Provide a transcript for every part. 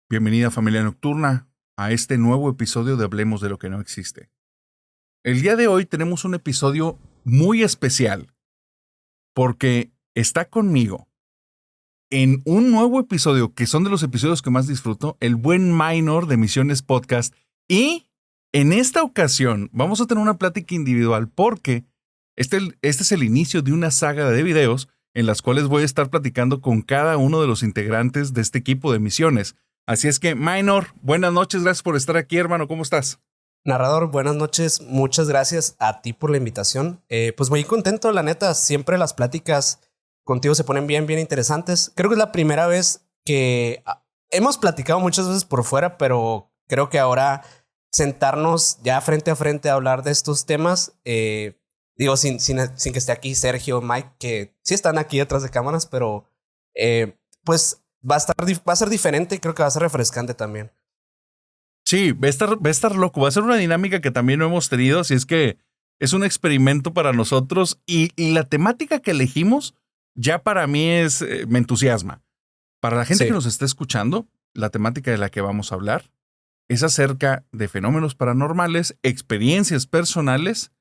Bienvenida familia nocturna a este nuevo episodio de Hablemos de lo que no existe. El día de hoy tenemos un episodio muy especial porque está conmigo en un nuevo episodio que son de los episodios que más disfruto, el buen Minor de Misiones Podcast, y en esta ocasión vamos a tener una plática individual porque este es el inicio de una saga de videos en las cuales voy a estar platicando con cada uno de los integrantes de este equipo de misiones. Así es que, Minor, buenas noches, gracias por estar aquí, hermano, ¿cómo estás? Narrador, buenas noches. Muchas gracias a ti por la invitación. Pues muy contento, la neta. Siempre las pláticas contigo se ponen bien interesantes. Creo que es la primera vez que hemos platicado muchas veces por fuera, pero creo que ahora sentarnos ya frente a frente a hablar de estos temas, sin que esté aquí Sergio, Mike, que sí están aquí detrás de cámaras, pero pues va a ser diferente y creo que va a ser refrescante también. Sí, va a estar loco, va a ser una dinámica que también no hemos tenido, así es que es un experimento para nosotros y la temática que elegimos ya para mí me entusiasma. Para la gente que Sí. nos está escuchando, la temática de la que vamos a hablar es acerca de fenómenos paranormales, experiencias personales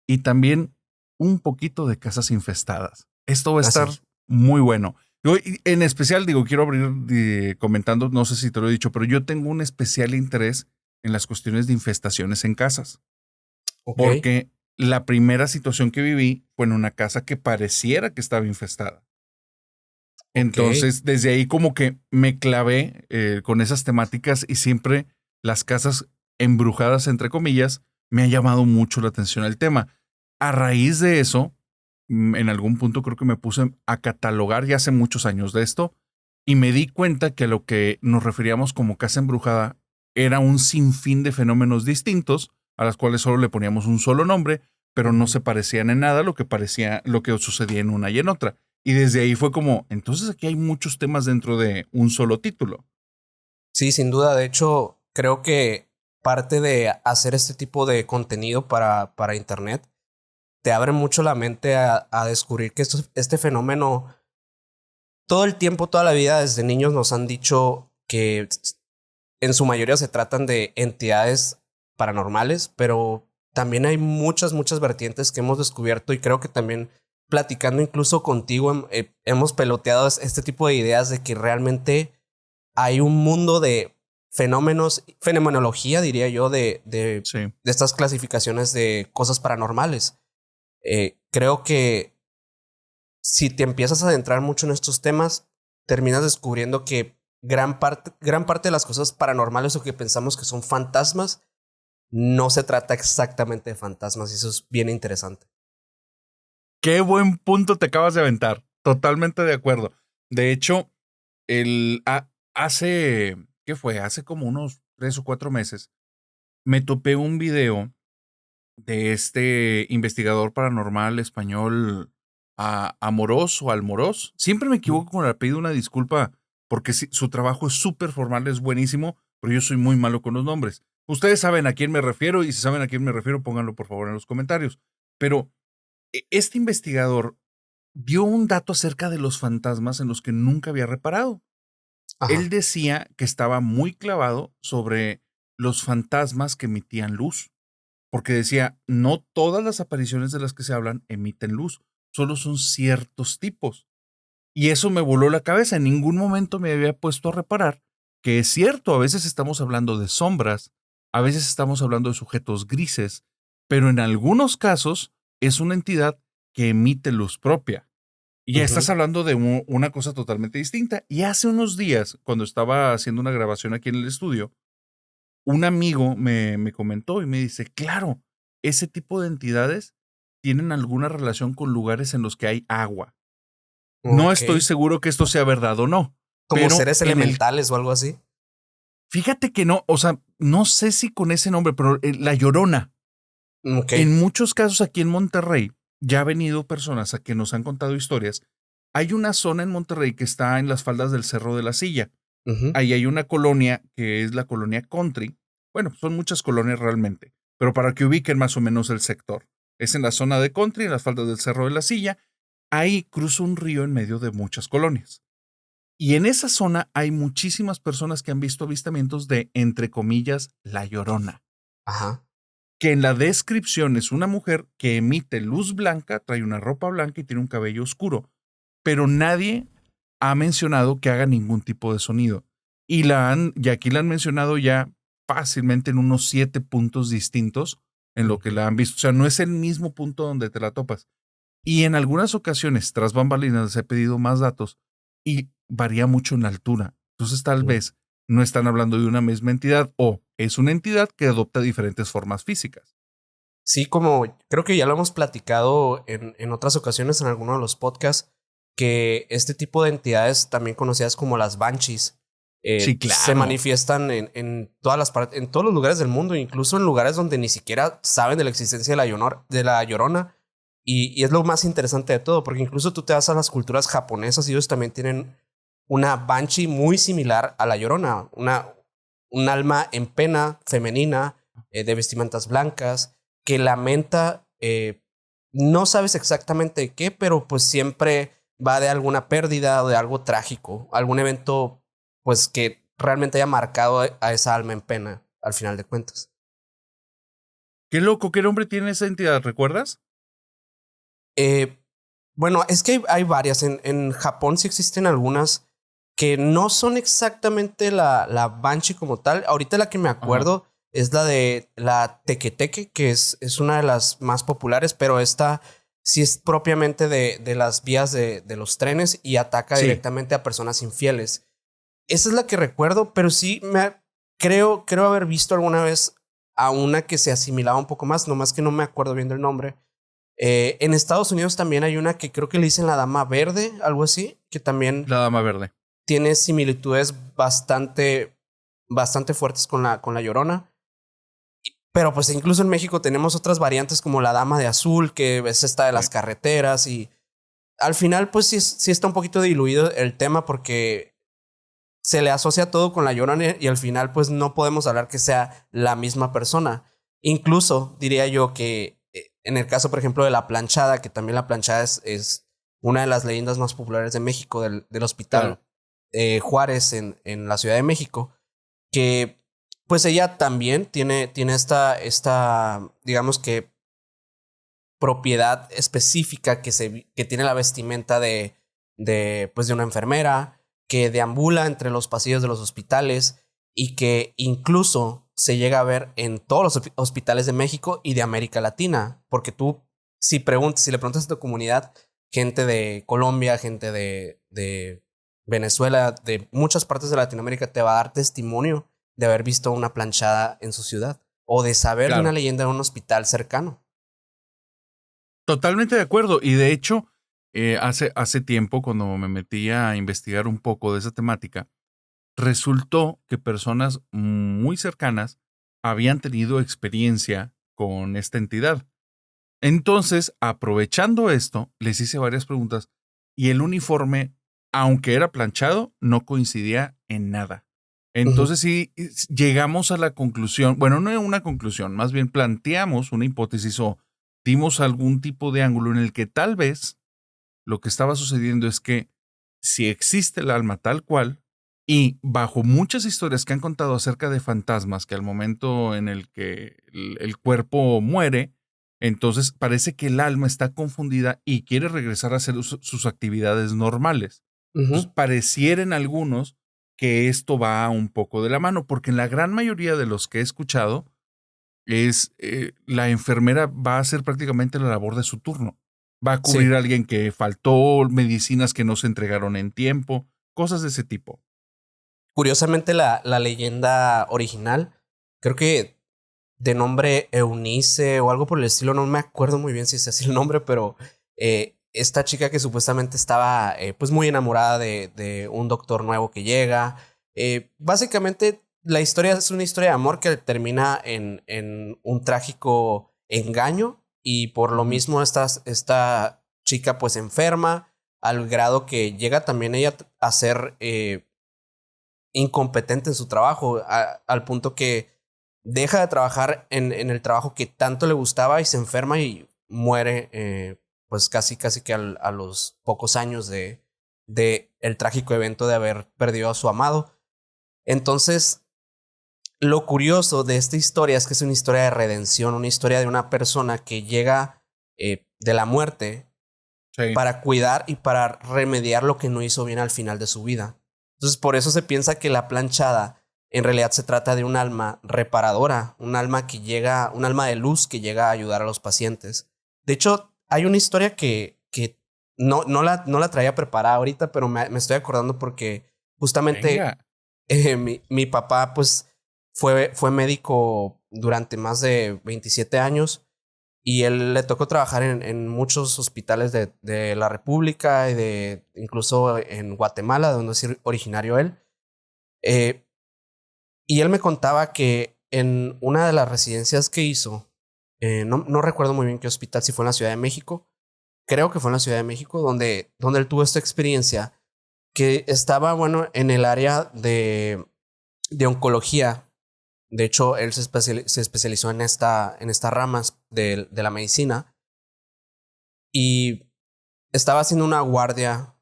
y también un poquito de casas infestadas. Esto va a estar Así. muy bueno. Yo, en especial, quiero abrir comentando, no sé si te lo he dicho, pero yo tengo un especial interés en las cuestiones de infestaciones en casas, Ok. porque la primera situación que viví fue en una casa que pareciera que estaba infestada. Ok. Entonces, desde ahí como que me clavé con esas temáticas y siempre las casas embrujadas, entre comillas, me ha llamado mucho la atención el tema. A raíz de eso, en algún punto creo que me puse a catalogar ya hace muchos años de esto y me di cuenta que a lo que nos referíamos como casa embrujada era un sinfín de fenómenos distintos a las cuales solo le poníamos un solo nombre, pero no Ujú. se parecían en nada lo que sucedía en una y en otra. Y desde ahí fue como, entonces aquí hay muchos temas dentro de un solo título. Sí, sin duda. De hecho, creo que parte de hacer este tipo de contenido para Internet te abre mucho la mente a descubrir que este fenómeno, todo el tiempo, toda la vida, desde niños nos han dicho que en su mayoría se tratan de entidades paranormales, pero también hay muchas vertientes que hemos descubierto y creo que también platicando incluso contigo hemos peloteado este tipo de ideas de que realmente hay un mundo de fenómenos, fenomenología, diría yo, Sí. de estas clasificaciones de cosas paranormales. Creo que si te empiezas a adentrar mucho en estos temas, terminas descubriendo que gran parte de las cosas paranormales o que pensamos que son fantasmas, no se trata exactamente de fantasmas y eso es bien interesante. Qué buen punto te acabas de aventar. Totalmente de acuerdo. De hecho, hace, ¿qué fue? Hace como unos 3 o 4 meses, me topé un video de este investigador paranormal español Amorós o Almorós. Siempre me Mm. equivoco con el apellido, una disculpa, porque sí, su trabajo es súper formal, es buenísimo, pero yo soy muy malo con los nombres. Ustedes saben a quién me refiero y si saben a quién me refiero, pónganlo por favor en los comentarios. Pero este investigador dio un dato acerca de los fantasmas en los que nunca había reparado. Él Ajá. decía que estaba muy clavado sobre los fantasmas que emitían luz. Porque decía, no todas las apariciones de las que se hablan emiten luz, solo son ciertos tipos. Y eso me voló la cabeza. En ningún momento me había puesto a reparar que es cierto, a veces estamos hablando de sombras, a veces estamos hablando de sujetos grises, pero en algunos casos es una entidad que emite luz propia. Y ya estás Ujú. hablando de una cosa totalmente distinta. Y hace unos días, cuando estaba haciendo una grabación aquí en el estudio, un amigo me comentó y me dice, claro, ese tipo de entidades tienen alguna relación con lugares en los que hay agua. No Ok. estoy seguro que esto sea verdad o no, Como pero seres en el, elementales o algo así. fíjate que no, o sea, no sé si con ese nombre, pero La Llorona, Ok. en muchos casos aquí en Monterrey, ya ha venido personas a que nos han contado historias. Hay una zona en Monterrey que está en las faldas del Cerro de la Silla. Ujú. Ahí hay una colonia que es la colonia Country. Bueno, son muchas colonias realmente, pero para que ubiquen más o menos el sector. Es en la zona de Country, en las faldas del Cerro de la Silla. Ahí cruza un río en medio de muchas colonias. Y en esa zona hay muchísimas personas que han visto avistamientos de, entre comillas, la Llorona. Ajá. Que en la descripción es una mujer que emite luz blanca, trae una ropa blanca y tiene un cabello oscuro. Pero nadie ha mencionado que haga ningún tipo de sonido. Y aquí la han mencionado ya fácilmente en unos 7 puntos distintos en lo que la han visto. O sea, no es el mismo punto donde te la topas. Y en algunas ocasiones, tras bambalinas, les he pedido más datos y varía mucho en la altura. Entonces, tal vez no están hablando de una misma entidad o es una entidad que adopta diferentes formas físicas. Sí, como creo que ya lo hemos platicado en otras ocasiones en alguno de los podcasts, que este tipo de entidades, también conocidas como las banshees, Sí, se claro. manifiestan en todas las partes, en todos los lugares del mundo, incluso en lugares donde ni siquiera saben de la existencia de la Llorona. Y es lo más interesante de todo, porque incluso tú te vas a las culturas japonesas y ellos también tienen una banshee muy similar a la Llorona, un alma en pena femenina, de vestimentas blancas, que lamenta, no sabes exactamente qué, pero pues siempre va de alguna pérdida o de algo trágico, algún evento pues que realmente haya marcado a esa alma en pena al final de cuentas. Qué loco, qué nombre tiene esa entidad, ¿recuerdas? Eh, bueno, es que hay varias. En Japón sí existen algunas que no son exactamente la Banshee como tal. Ahorita la que me Ajá. acuerdo es la de la Teke, que es una de las más populares, pero esta sí es propiamente de las vías de los trenes y ataca Sí. directamente a personas infieles. Esa es la que recuerdo, pero sí creo haber visto alguna vez a una que se asimilaba un poco más, nomás que no me acuerdo bien del nombre. En Estados Unidos también hay una que creo que le dicen la Dama Verde, algo así, que también La Dama Verde. tiene similitudes bastante fuertes con la Llorona. Pero pues incluso en México tenemos otras variantes como la Dama de Azul, que es esta de las Sí. carreteras. Y al final pues sí está un poquito diluido el tema porque se le asocia todo con la Llorona y al final pues no podemos hablar que sea la misma persona. Incluso diría yo que en el caso, por ejemplo, de la planchada, que también la planchada es una de las leyendas más populares de México, del Claro. hospital Juárez en la Ciudad de México, que pues ella también tiene digamos que, propiedad específica que tiene la vestimenta pues de una enfermera, que deambula entre los pasillos de los hospitales y que incluso se llega a ver en todos los hospitales de México y de América Latina. Porque tú, si le preguntas a tu comunidad, gente de Colombia, gente de Venezuela, de muchas partes de Latinoamérica, te va a dar testimonio de haber visto una planchada en su ciudad o de saber de una Claro. leyenda en un hospital cercano. Totalmente de acuerdo. Y de hecho, hace tiempo, cuando me metí a investigar un poco de esa temática, resultó que personas muy cercanas habían tenido experiencia con esta entidad. Entonces, aprovechando esto, les hice varias preguntas y el uniforme, aunque era planchado, no coincidía en nada. Ujú. Entonces sí llegamos a la conclusión, bueno, no una conclusión, más bien planteamos una hipótesis o dimos algún tipo de ángulo en el que tal vez lo que estaba sucediendo es que si existe el alma tal cual, y bajo muchas historias que han contado acerca de fantasmas, que al momento en el que el cuerpo muere, entonces parece que el alma está confundida y quiere regresar a hacer sus actividades normales. Entonces Ujú. pareciera en algunos que esto va un poco de la mano, porque en la gran mayoría de los que he escuchado es la enfermera va a hacer prácticamente la labor de su turno. Va a cubrir Sí. a alguien que faltó, medicinas que no se entregaron en tiempo, cosas de ese tipo. Curiosamente, la leyenda original, creo que de nombre Eunice o algo por el estilo, no me acuerdo muy bien si es así el nombre, pero esta chica que supuestamente estaba pues muy enamorada de un doctor nuevo que llega. Básicamente, la historia es una historia de amor que termina en un trágico engaño y por lo Ujú. mismo esta chica pues enferma al grado que llega también ella a ser incompetente en su trabajo, al punto que deja de trabajar en el trabajo que tanto le gustaba y se enferma y muere, pues casi que a los pocos años de el trágico evento de haber perdido a su amado. Entonces, lo curioso de esta historia es que es una historia de redención, una historia de una persona que llega de la muerte Sí. para cuidar y para remediar lo que no hizo bien al final de su vida. Entonces, por eso se piensa que la planchada en realidad se trata de un alma reparadora, un alma que llega, un alma de luz que llega a ayudar a los pacientes. De hecho, hay una historia que no la traía preparada ahorita, pero me estoy acordando porque justamente mi papá pues fue médico durante más de 27 años y él le tocó trabajar en muchos hospitales de la República y incluso en Guatemala, de donde es originario él. Y él me contaba que en una de las residencias que hizo, no recuerdo muy bien qué hospital, si fue en la Ciudad de México, creo que fue en la Ciudad de México, donde él tuvo esta experiencia, que estaba, bueno, en el área de oncología. De hecho, él se especializó en estas ramas de la medicina y estaba haciendo una guardia.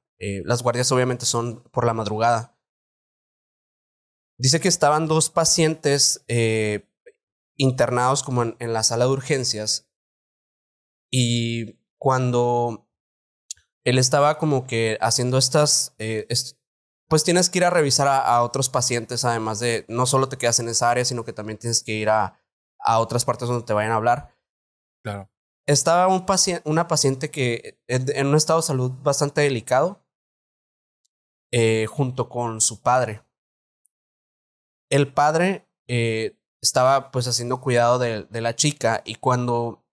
Las guardias obviamente son por la madrugada. Dice que estaban dos pacientes internados como en la sala de urgencias y cuando él estaba como que haciendo pues tienes que ir a revisar a otros pacientes, además de no solo te quedas en esa área, sino que también tienes que ir a otras partes donde te vayan a hablar. Claro. Estaba una paciente que en un estado de salud bastante delicado, junto con su padre. El padre estaba pues haciendo cuidado de la chica y cuando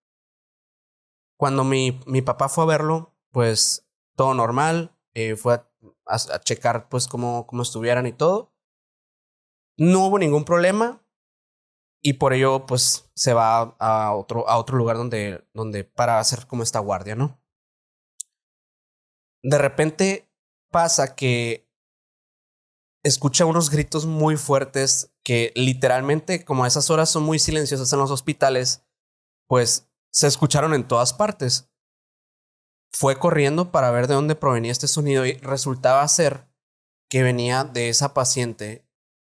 mi papá fue a verlo, pues todo normal, fue a checar pues cómo estuvieran y todo. No hubo ningún problema y por ello pues se va a otro lugar donde para hacer como esta guardia, ¿no? De repente pasa que escucha unos gritos muy fuertes que literalmente, como a esas horas son muy silenciosas en los hospitales, pues se escucharon en todas partes. Fue corriendo para ver de dónde provenía este sonido y resultaba ser que venía de esa paciente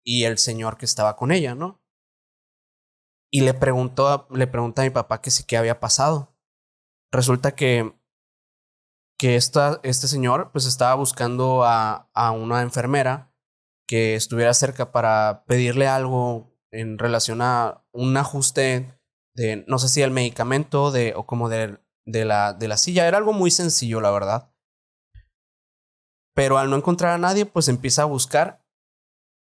y el señor que estaba con ella, ¿no? Y le pregunta a mi papá que sí, qué había pasado. Resulta que este señor pues estaba buscando a una enfermera que estuviera cerca para pedirle algo en relación a un ajuste de, no sé si el medicamento o como de la silla. Era algo muy sencillo, la verdad. Pero al no encontrar a nadie, pues empieza a buscar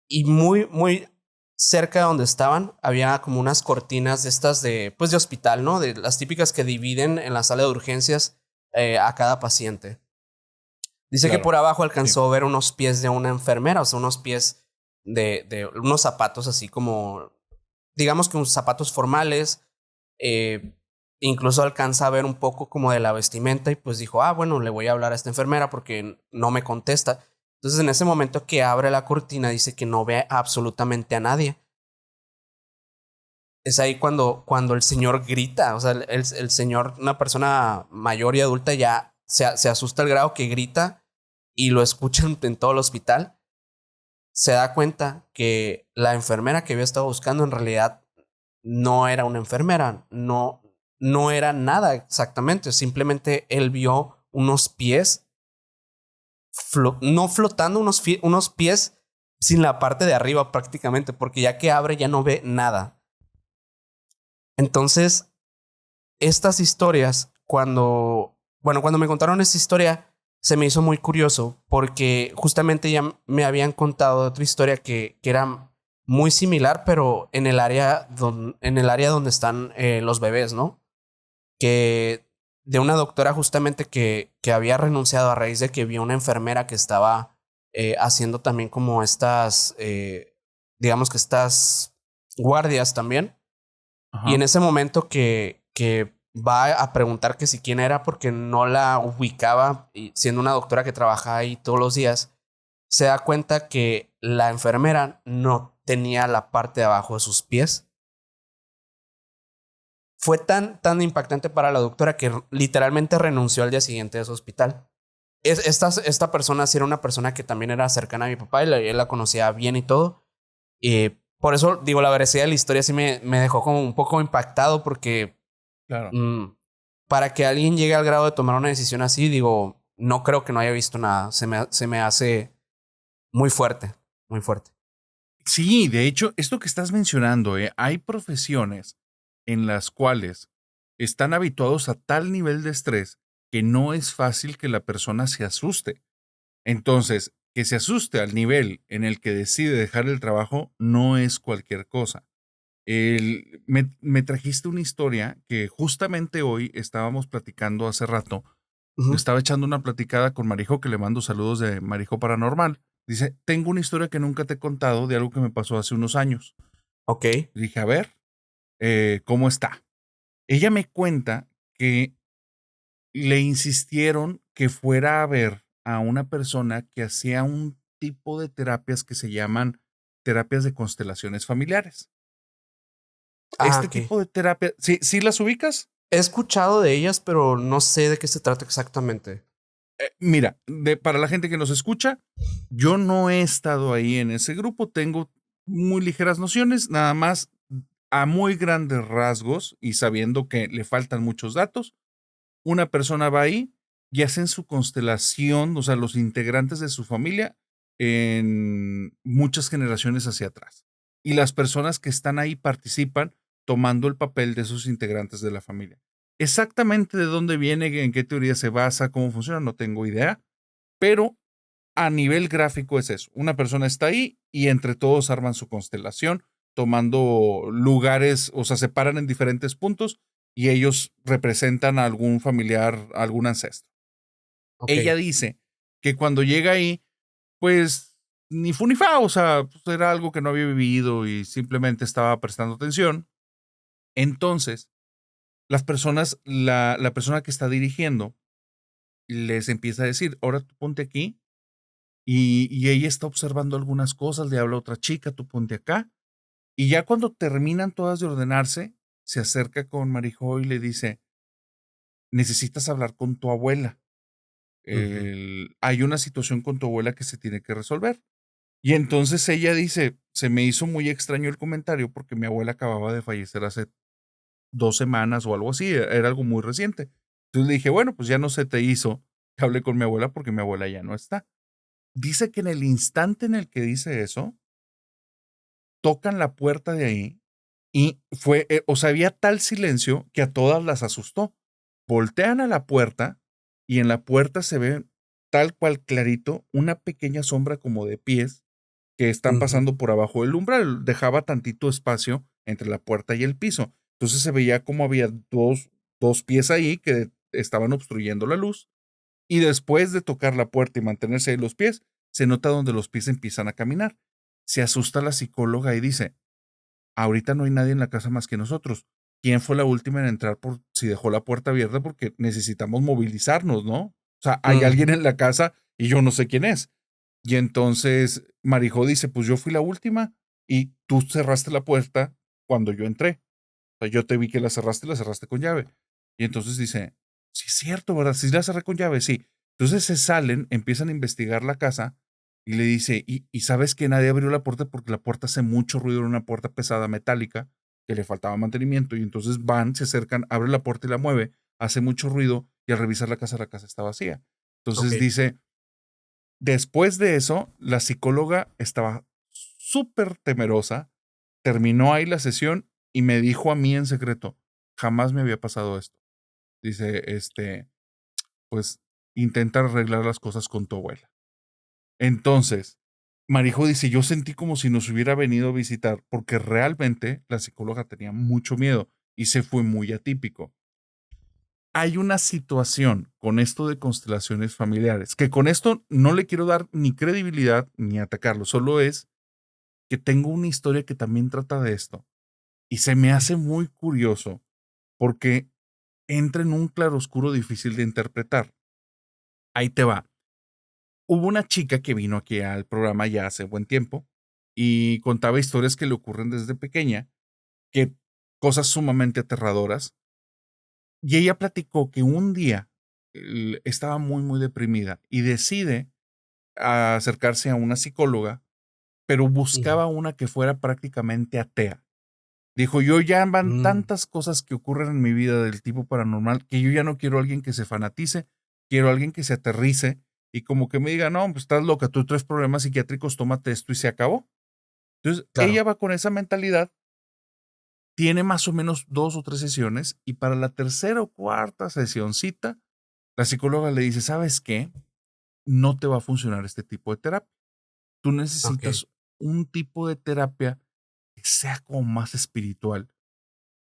y muy cerca de donde estaban había como unas cortinas de estas pues de hospital, ¿no? De las típicas que dividen en la sala de urgencias a cada paciente. Dice que por abajo alcanzó a ver unos pies de una enfermera, o sea, unos pies de unos zapatos así como, digamos que unos zapatos formales. Incluso alcanza a ver un poco como de la vestimenta y pues dijo, bueno, le voy a hablar a esta enfermera porque no me contesta. Entonces en ese momento que abre la cortina dice que no ve absolutamente a nadie. Es ahí cuando el señor grita, o sea, el señor, una persona mayor y adulta ya se asusta al grado que grita y lo escuchan en todo el hospital. Se da cuenta que la enfermera que había estado buscando en realidad no era una enfermera, no era nada exactamente, simplemente él vio unos pies, no flotando, unos pies sin la parte de arriba prácticamente, porque ya que abre ya no ve nada. Entonces, estas historias, cuando me contaron esta historia, se me hizo muy curioso porque justamente ya me habían contado otra historia que era muy similar, pero en el área donde están los bebés, ¿no? Que de una doctora justamente que había renunciado a raíz de que vio una enfermera que estaba haciendo también como digamos que estas guardias también. Ajá. Y en ese momento que va a preguntar que si quién era porque no la ubicaba, y siendo una doctora que trabaja ahí todos los días, se da cuenta que la enfermera no tenía la parte de abajo de sus pies. Fue tan impactante para la doctora que literalmente renunció al día siguiente de su hospital. esta persona sí era una persona que también era cercana a mi papá y él la conocía bien y todo. Y por eso, digo, la veracidad de la historia sí me dejó como un poco impactado porque Claro. mm, para que alguien llegue al grado de tomar una decisión así, digo, no creo que no haya visto nada. Se me hace muy fuerte, muy fuerte. Sí, de hecho, esto que estás mencionando, hay profesiones en las cuales están habituados a tal nivel de estrés que no es fácil que la persona se asuste. Entonces, que se asuste al nivel en el que decide dejar el trabajo no es cualquier cosa. Me trajiste una historia que justamente hoy estábamos platicando hace rato. Ujú. Estaba echando una platicada con Marijo, que le mando saludos de Marijo Paranormal. Dice, tengo una historia que nunca te he contado de algo que me pasó hace unos años. Ok. Dije, a ver, ¿cómo está? Ella me cuenta que le insistieron que fuera a ver a una persona que hacía un tipo de terapias que se llaman terapias de constelaciones familiares. Ah, Este ok. tipo de terapia, ¿sí, sí las ubicas? He escuchado de ellas, pero no sé de qué se trata exactamente. Mira, para la gente que nos escucha, yo no he estado ahí en ese grupo, tengo muy ligeras nociones, nada más a muy grandes rasgos y sabiendo que le faltan muchos datos, una persona va ahí y hacen su constelación, o sea, los integrantes de su familia en muchas generaciones hacia atrás. Y las personas que están ahí participan tomando el papel de esos integrantes de la familia. Exactamente de dónde viene, en qué teoría se basa, cómo funciona, no tengo idea, pero a nivel gráfico es eso. Una persona está ahí y entre todos arman su constelación, tomando lugares, o sea, se paran en diferentes puntos y ellos representan a algún familiar, a algún ancestro. Ok. Ella dice que cuando llega ahí, pues ni fu ni fa, o sea, pues, era algo que no había vivido y simplemente estaba prestando atención. Entonces, las personas, la persona que está dirigiendo les empieza a decir, ahora tú ponte aquí. Y ella está observando algunas cosas, le habla a otra chica, tú ponte acá. Y ya cuando terminan todas de ordenarse, se acerca con Marijo y le dice, necesitas hablar con tu abuela. Ujú. Hay una situación con tu abuela que se tiene que resolver. Y entonces ella dice, se me hizo muy extraño el comentario porque mi abuela acababa de fallecer hace 2 semanas o algo así, era algo muy reciente. Entonces le dije, bueno, pues ya no se te hizo que hable con mi abuela porque mi abuela ya no está. Dice que en el instante en el que dice eso, tocan la puerta de ahí y fue, o sea, había tal silencio que a todas las asustó. Voltean a la puerta y en la puerta se ve tal cual clarito una pequeña sombra como de pies que están Ujú. pasando por abajo del umbral. Dejaba tantito espacio entre la puerta y el piso. Entonces se veía como había dos pies ahí que estaban obstruyendo la luz. Y después de tocar la puerta y mantenerse ahí los pies, se nota donde los pies empiezan a caminar. Se asusta la psicóloga y dice, ahorita no hay nadie en la casa más que nosotros. ¿Quién fue la última en entrar por si dejó la puerta abierta? Porque necesitamos movilizarnos, ¿no? O sea, hay alguien Ujú. en la casa y yo no sé quién es. Y entonces Marijo dice, pues yo fui la última y tú cerraste la puerta cuando yo entré. O sea, yo te vi que la cerraste con llave. Y entonces dice, sí es cierto, ¿verdad? Sí la cerré con llave, sí. Entonces se salen, empiezan a investigar la casa y le dice, y sabes que nadie abrió la puerta porque la puerta hace mucho ruido, era una puerta pesada metálica que le faltaba mantenimiento. Y entonces van, se acercan, abre la puerta y la mueve, hace mucho ruido y al revisar la casa está vacía. Ok. Entonces dice, después de eso, la psicóloga estaba súper temerosa, terminó ahí la sesión y me dijo a mí en secreto, jamás me había pasado esto. Dice, pues intenta arreglar las cosas con tu abuela. Entonces, Marijo dice, yo sentí como si nos hubiera venido a visitar porque realmente la psicóloga tenía mucho miedo y se fue muy atípico. Hay una situación con esto de constelaciones familiares, que con esto no le quiero dar ni credibilidad ni atacarlo, solo es que tengo una historia que también trata de esto y se me hace muy curioso porque entra en un claroscuro difícil de interpretar. Ahí te va. Hubo una chica que vino aquí al programa ya hace buen tiempo y contaba historias que le ocurren desde pequeña, que cosas sumamente aterradoras. Y ella platicó que un día estaba muy, muy deprimida y decide acercarse a una psicóloga, pero Ujú. buscaba una que fuera prácticamente atea. Dijo, yo ya van Mm, tantas cosas que ocurren en mi vida del tipo paranormal que yo ya no quiero a alguien que se fanatice, quiero a alguien que se aterrice y como que me diga, no, pues estás loca, tú traes problemas psiquiátricos, tómate esto y se acabó. Entonces, ella claro. va con esa mentalidad, tiene más o menos 2 o 3 sesiones y para la tercera o cuarta sesioncita, la psicóloga le dice, ¿sabes qué? No te va a funcionar este tipo de terapia. Tú Okey. necesitas un tipo de terapia que sea como más espiritual.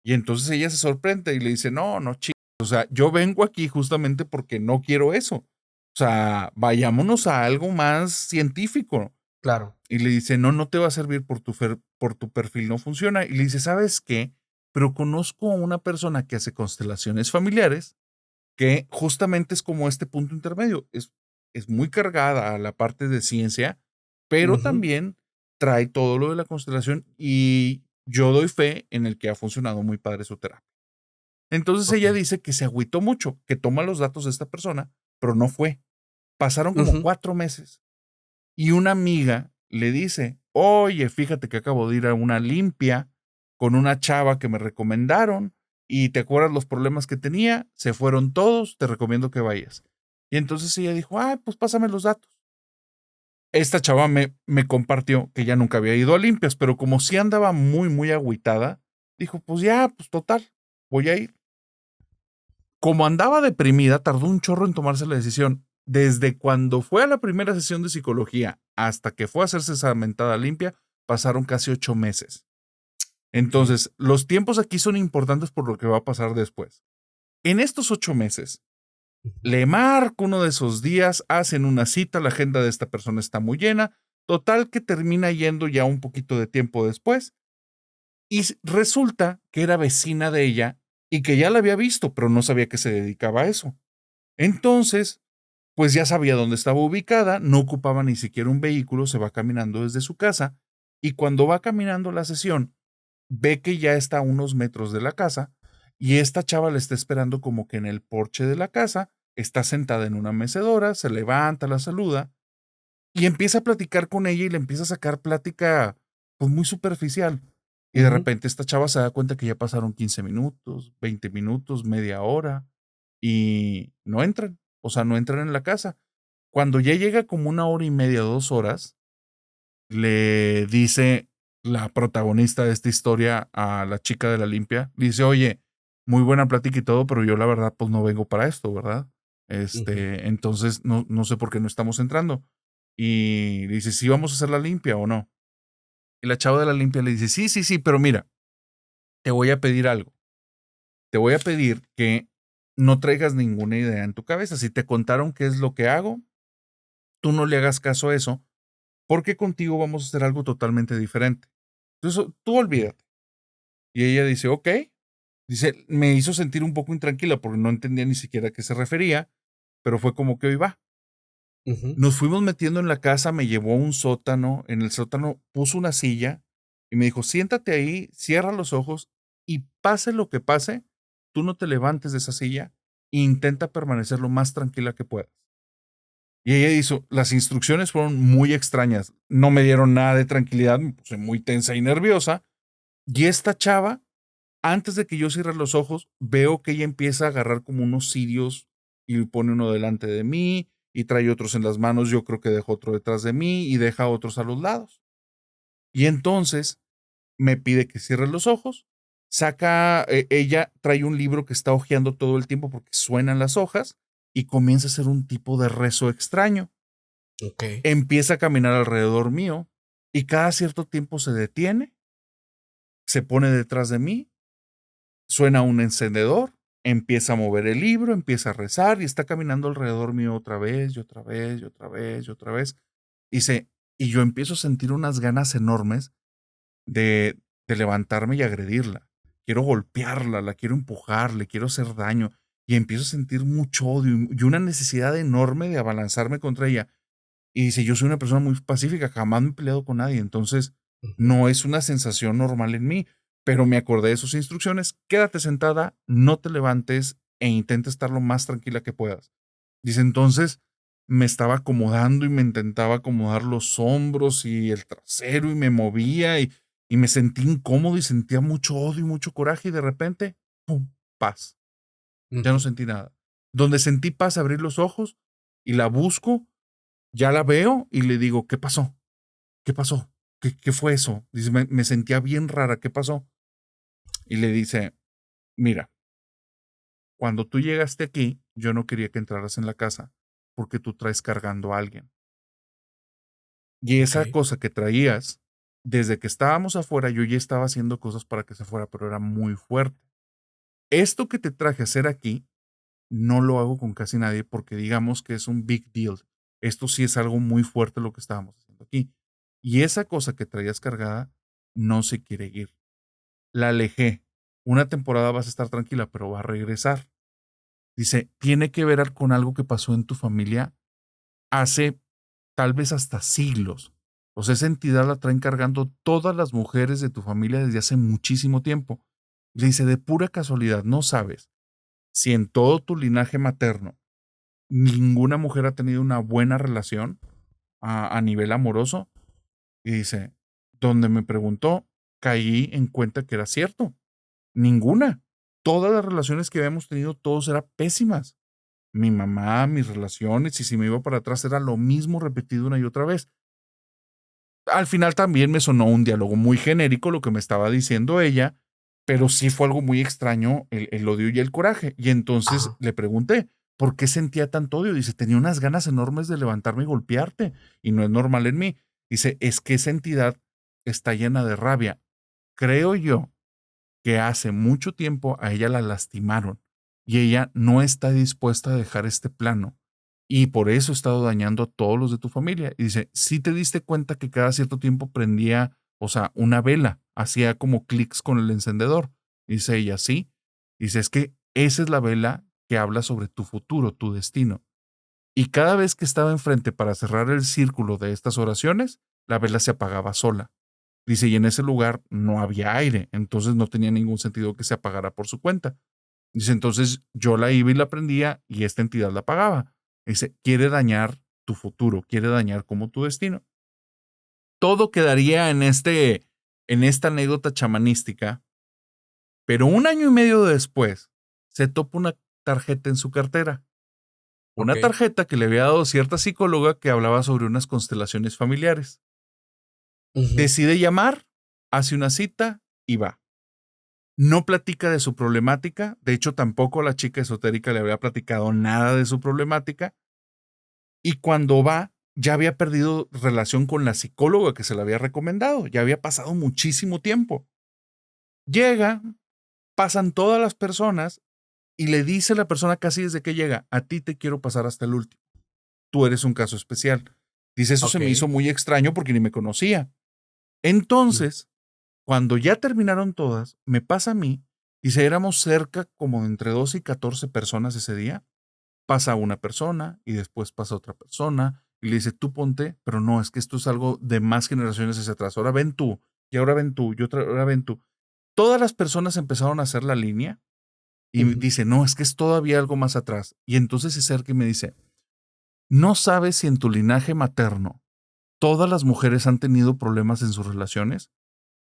Y entonces ella se sorprende y le dice, no, no, chicos, o sea, yo vengo aquí justamente porque no quiero eso. O sea, vayámonos a algo más científico. Claro. Y le dice, no, no te va a servir por tu perfil, no funciona. Y le dice, ¿sabes qué? Pero conozco a una persona que hace constelaciones familiares que justamente es como este punto intermedio. Es muy cargada a la parte de ciencia, pero Ujú. también trae todo lo de la constelación y yo doy fe en el que ha funcionado muy padre su terapia. Entonces ella Okey. dice que se agüitó mucho, que toma los datos de esta persona, pero no fue. Pasaron como Ujú. 4 meses y una amiga le dice, oye, fíjate que acabo de ir a una limpia con una chava que me recomendaron y te acuerdas los problemas que tenía, se fueron todos, te recomiendo que vayas. Y entonces ella dijo, ay, pues pásame los datos. Esta chava me compartió que ya nunca había ido a limpias, pero como sí andaba muy, muy agüitada, dijo, pues ya, pues total, voy a ir. Como andaba deprimida, tardó un chorro en tomarse la decisión. Desde cuando fue a la primera sesión de psicología hasta que fue a hacerse esa mentada limpia, pasaron casi 8 meses. Okey. Entonces, los tiempos aquí son importantes por lo que va a pasar después. En estos 8 meses, Ujú. le marco uno de esos días, hacen una cita, la agenda de esta persona está muy llena, total que termina yendo ya un poquito de tiempo después y resulta que era vecina de ella y que ya la había visto, pero no sabía que se dedicaba a eso. Entonces, pues ya sabía dónde estaba ubicada, no ocupaba ni siquiera un vehículo, se va caminando desde su casa y cuando va caminando la sesión, ve que ya está a unos metros de la casa y esta chava le está esperando como que en el porche de la casa, está sentada en una mecedora, se levanta, la saluda y empieza a platicar con ella y le empieza a sacar plática pues muy superficial. Y de Ujú. repente esta chava se da cuenta que ya pasaron 15 minutos, 20 minutos, media hora y no entran, o sea, no entran en la casa. Cuando ya llega como 1 hora y media, 2 horas, le dice la protagonista de esta historia a la chica de la limpia, le dice, oye, muy buena plática y todo, pero yo la verdad pues no vengo para esto, ¿verdad? Ujú. Entonces no sé por qué no estamos entrando. Y le dice, ¿sí vamos a hacer la limpia o no? Y la chava de la limpia le dice, sí, sí, sí, pero mira, te voy a pedir algo. Te voy a pedir que no traigas ninguna idea en tu cabeza. Si te contaron qué es lo que hago, tú no le hagas caso a eso, porque contigo vamos a hacer algo totalmente diferente. Entonces, tú Okey. olvídate. Y ella dice, ok. Dice, me hizo sentir un poco intranquila porque no entendía ni siquiera a qué se refería, pero fue como que hoy va. Ujú. Nos fuimos metiendo en la casa, me llevó a un sótano, en el sótano puso una silla y me dijo, siéntate ahí, cierra los ojos y pase lo que pase, tú no te levantes de esa silla e intenta permanecer lo más tranquila que puedas. Y ella hizo, las instrucciones fueron muy extrañas, no me dieron nada de tranquilidad, me puse muy tensa y nerviosa. Y esta chava, antes de que yo cierre los ojos, veo que ella empieza a agarrar como unos cirios y pone uno delante de mí y trae otros en las manos. Yo creo que deja otro detrás de mí y deja otros a los lados. Y entonces me pide que cierre los ojos. Saca, ella trae un libro que está hojeando todo el tiempo porque suenan las hojas y comienza a hacer un tipo de rezo extraño. Okey. Empieza a caminar alrededor mío y cada cierto tiempo se detiene, se pone detrás de mí. Suena un encendedor, empieza a mover el libro, empieza a rezar y está caminando alrededor mío otra vez, y otra vez, y otra vez, y otra vez. Dice, y yo empiezo a sentir unas ganas enormes de, de levantarme y agredirla. Quiero golpearla, la quiero empujar, le quiero hacer daño. Y empiezo a sentir mucho odio y una necesidad enorme de abalanzarme contra ella. Y dice, yo soy una persona muy pacífica, jamás me he peleado con nadie, entonces Ujú. no es una sensación normal en mí, pero me acordé de sus instrucciones, quédate sentada, no te levantes e intenta estar lo más tranquila que puedas. Dice, entonces me estaba acomodando y me intentaba acomodar los hombros y el trasero y me movía y me sentí incómodo y sentía mucho odio y mucho coraje y de repente, ¡pum!, paz. Ya no Ujú. sentí nada. Donde sentí paz, abrir los ojos y la busco, ya la veo y le digo, ¿qué pasó? ¿Qué pasó? ¿Qué fue eso? Dice, me sentía bien rara, ¿qué pasó? Y le dice, mira, cuando tú llegaste aquí, yo no quería que entraras en la casa porque tú traes cargando a alguien. Y esa Ok. cosa que traías, desde que estábamos afuera, yo ya estaba haciendo cosas para que se fuera, pero era muy fuerte. Esto que te traje a hacer aquí, no lo hago con casi nadie porque digamos que es un big deal. Esto sí es algo muy fuerte lo que estábamos haciendo aquí. Y esa cosa que traías cargada no se quiere ir. La alejé. Una temporada vas a estar tranquila, pero va a regresar. Dice, tiene que ver con algo que pasó en tu familia hace tal vez hasta siglos. O sea, esa entidad la traen cargando todas las mujeres de tu familia desde hace muchísimo tiempo. Le dice, de pura casualidad, no sabes si en todo tu linaje materno ninguna mujer ha tenido una buena relación a nivel amoroso. Y dice, donde me preguntó, caí en cuenta que era cierto. Ninguna. Todas las relaciones que habíamos tenido, todos eran pésimas. Mi mamá, mis relaciones, y si me iba para atrás era lo mismo repetido una y otra vez. Al final también me sonó un diálogo muy genérico lo que me estaba diciendo ella, pero sí fue algo muy extraño el odio y el coraje. Y entonces Ajá. le pregunté, ¿por qué sentía tanto odio? Dice, tenía unas ganas enormes de levantarme y golpearte, y no es normal en mí. Dice, es que esa entidad está llena de rabia. Creo yo que hace mucho tiempo a ella la lastimaron y ella no está dispuesta a dejar este plano y por eso ha estado dañando a todos los de tu familia. Y dice, si te diste cuenta que cada cierto tiempo prendía, o sea, una vela, hacía como clics con el encendedor. Dice ella, sí. Dice, es que esa es la vela que habla sobre tu futuro, tu destino. Y cada vez que estaba enfrente para cerrar el círculo de estas oraciones, la vela se apagaba sola. Dice, y en ese lugar no había aire, entonces no tenía ningún sentido que se apagara por su cuenta. Dice, entonces yo la iba y la prendía y esta entidad la apagaba. Dice, quiere dañar tu futuro, quiere dañar como tu destino. Todo quedaría en esta anécdota chamanística, pero un año y medio después se topa una tarjeta en su cartera. Una Ok. tarjeta que le había dado cierta psicóloga que hablaba sobre unas constelaciones familiares. Ujú. Decide llamar, hace una cita y va. No platica de su problemática, de hecho tampoco la chica esotérica le había platicado nada de su problemática, y cuando va, ya había perdido relación con la psicóloga que se la había recomendado, ya había pasado muchísimo tiempo. Llega, pasan todas las personas y le dice a la persona casi desde que llega, a ti te quiero pasar hasta el último, tú eres un caso especial. Dice, eso se Ok. me hizo muy extraño porque ni me conocía. Mm. Entonces, cuando ya terminaron todas, me pasa a mí, y si éramos cerca como entre 12 y 14 personas ese día, pasa una persona y después pasa otra persona y le dice, tú ponte, pero no, es que esto es algo de más generaciones hacia atrás. Ahora ven tú, y ahora ven tú, y otra, ahora ven tú. Todas las personas empezaron a hacer la línea y Ujú. dice, no, es que es todavía algo más atrás. Y entonces se acerca y me dice, ¿no sabes si en tu linaje materno todas las mujeres han tenido problemas en sus relaciones?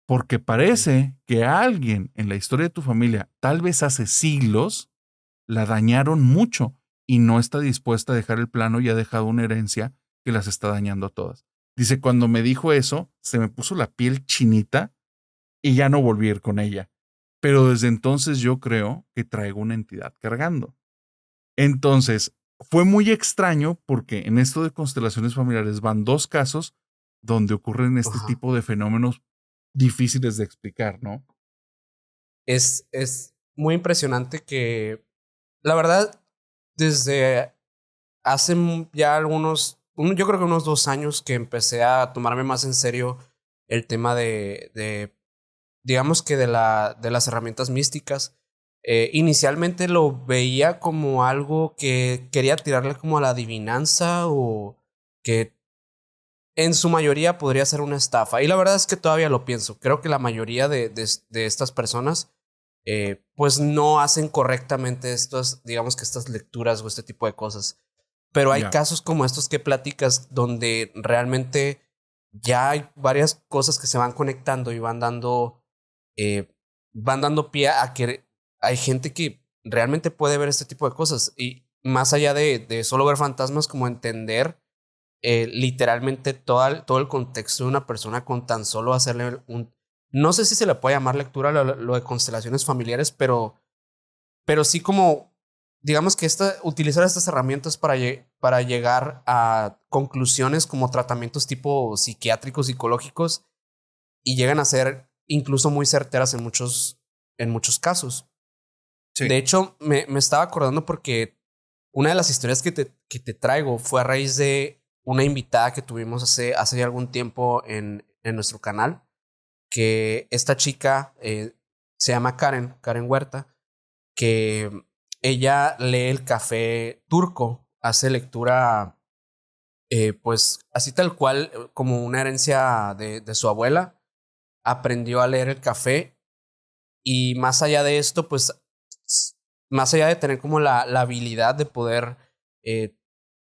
Porque Ok. parece que a alguien en la historia de tu familia, tal vez hace siglos, la dañaron mucho y no está dispuesta a dejar el plano y ha dejado una herencia que las está dañando a todas. Dice, cuando me dijo eso, se me puso la piel chinita y ya no volví a ir con ella. Pero desde entonces yo creo que traigo una entidad cargando. Entonces, fue muy extraño porque en esto de constelaciones familiares van dos casos donde ocurren este Ajá. tipo de fenómenos difíciles de explicar, ¿no? Es muy impresionante que, la verdad, desde hace ya yo creo que unos 2 años que empecé a tomarme más en serio el tema digamos que de las herramientas místicas. Inicialmente lo veía como algo que quería tirarle como a la adivinanza o que en su mayoría podría ser una estafa. Y la verdad es que todavía lo pienso. Creo que la mayoría de estas personas pues no hacen correctamente estas, digamos que estas lecturas o este tipo de cosas. Pero hay Ya. casos como estos que platicas donde realmente ya hay varias cosas que se van conectando y eh, van dando pie a que hay gente que realmente puede ver este tipo de cosas. Y más allá de solo ver fantasmas, como entender literalmente todo el contexto de una persona con tan solo hacerle un... No sé si se le puede llamar lectura lo de constelaciones familiares, pero sí como, digamos que utilizar estas herramientas para llegar a conclusiones como tratamientos tipo psiquiátricos, psicológicos, y llegan a ser incluso muy certeras en muchos casos. De Sí. hecho, me estaba acordando porque una de las historias que te traigo fue a raíz de una invitada que tuvimos hace ya algún tiempo en nuestro canal, que esta chica se llama Karen Huerta, que ella lee el café turco, hace lectura, pues así tal cual, como una herencia de su abuela, aprendió a leer el café y más allá de esto, pues, más allá de tener como la habilidad de poder eh,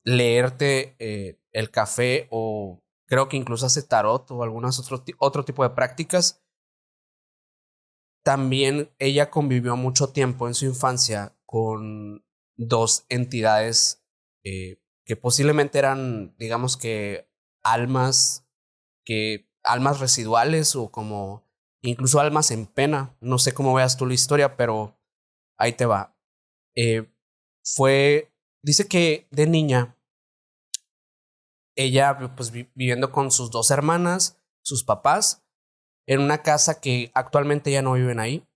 leerte el café o creo que incluso hace tarot o algunas otro tipo de prácticas, también ella convivió mucho tiempo en su infancia con dos entidades que posiblemente eran, digamos que almas, almas residuales o como incluso almas en pena. No sé cómo veas tú la historia, pero ahí te va. Eh, dice que de niña, ella pues viviendo con sus dos hermanas, sus papás, en una casa que actualmente ya no viven ahí,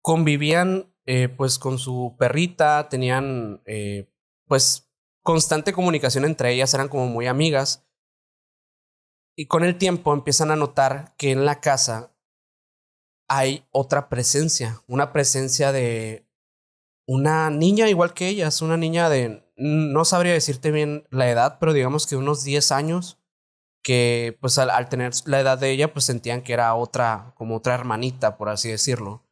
convivían pues con su perrita, tenían pues constante comunicación entre ellas, eran como muy amigas y con el tiempo empiezan a notar que en la casa hay otra presencia, una presencia de una niña igual que ellas, una niña de, no sabría decirte bien la edad, pero digamos que unos 10 años, que pues al tener la edad de ella pues sentían que era otra, como otra hermanita, por así decirlo.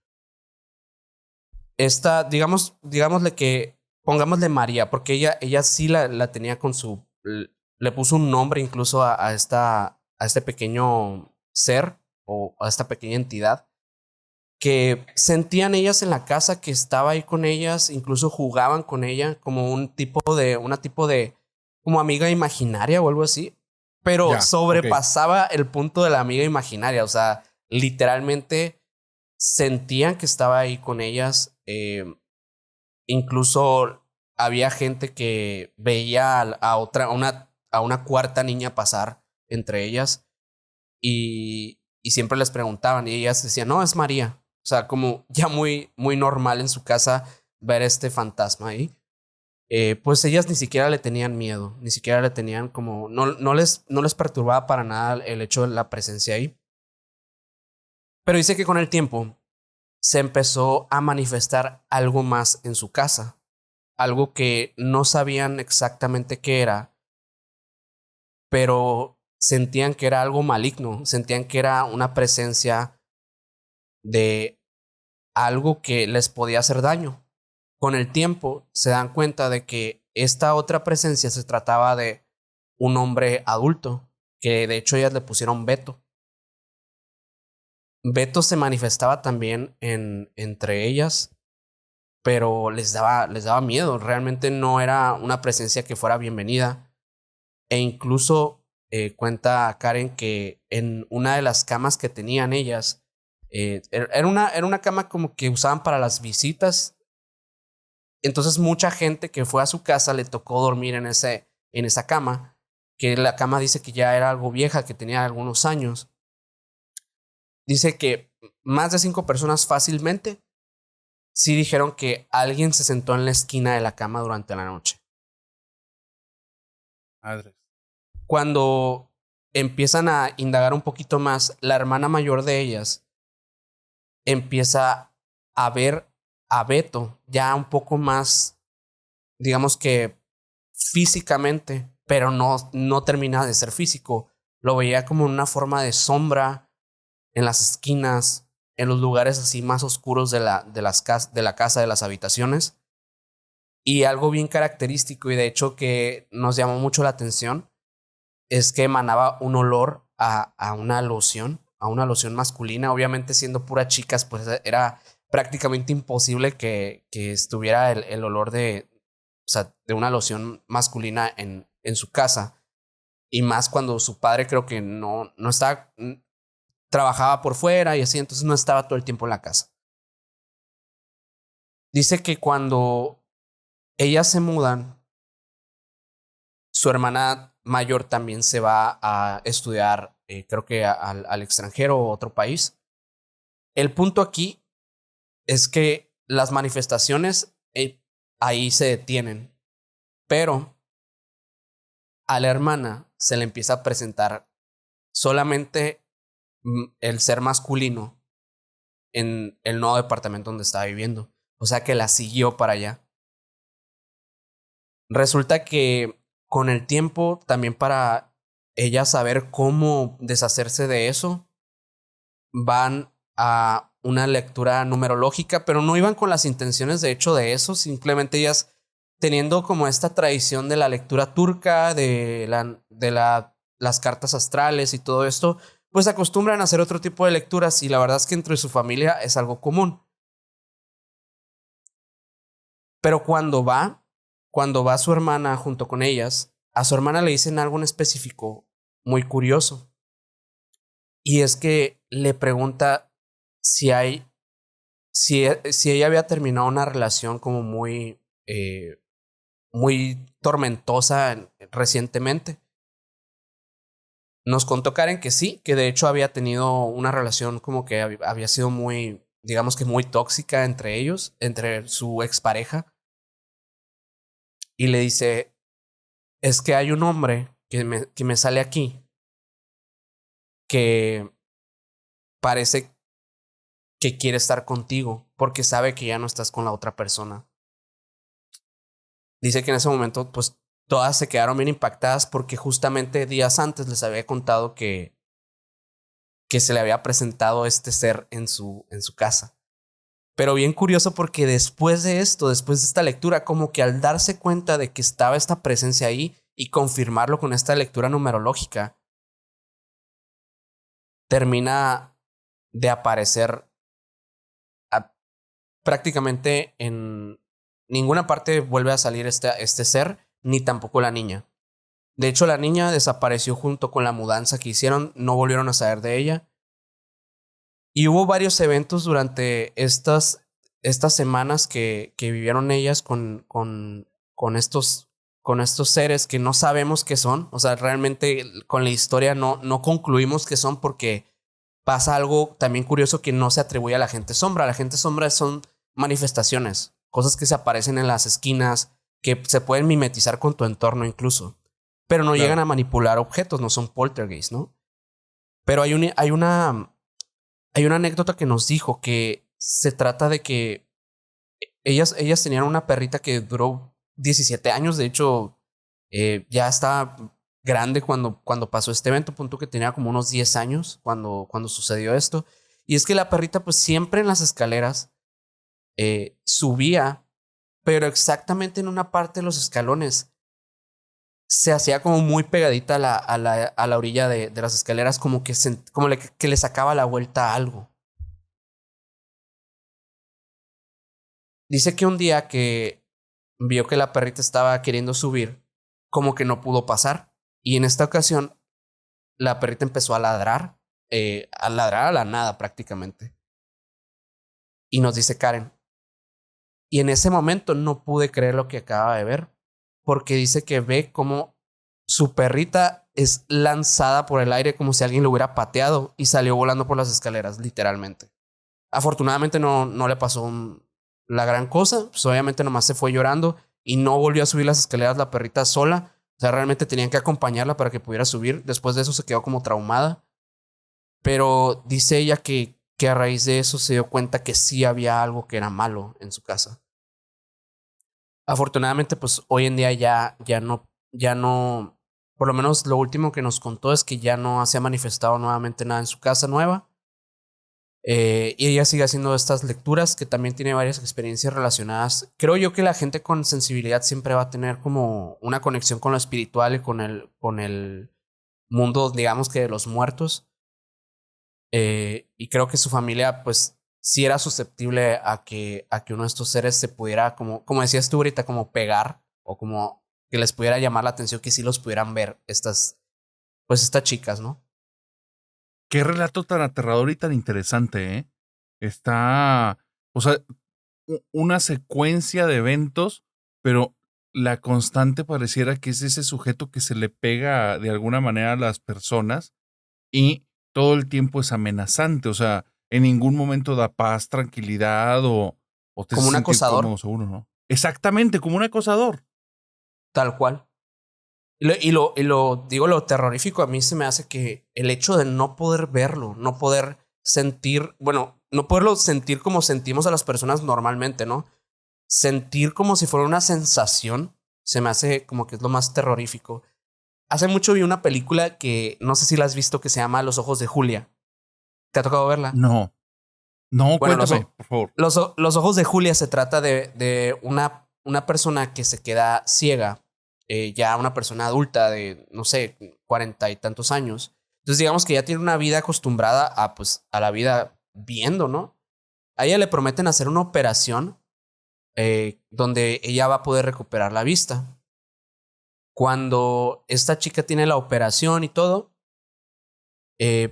Esta, digámosle que, pongámosle María, porque ella sí la tenía con le puso un nombre incluso a este pequeño ser o a esta pequeña entidad, que sentían ellas en la casa que estaba ahí con ellas, incluso jugaban con ella como una tipo de, como amiga imaginaria o algo así, pero Ya. Ok. sobrepasaba el punto de la amiga imaginaria, o sea, literalmente sentían que estaba ahí con ellas. Incluso había gente que veía a una cuarta niña pasar entre ellas y siempre les preguntaban y ellas decían, no, es María. O sea, como ya muy normal en su casa ver este fantasma ahí. Pues ellas ni siquiera le tenían miedo, ni siquiera le tenían como, no les perturbaba para nada el hecho de la presencia ahí. Pero dice que con el tiempo se empezó a manifestar algo más en su casa, algo que no sabían exactamente qué era, pero sentían que era algo maligno, sentían que era una presencia de algo que les podía hacer daño. Con el tiempo se dan cuenta de que esta otra presencia se trataba de un hombre adulto, que de hecho ellas le pusieron Beto. Beto se manifestaba también entre ellas, pero les daba miedo, realmente no era una presencia que fuera bienvenida. E incluso cuenta Karen que en una de las camas que tenían ellas, era una cama como que usaban para las visitas. Entonces mucha gente que fue a su casa le tocó dormir en esa cama, que la cama dice que ya era algo vieja, que tenía algunos años. Dice que más de 5 personas fácilmente sí dijeron que alguien se sentó en la esquina de la cama durante la noche. Madres. Cuando empiezan a indagar un poquito más, la hermana mayor de ellas empieza a ver a Beto ya un poco más, digamos que físicamente, pero no termina de ser físico. Lo veía como una forma de sombra en las esquinas, en los lugares así más oscuros de la casa, de las habitaciones. Y algo bien característico y de hecho que nos llamó mucho la atención es que emanaba un olor a una loción masculina. Obviamente siendo puras chicas, pues era prácticamente imposible que estuviera el olor o sea, de una loción masculina en su casa. Y más cuando su padre creo que no estaba, trabajaba por fuera y así, entonces no estaba todo el tiempo en la casa. Dice que cuando ellas se mudan, su hermana mayor también se va a estudiar, creo que al extranjero o otro país. El punto aquí es que las manifestaciones ahí se detienen, pero a la hermana se le empieza a presentar solamente el ser masculino en el nuevo departamento donde estaba viviendo. O sea que la siguió para allá. Resulta que con el tiempo, también para ella saber cómo deshacerse de eso, van a una lectura numerológica, pero no iban con las intenciones de hecho de eso, simplemente ellas teniendo como esta tradición de la lectura turca, las cartas astrales y todo esto, pues acostumbran a hacer otro tipo de lecturas y la verdad es que entre su familia es algo común. Pero cuando va su hermana junto con ellas, a su hermana le dicen algo en específico muy curioso. Y es que le pregunta si si ella había terminado una relación como muy tormentosa recientemente. Nos contó Karen que sí, que de hecho había tenido una relación como que había sido muy, digamos que muy tóxica entre ellos, entre su expareja. Y le dice, es que hay un hombre que me sale aquí que parece que quiere estar contigo porque sabe que ya no estás con la otra persona. Dice que en ese momento, pues todas se quedaron bien impactadas porque justamente días antes les había contado que se le había presentado este ser en su casa. Pero bien curioso porque después de esto, después de esta lectura, como que al darse cuenta de que estaba esta presencia ahí y confirmarlo con esta lectura numerológica, termina de aparecer prácticamente en ninguna parte vuelve a salir este ser, ni tampoco la niña. De hecho, la niña desapareció junto con la mudanza que hicieron, no volvieron a saber de ella. Y hubo varios eventos durante estas semanas que vivieron ellas con estos seres que no sabemos qué son. O sea, realmente con la historia no concluimos qué son porque pasa algo también curioso que no se atribuye a la gente sombra. La gente sombra son manifestaciones, cosas que se aparecen en las esquinas, que se pueden mimetizar con tu entorno incluso, pero no llegan a manipular objetos, no son poltergeist, ¿no? Pero hay una anécdota que nos dijo que se trata de que ellas tenían una perrita que duró 17 años, de hecho, ya estaba grande cuando pasó este evento, punto que tenía como unos 10 años cuando sucedió esto. Y es que la perrita pues siempre en las escaleras subía, pero exactamente en una parte de los escalones se hacía como muy pegadita a la orilla de las escaleras, como que le sacaba la vuelta a algo. Dice que un día que vio que la perrita estaba queriendo subir, como que no pudo pasar. Y en esta ocasión, la perrita empezó a ladrar a la nada prácticamente. Y nos dice Karen, y en ese momento no pude creer lo que acaba de ver, porque dice que ve como su perrita es lanzada por el aire como si alguien lo hubiera pateado y salió volando por las escaleras, literalmente. Afortunadamente no le pasó la gran cosa, pues obviamente nomás se fue llorando y no volvió a subir las escaleras la perrita sola. O sea, realmente tenían que acompañarla para que pudiera subir. Después de eso se quedó como traumada. Pero dice ella que a raíz de eso se dio cuenta que sí había algo que era malo en su casa. Afortunadamente, pues hoy en día ya no, por lo menos lo último que nos contó es que ya no se ha manifestado nuevamente nada en su casa nueva. Y ella sigue haciendo estas lecturas que también tiene varias experiencias relacionadas. Creo yo que la gente con sensibilidad siempre va a tener como una conexión con lo espiritual y con el mundo, digamos que de los muertos. Y creo que su familia, pues, sí era susceptible a que uno de estos seres se pudiera, como decías tú ahorita, como pegar o como que les pudiera llamar la atención, que sí los pudieran ver estas chicas, ¿no? Qué relato tan aterrador y tan interesante, ¿eh? Está, o sea, una secuencia de eventos, pero la constante pareciera que es ese sujeto que se le pega de alguna manera a las personas y todo el tiempo es amenazante, o sea, en ningún momento da paz, tranquilidad o te hace Como un sentir cómodo acosador, seguro, ¿no? Exactamente, como un acosador. tal cual. Y lo digo, lo terrorífico a mí se me hace que el hecho de no poder verlo, no poder sentir, bueno, no poderlo sentir como sentimos a las personas normalmente, ¿no? Sentir como si fuera una sensación, se me hace como que es lo más terrorífico. Hace mucho vi una película que no sé si la has visto que se llama Los ojos de Julia. ¿Te ha tocado verla? No, no, Bueno, cuéntame, por favor. los ojos de Julia se trata de una persona que se queda ciega, ya una persona adulta de, no sé, 40 y tantos años. Entonces digamos que ya tiene una vida acostumbrada a, pues, a la vida viendo, ¿no? A ella le prometen hacer una operación donde ella va a poder recuperar la vista. Cuando esta chica tiene la operación y todo,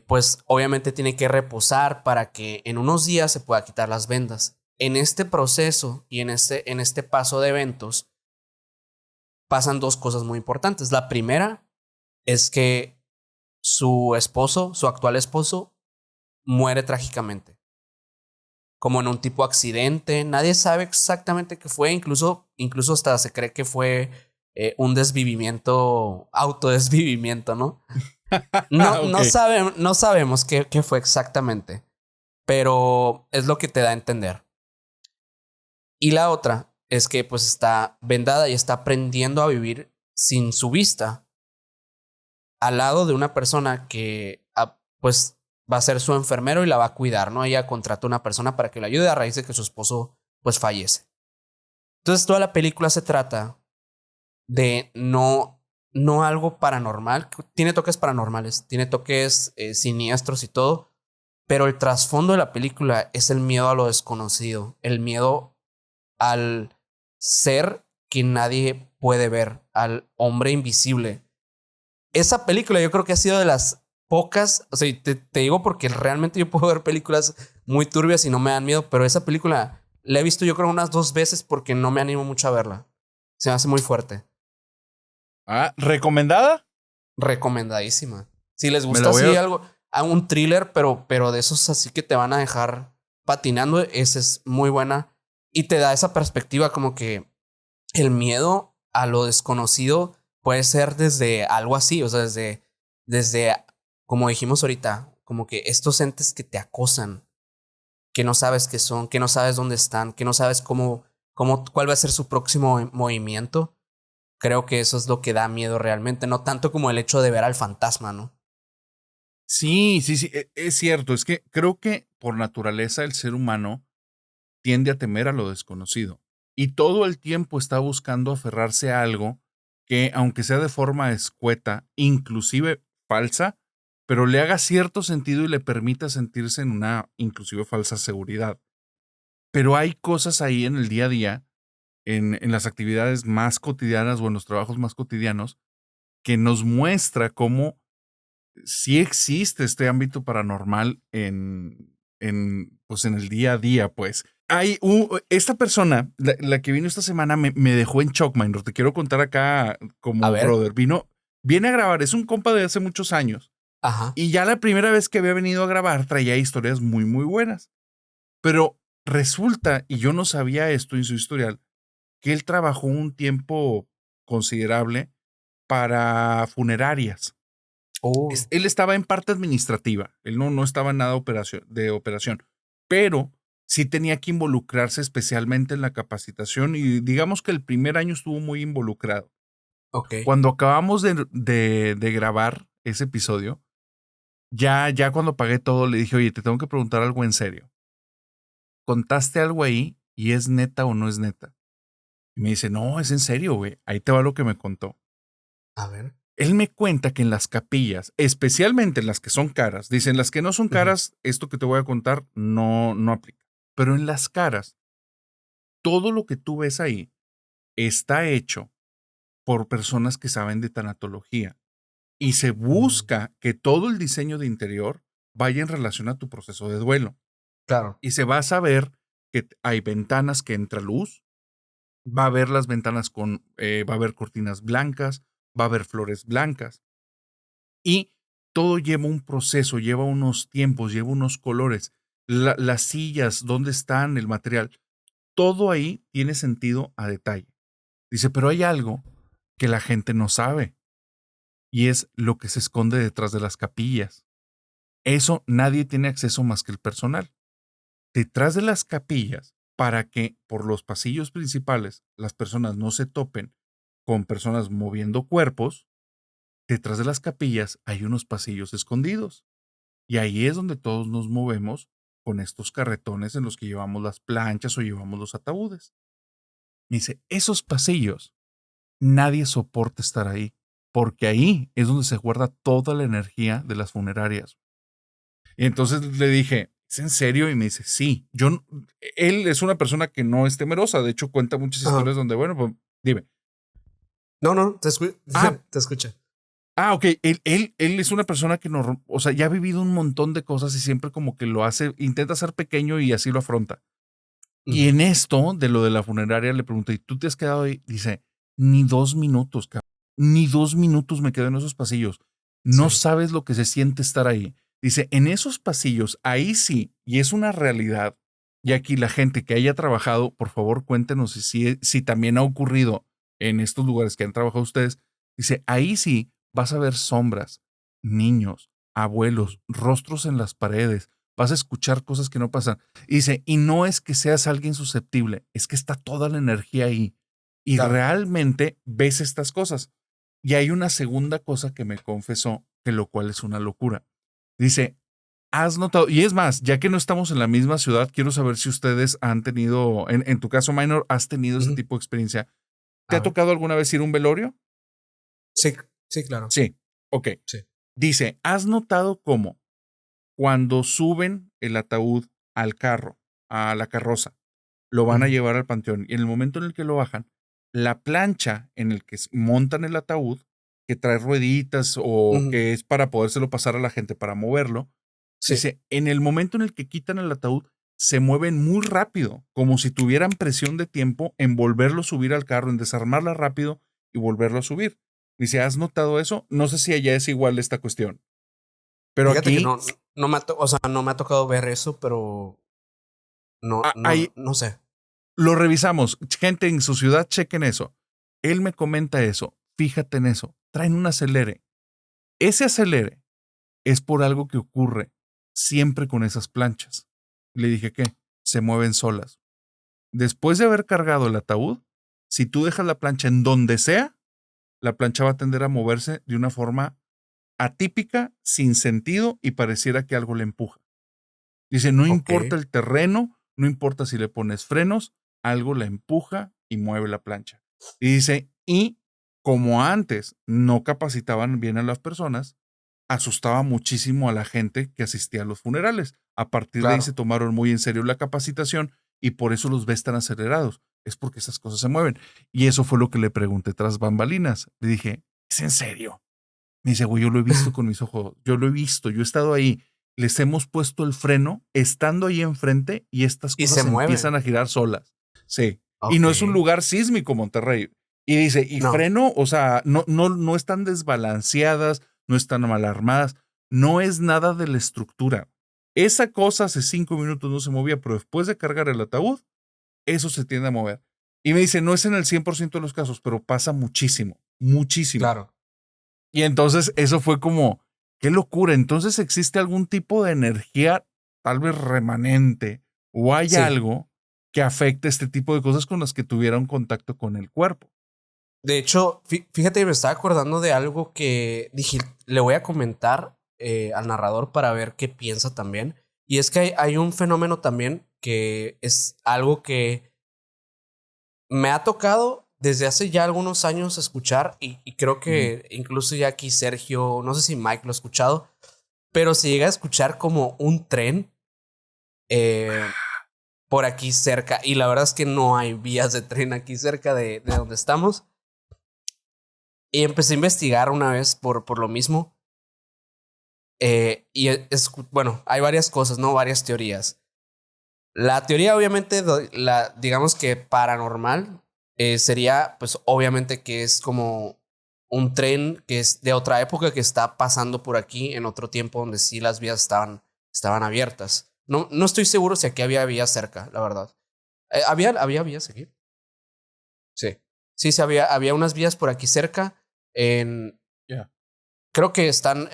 pues obviamente tiene que reposar para que en unos días se pueda quitar las vendas. En este proceso y en este paso de eventos pasan dos cosas muy importantes. La primera es que su esposo, su actual esposo, muere trágicamente, como en un tipo accidente. Nadie sabe exactamente qué fue, incluso hasta se cree que fue un desvivimiento, autodesvivimiento, ¿no? No, Ok. no sabemos qué fue exactamente, pero es lo que te da a entender. Y la otra es que pues está vendada y está aprendiendo a vivir sin su vista, al lado de una persona que pues va a ser su enfermero y la va a cuidar, ¿no? Ella contrata a una persona para que la ayude a raíz de que su esposo pues fallece. Entonces toda la película se trata de no algo paranormal, tiene toques paranormales, tiene toques siniestros y todo, pero el trasfondo de la película es el miedo a lo desconocido, el miedo al ser que nadie puede ver, al hombre invisible. Esa película yo creo que ha sido de las pocas, o sea, y te digo porque realmente yo puedo ver películas muy turbias y no me dan miedo, pero esa película la he visto yo creo unas 2 veces porque no me animo mucho a verla. Se me hace muy fuerte. Ah, ¿recomendada? Recomendadísima. Si les Me la gusta voy así a... algo, a un thriller, pero de esos así que te van a dejar patinando, esa es muy buena y te da esa perspectiva como que el miedo a lo desconocido puede ser desde algo así, o sea, desde como dijimos ahorita, como que estos entes que te acosan, que no sabes qué son, que no sabes dónde están, que no sabes cuál va a ser su próximo movimiento. Creo que eso es lo que da miedo realmente, no tanto como el hecho de ver al fantasma, ¿no? Sí, sí, sí, es cierto. Es que creo que por naturaleza el ser humano tiende a temer a lo desconocido y todo el tiempo está buscando aferrarse a algo que, aunque sea de forma escueta, inclusive falsa, pero le haga cierto sentido y le permita sentirse en una inclusive falsa seguridad. Pero hay cosas ahí en el día a día, en las actividades más cotidianas o en los trabajos más cotidianos, que nos muestra cómo sí existe este ámbito paranormal pues en el día a día, pues. Esta persona, la que vino esta semana, me dejó en shock, man. Te quiero contar acá A como ver, brother. Viene a grabar, es un compa de hace muchos años. ajá. Y ya la primera vez que había venido a grabar traía historias muy, muy buenas. Pero resulta, y yo no sabía esto en su historial, que él trabajó un tiempo considerable para funerarias. Oh, Él estaba en parte administrativa, él no estaba en nada de operación, pero sí tenía que involucrarse especialmente en la capacitación y digamos que el primer año estuvo muy involucrado. ok. Cuando acabamos de grabar ese episodio, Ya cuando pagué todo, le dije, oye, te tengo que preguntar algo en serio. ¿Contaste algo ahí y es neta o no es neta? Y me dice, no, es en serio, güey. Ahí te va lo que me contó. A ver. Él me cuenta que en las capillas, especialmente en las que son caras, dicen las que no son Ujú. caras, esto que te voy a contar no aplica. Pero en las caras, todo lo que tú ves ahí está hecho por personas que saben de tanatología y se Mm, busca que todo el diseño de interior vaya en relación a tu proceso de duelo. claro. Y se va a saber que hay ventanas que entra luz, va a haber las ventanas va a haber cortinas blancas, va a haber flores blancas. Y todo lleva un proceso, lleva unos tiempos, lleva unos colores. Las sillas, dónde están, el material, todo ahí tiene sentido a detalle. Dice, pero hay algo que la gente no sabe y es lo que se esconde detrás de las capillas. Eso nadie tiene acceso más que el personal. Detrás de las capillas, para que por los pasillos principales las personas no se topen con personas moviendo cuerpos, detrás de las capillas hay unos pasillos escondidos. Y ahí es donde todos nos movemos con estos carretones en los que llevamos las planchas o llevamos los ataúdes. Me dice, esos pasillos, nadie soporta estar ahí, porque ahí es donde se guarda toda la energía de las funerarias. Y entonces le dije, ¿es en serio? Y me dice, sí, él es una persona que no es temerosa, de hecho cuenta muchas Ajá. historias donde, bueno, pues dime. No, no, Ah, te escucha. ok, él es una persona que no, o sea, ya ha vivido un montón de cosas y siempre como que lo hace, intenta ser pequeño y así lo afronta. Y Ujú. en esto, de lo de la funeraria, le pregunté, ¿y tú te has quedado ahí? Dice, ni 2 minutos, cabrón. Ni 2 minutos me quedo en esos pasillos. No Sí. sabes lo que se siente estar ahí. Dice, en esos pasillos, ahí sí, y es una realidad. Y aquí la gente que haya trabajado, por favor, cuéntenos si también ha ocurrido en estos lugares que han trabajado ustedes. Dice, ahí sí vas a ver sombras, niños, Mm, abuelos, rostros en las paredes. Vas a escuchar cosas que no pasan. Y dice, y no es que seas alguien susceptible, es que está toda la energía ahí. Y claro. realmente ves estas cosas. Y hay una segunda cosa que me confesó, que lo cual es una locura. Dice, has notado, y es más, ya que no estamos en la misma ciudad, quiero saber si ustedes han tenido, en tu caso, Minor, has tenido este Ujú. tipo de experiencia. ¿Te A ha ver. tocado alguna vez ir a un velorio? Sí, sí, claro. Sí, ok. Sí. Dice, ¿has notado cómo cuando suben el ataúd al carro, a la carroza, lo van a Ujú. llevar al panteón y en el momento en el que lo bajan, la plancha en el que montan el ataúd, que trae rueditas o Ujú. que es para podérselo pasar a la gente para moverlo, Sí. dice, en el momento en el que quitan el ataúd, se mueven muy rápido, como si tuvieran presión de tiempo en volverlo a subir al carro, en desarmarla rápido y volverlo a subir. Dice, ¿has notado eso? No sé si allá es igual esta cuestión, pero Fíjate que aquí no me o sea, no me ha tocado ver eso, pero hay, no sé. lo revisamos. Gente en su ciudad, chequen eso. Él me comenta eso. Fíjate en eso. Traen un acelere. Ese acelere es por algo que ocurre siempre con esas planchas. Le dije que se mueven solas. Después de haber cargado el ataúd, si tú dejas la plancha en donde sea, la plancha va a tender a moverse de una forma atípica, sin sentido y pareciera que algo le empuja. Dice, no Ok. importa el terreno, no importa si le pones frenos, algo la empuja y mueve la plancha. Y dice, y como antes no capacitaban bien a las personas, asustaba muchísimo a la gente que asistía a los funerales. A partir de ahí se Claro. tomaron muy en serio la capacitación y por eso los ves tan acelerados. Es porque esas cosas se mueven. Y eso fue lo que le pregunté tras bambalinas. Le dije, ¿es en serio? Me dice, güey, yo lo he visto con mis ojos, yo lo he visto, yo he estado ahí, les hemos puesto el freno estando ahí enfrente y estas Y se cosas empiezan mueven. a girar solas. Sí. Y Ok. no es un lugar sísmico, Monterrey. Y dice, y No. freno, o sea, no están desbalanceadas, no están mal armadas, no es nada de la estructura. Esa cosa hace 5 minutos no se movía, pero después de cargar el ataúd, eso se tiende a mover. Y me dice, no es en el 100% de los casos, pero pasa muchísimo, muchísimo. Claro. Y entonces eso fue como, qué locura. Entonces existe algún tipo de energía tal vez remanente o hay Sí. algo que afecte este tipo de cosas con las que tuvieron contacto con el cuerpo. De hecho, fíjate que me estaba acordando de algo que dije, le voy a comentar. al narrador para ver qué piensa también. Y es que hay un fenómeno también que es algo que me ha tocado desde hace ya algunos años escuchar y creo que incluso ya aquí Sergio, no sé si Mike lo ha escuchado, pero se llega a escuchar como un tren por aquí cerca. Y la verdad es que no hay vías de tren aquí cerca de donde estamos. Y empecé a investigar una vez por lo mismo. Bueno, hay varias cosas, ¿no? Varias teorías. La teoría, obviamente, digamos que paranormal, sería, pues, obviamente que es como un tren que es de otra época que está pasando por aquí en otro tiempo donde sí las vías estaban abiertas. No estoy seguro si aquí había vías cerca, la verdad. ¿Había vías aquí? Sí. Sí, había unas vías por aquí cerca. Yeah. Creo que están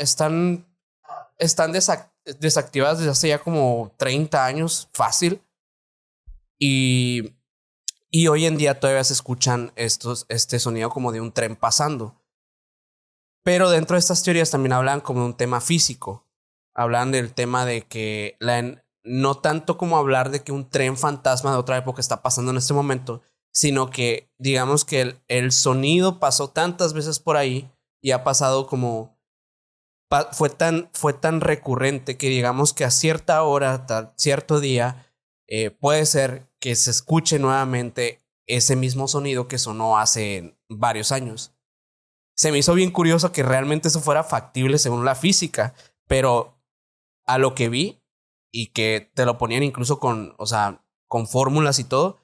desactivadas desde hace ya como 30 años, fácil. Y hoy en día todavía se escuchan este sonido como de un tren pasando. Pero dentro de estas teorías también hablan como de un tema físico. Hablan del tema de que no tanto como hablar de que un tren fantasma de otra época está pasando en este momento, sino que digamos que el sonido pasó tantas veces por ahí y ha pasado como fue tan recurrente que digamos que a cierta hora, cierto día, puede ser que se escuche nuevamente ese mismo sonido que sonó hace varios años. Se me hizo bien curioso que realmente eso fuera factible según la física, pero a lo que vi y que te lo ponían incluso con fórmulas y todo,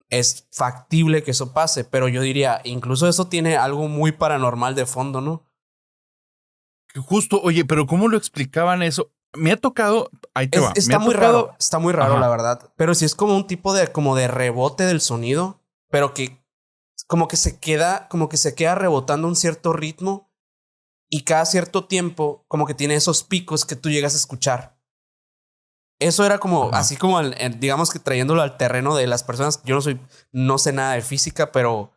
es factible que eso pase, pero yo diría, incluso eso tiene algo muy paranormal de fondo, ¿no? Justo, oye, pero ¿cómo lo explicaban eso? Me ha tocado, ahí te va, me Está ha muy tocado, raro, está muy raro, la verdad. Pero sí es como un tipo como de rebote del sonido, pero que como que se queda rebotando un cierto ritmo y cada cierto tiempo como que tiene esos picos que tú llegas a escuchar. Eso era como, ajá, así como, digamos que trayéndolo al terreno de las personas. No sé nada de física, pero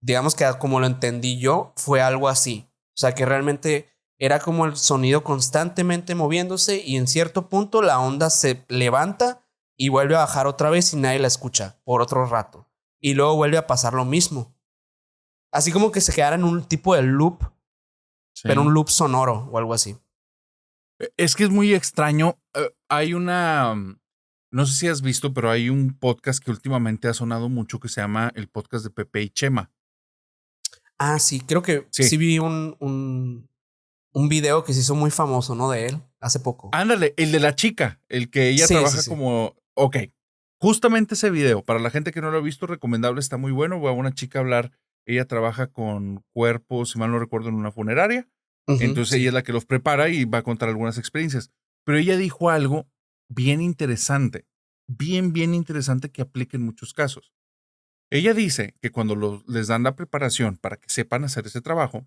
digamos que como lo entendí yo, fue algo así. O sea, que realmente era como el sonido constantemente moviéndose y en cierto punto la onda se levanta y vuelve a bajar otra vez y nadie la escucha por otro rato. Y luego vuelve a pasar lo mismo. Así como que se quedara en un tipo de loop, pero un sí. loop sonoro o algo así. Es que es muy extraño. Hay no sé si has visto, pero hay un podcast que últimamente ha sonado mucho que se llama el podcast de Pepe y Chema. Ah, sí, creo que Sí. sí vi un video que se hizo muy famoso, ¿no? De él, hace poco. Ándale, el de la chica, el que ella Sí, sí, trabaja sí. como, ok, justamente ese video, para la gente que no lo ha visto, recomendable, está muy bueno. Va una chica a hablar, ella trabaja con cuerpos, si mal no recuerdo, en una funeraria. Ujú, Entonces ella es sí. la que los prepara y va a contar algunas experiencias. Pero ella dijo algo bien interesante, bien interesante que aplica en muchos casos. Ella dice que cuando les dan la preparación para que sepan hacer ese trabajo,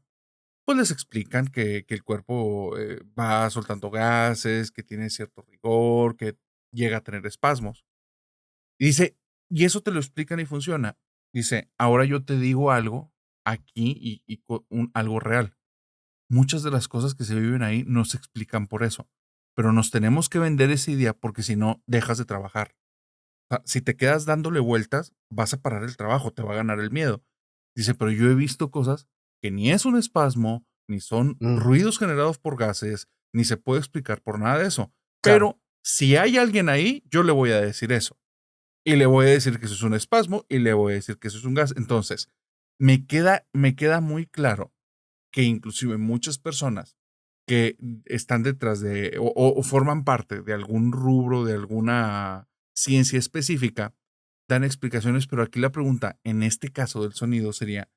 pues les explican que el cuerpo va soltando gases, que tiene cierto rigor, que llega a tener espasmos. Y dice, y eso te lo explican y funciona. Dice, ahora yo te digo algo aquí algo real. Muchas de las cosas que se viven ahí no se explican por eso, pero nos tenemos que vender esa idea porque si no, dejas de trabajar. O sea, si te quedas dándole vueltas, vas a parar el trabajo, te va a ganar el miedo. Dice, pero yo he visto cosas que ni es un espasmo, ni son Mm, ruidos generados por gases, ni se puede explicar por nada de eso. claro. Pero si hay alguien ahí, yo le voy a decir eso. Y le voy a decir que eso es un espasmo y le voy a decir que eso es un gas. Entonces, me queda muy claro que inclusive muchas personas que están detrás de o forman parte de algún rubro, de alguna ciencia específica, dan explicaciones, pero aquí la pregunta, en este caso del sonido, sería,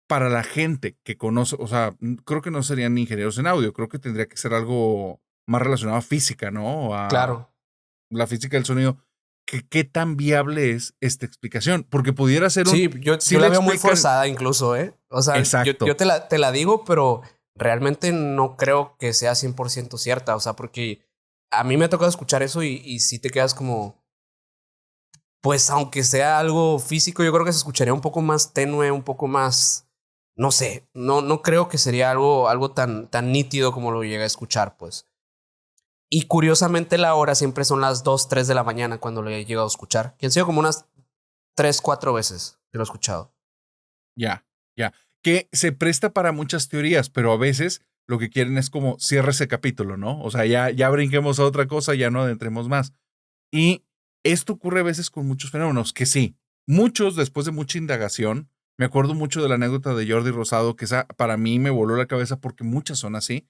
para la gente que conoce, o sea, creo que no serían ingenieros en audio, creo que tendría que ser algo más relacionado a física, ¿no? A Claro. la física del sonido. ¿Qué tan viable es esta explicación? Porque pudiera ser Sí, si yo le la veo muy explican, forzada incluso, ¿eh? O sea, yo exacto, te la digo, pero realmente no creo que sea 100% cierta. O sea, porque a mí me ha tocado escuchar eso y sí te quedas como, pues aunque sea algo físico, yo creo que se escucharía un poco más tenue, un poco más no sé, no creo que sería algo tan nítido como lo llegué a escuchar, pues. Y curiosamente la hora siempre son las 2, 3 de la mañana cuando lo he llegado a escuchar. Que han sido como unas 3, 4 veces que lo he escuchado. Ya, ya. Que se presta para muchas teorías, pero a veces lo que quieren es como cierre ese capítulo, ¿no? O sea, ya brinquemos a otra cosa, ya no adentremos más. Y esto ocurre a veces con muchos fenómenos, que sí, muchos después de mucha indagación, me acuerdo mucho de la anécdota de Jordi Rosado, que esa para mí me voló la cabeza porque muchas son así,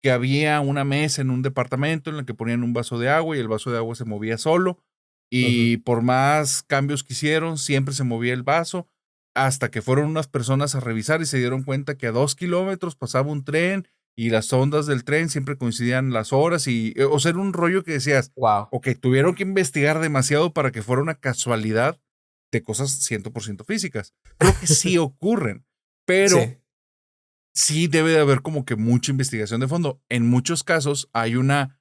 que había una mesa en un departamento en la que ponían un vaso de agua y el vaso de agua se movía solo Ujú. y por más cambios que hicieron, siempre se movía el vaso hasta que fueron unas personas a revisar y se dieron cuenta que a 2 kilómetros pasaba un tren y las ondas del tren siempre coincidían las horas y, o sea, era un rollo que decías, Wow. ok, tuvieron que investigar demasiado para que fuera una casualidad de cosas 100% físicas. Creo que sí ocurren, pero Sí. sí debe de haber como que mucha investigación de fondo. En muchos casos hay una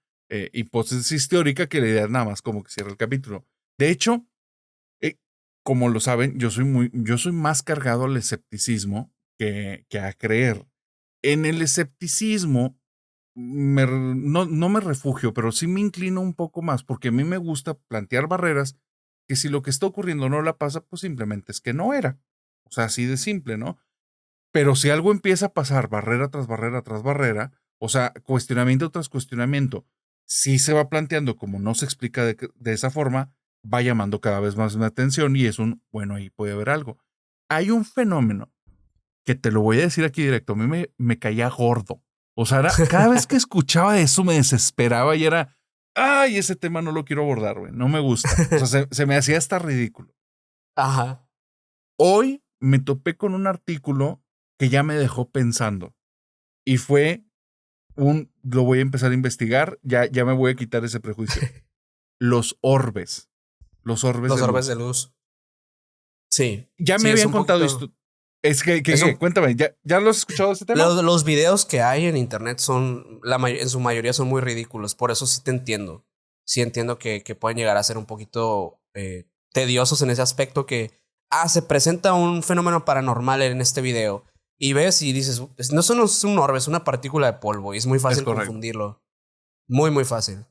hipótesis teórica que la idea es nada más como que cierra el capítulo. De hecho, eh, como lo saben, yo soy más cargado al escepticismo que a creer. En el escepticismo no me refugio, pero sí me inclino un poco más porque a mí me gusta plantear barreras que si lo que está ocurriendo no la pasa, pues simplemente es que no era. O sea, así de simple, ¿no? Pero si algo empieza a pasar barrera tras barrera tras barrera, o sea, cuestionamiento tras cuestionamiento, si se va planteando como no se explica de esa forma, va llamando cada vez más mi atención y es bueno, ahí puede haber algo. Hay un fenómeno que te lo voy a decir aquí directo, a mí me caía gordo. O sea, cada vez que escuchaba de eso me desesperaba y era, ay, ese tema no lo quiero abordar, güey, no me gusta. O sea, se me hacía hasta ridículo. Ajá. Hoy me topé con un artículo que ya me dejó pensando y fue lo voy a empezar a investigar, ya me voy a quitar ese prejuicio. Los orbes, los orbes Los de orbes de luz. luz. Sí. Ya me Sí, es habían un contado poquito. esto. Es que, Es un, cuéntame, ¿ya lo has escuchado de ese tema? los videos que hay en internet son, en su mayoría son muy ridículos. Por eso sí te entiendo. Sí entiendo que pueden llegar a ser un poquito tediosos en ese aspecto que, se presenta un fenómeno paranormal en este video. Y ves y dices, no es un orbe, es una partícula de polvo. Y es muy Es fácil correcto. confundirlo. Muy, muy fácil.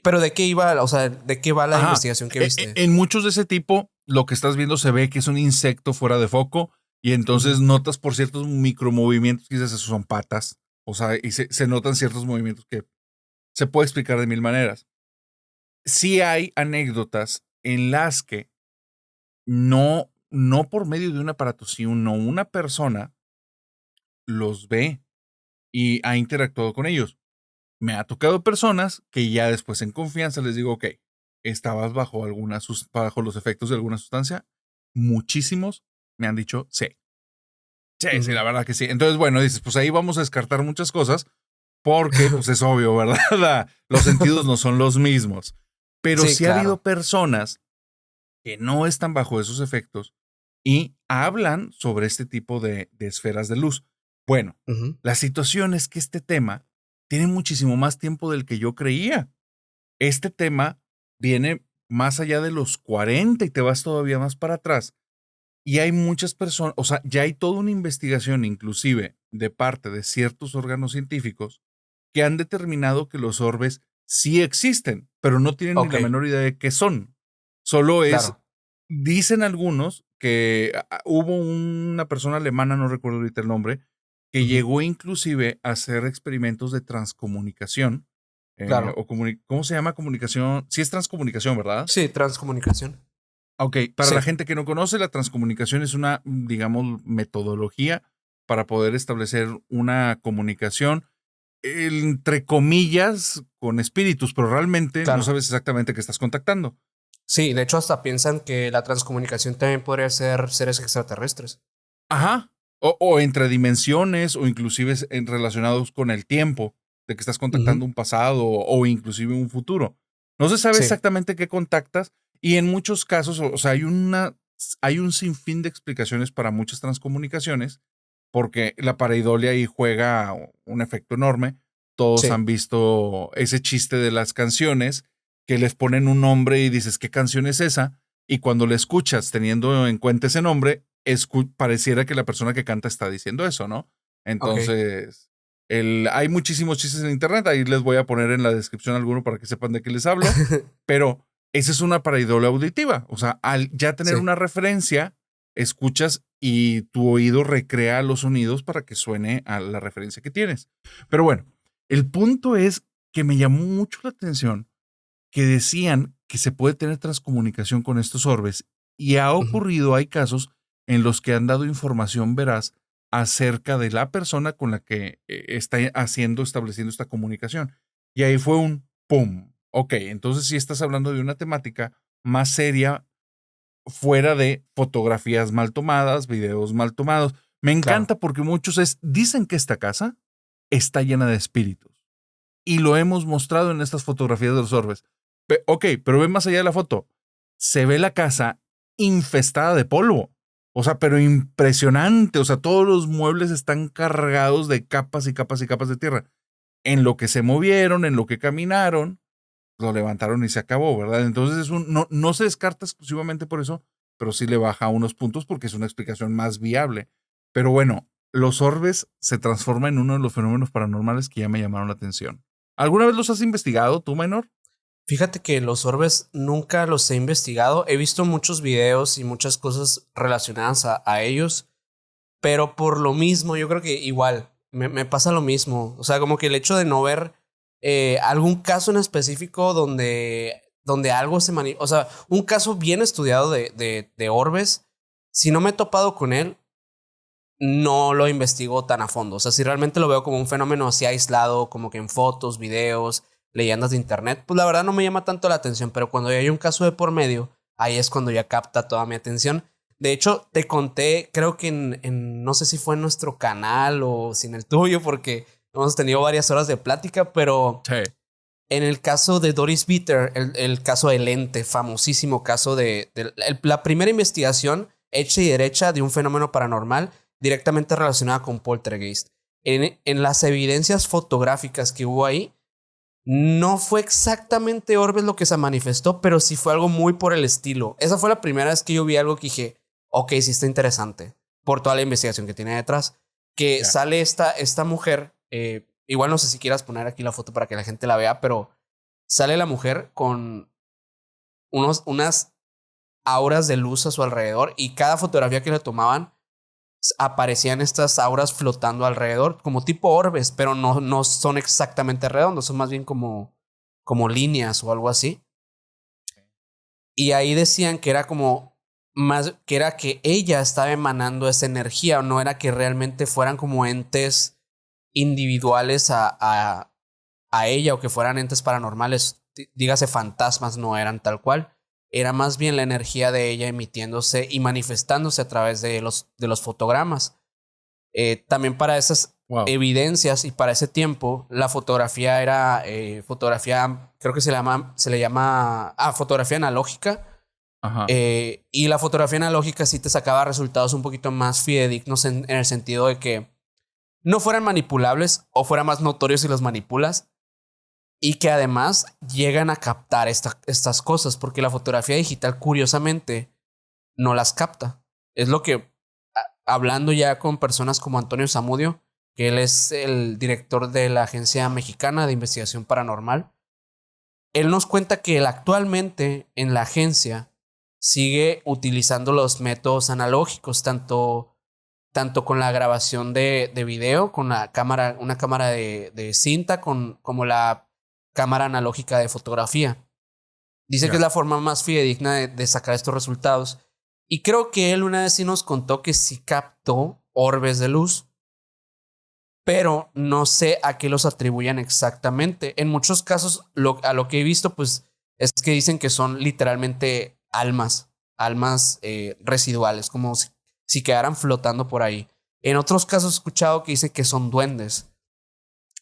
Pero ¿de qué iba? O sea, ¿de qué va la Ajá. investigación que viste? En muchos de ese tipo, lo que estás viendo se ve que es un insecto fuera de foco y entonces Ujú. notas por ciertos micromovimientos, quizás esos son patas, o sea, y se notan ciertos movimientos que se puede explicar de mil maneras. Sí hay anécdotas en las que no por medio de un aparato, sino una persona los ve y ha interactuado con ellos. Me ha tocado personas que ya después en confianza les digo, ok, estabas bajo los efectos de alguna sustancia. Muchísimos me han dicho, sí, sí, Ujú. la verdad que sí. Entonces, bueno, dices, pues ahí vamos a descartar muchas cosas porque, pues es obvio, ¿verdad? Los sentidos no son los mismos. Pero Sí, sí ha habido claro. personas que no están bajo esos efectos y hablan sobre este tipo de esferas de luz. Bueno, Ujú. la situación es que este tema tiene muchísimo más tiempo del que yo creía. Este tema viene más allá de los 40 y te vas todavía más para atrás. Y hay muchas personas, o sea, ya hay toda una investigación inclusive de parte de ciertos órganos científicos que han determinado que los orbes sí existen, pero no tienen ni Ok, la menor idea de qué son. Solo es, claro. dicen algunos que hubo una persona alemana, no recuerdo ahorita el nombre, que Ujú. llegó inclusive a hacer experimentos de transcomunicación. Claro. ¿Cómo se llama comunicación? Sí es transcomunicación, ¿verdad? Sí, transcomunicación. Ok, para la Sí. gente que no conoce, la transcomunicación es una, digamos, metodología para poder establecer una comunicación, entre comillas, con espíritus, pero realmente no Claro. sabes exactamente qué estás contactando. Sí, de hecho hasta piensan que la transcomunicación también podría ser seres extraterrestres. Ajá. O entre dimensiones, o inclusive relacionados con el tiempo, de que estás Ujú. contactando un pasado o inclusive un futuro. No se sabe Sí. exactamente qué contactas y en muchos casos, o sea, hay un sinfín de explicaciones para muchas transcomunicaciones, porque la pareidolia ahí juega un efecto enorme. Todos Sí. han visto ese chiste de las canciones que les ponen un nombre y dices, ¿qué canción es esa? Y cuando la escuchas teniendo en cuenta ese nombre, pareciera que la persona que canta está diciendo eso, ¿no? Ok. Entonces, hay muchísimos chistes en internet, ahí les voy a poner en la descripción alguno para que sepan de qué les hablo, pero esa es una pareidolia auditiva. O sea, al ya tener Sí. una referencia, escuchas y tu oído recrea los sonidos para que suene a la referencia que tienes. Pero bueno, el punto es que me llamó mucho la atención que decían que se puede tener transcomunicación con estos orbes y ha Ujú. ocurrido, hay casos en los que han dado información veraz acerca de la persona con la que está estableciendo esta comunicación. Y ahí fue un ¡pum! Ok, entonces si estás hablando de una temática más seria, fuera de fotografías mal tomadas, videos mal tomados. Me Claro. encanta porque muchos dicen que esta casa está llena de espíritus. Y lo hemos mostrado en estas fotografías de los orbes. Ok, pero ve más allá de la foto. Se ve la casa infestada de polvo. O sea, pero impresionante. O sea, todos los muebles están cargados de capas y capas y capas de tierra. En lo que se movieron, en lo que caminaron, lo levantaron y se acabó, ¿verdad? Entonces no se descarta exclusivamente por eso, pero sí le baja unos puntos porque es una explicación más viable. Pero bueno, los orbes se transforman en uno de los fenómenos paranormales que ya me llamaron la atención. ¿Alguna vez los has investigado tú, Menor? Fíjate que los orbes nunca los he investigado. He visto muchos videos y muchas cosas relacionadas a ellos, pero por lo mismo, yo creo que igual me pasa lo mismo. O sea, como que el hecho de no ver algún caso en específico donde algo o sea, un caso bien estudiado de orbes, si no me he topado con él, no lo investigo tan a fondo. O sea, si realmente lo veo como un fenómeno así aislado, como que en fotos, videos, leyendas de internet, pues la verdad no me llama tanto la atención, pero cuando ya hay un caso de por medio, ahí es cuando ya capta toda mi atención. De hecho, te conté, creo que no sé si fue en nuestro canal o si en el tuyo, porque hemos tenido varias horas de plática, pero Sí. en el caso de Doris Bitter, el caso del ente, famosísimo caso la primera investigación hecha y derecha de un fenómeno paranormal directamente relacionada con poltergeist. En las evidencias fotográficas que hubo ahí, no fue exactamente Orbes lo que se manifestó, pero sí fue algo muy por el estilo. Esa fue la primera vez que yo vi algo que dije, ok, sí está interesante, por toda la investigación que tiene detrás. Que Ya. sale esta mujer, igual no sé si quieras poner aquí la foto para que la gente la vea, pero sale la mujer con unas auras de luz a su alrededor y cada fotografía que le tomaban aparecían estas auras flotando alrededor, como tipo orbes, pero no son exactamente redondos, son más bien como líneas o algo así. Y ahí decían que era como más, que era que ella estaba emanando esa energía, no era que realmente fueran como entes individuales a ella o que fueran entes paranormales, dígase fantasmas, no eran tal cual. Era más bien la energía de ella emitiéndose y manifestándose a través de los fotogramas. También para esas Wow. evidencias y para ese tiempo, la fotografía era fotografía, creo que se le llama, fotografía analógica. Ajá. Y la fotografía analógica sí te sacaba resultados un poquito más fidedignos en el sentido de que no fueran manipulables o fuera más notorio si los manipulas y que además llegan a captar estas cosas porque la fotografía digital curiosamente no las capta. Es lo que, hablando ya con personas como Antonio Zamudio, que él es el director de la Agencia Mexicana de Investigación Paranormal, él nos cuenta que él actualmente en la agencia sigue utilizando los métodos analógicos, tanto con la grabación de video, con la cámara, una cámara de cinta, como la cámara analógica de fotografía. Dice que es Ya. la forma más fidedigna de sacar estos resultados. Y creo que él una vez sí nos contó que sí captó orbes de luz, pero no sé a qué los atribuyan exactamente. En muchos casos, a lo que he visto, pues es que dicen que son literalmente almas residuales, como si quedaran flotando por ahí. En otros casos he escuchado que dice que son duendes.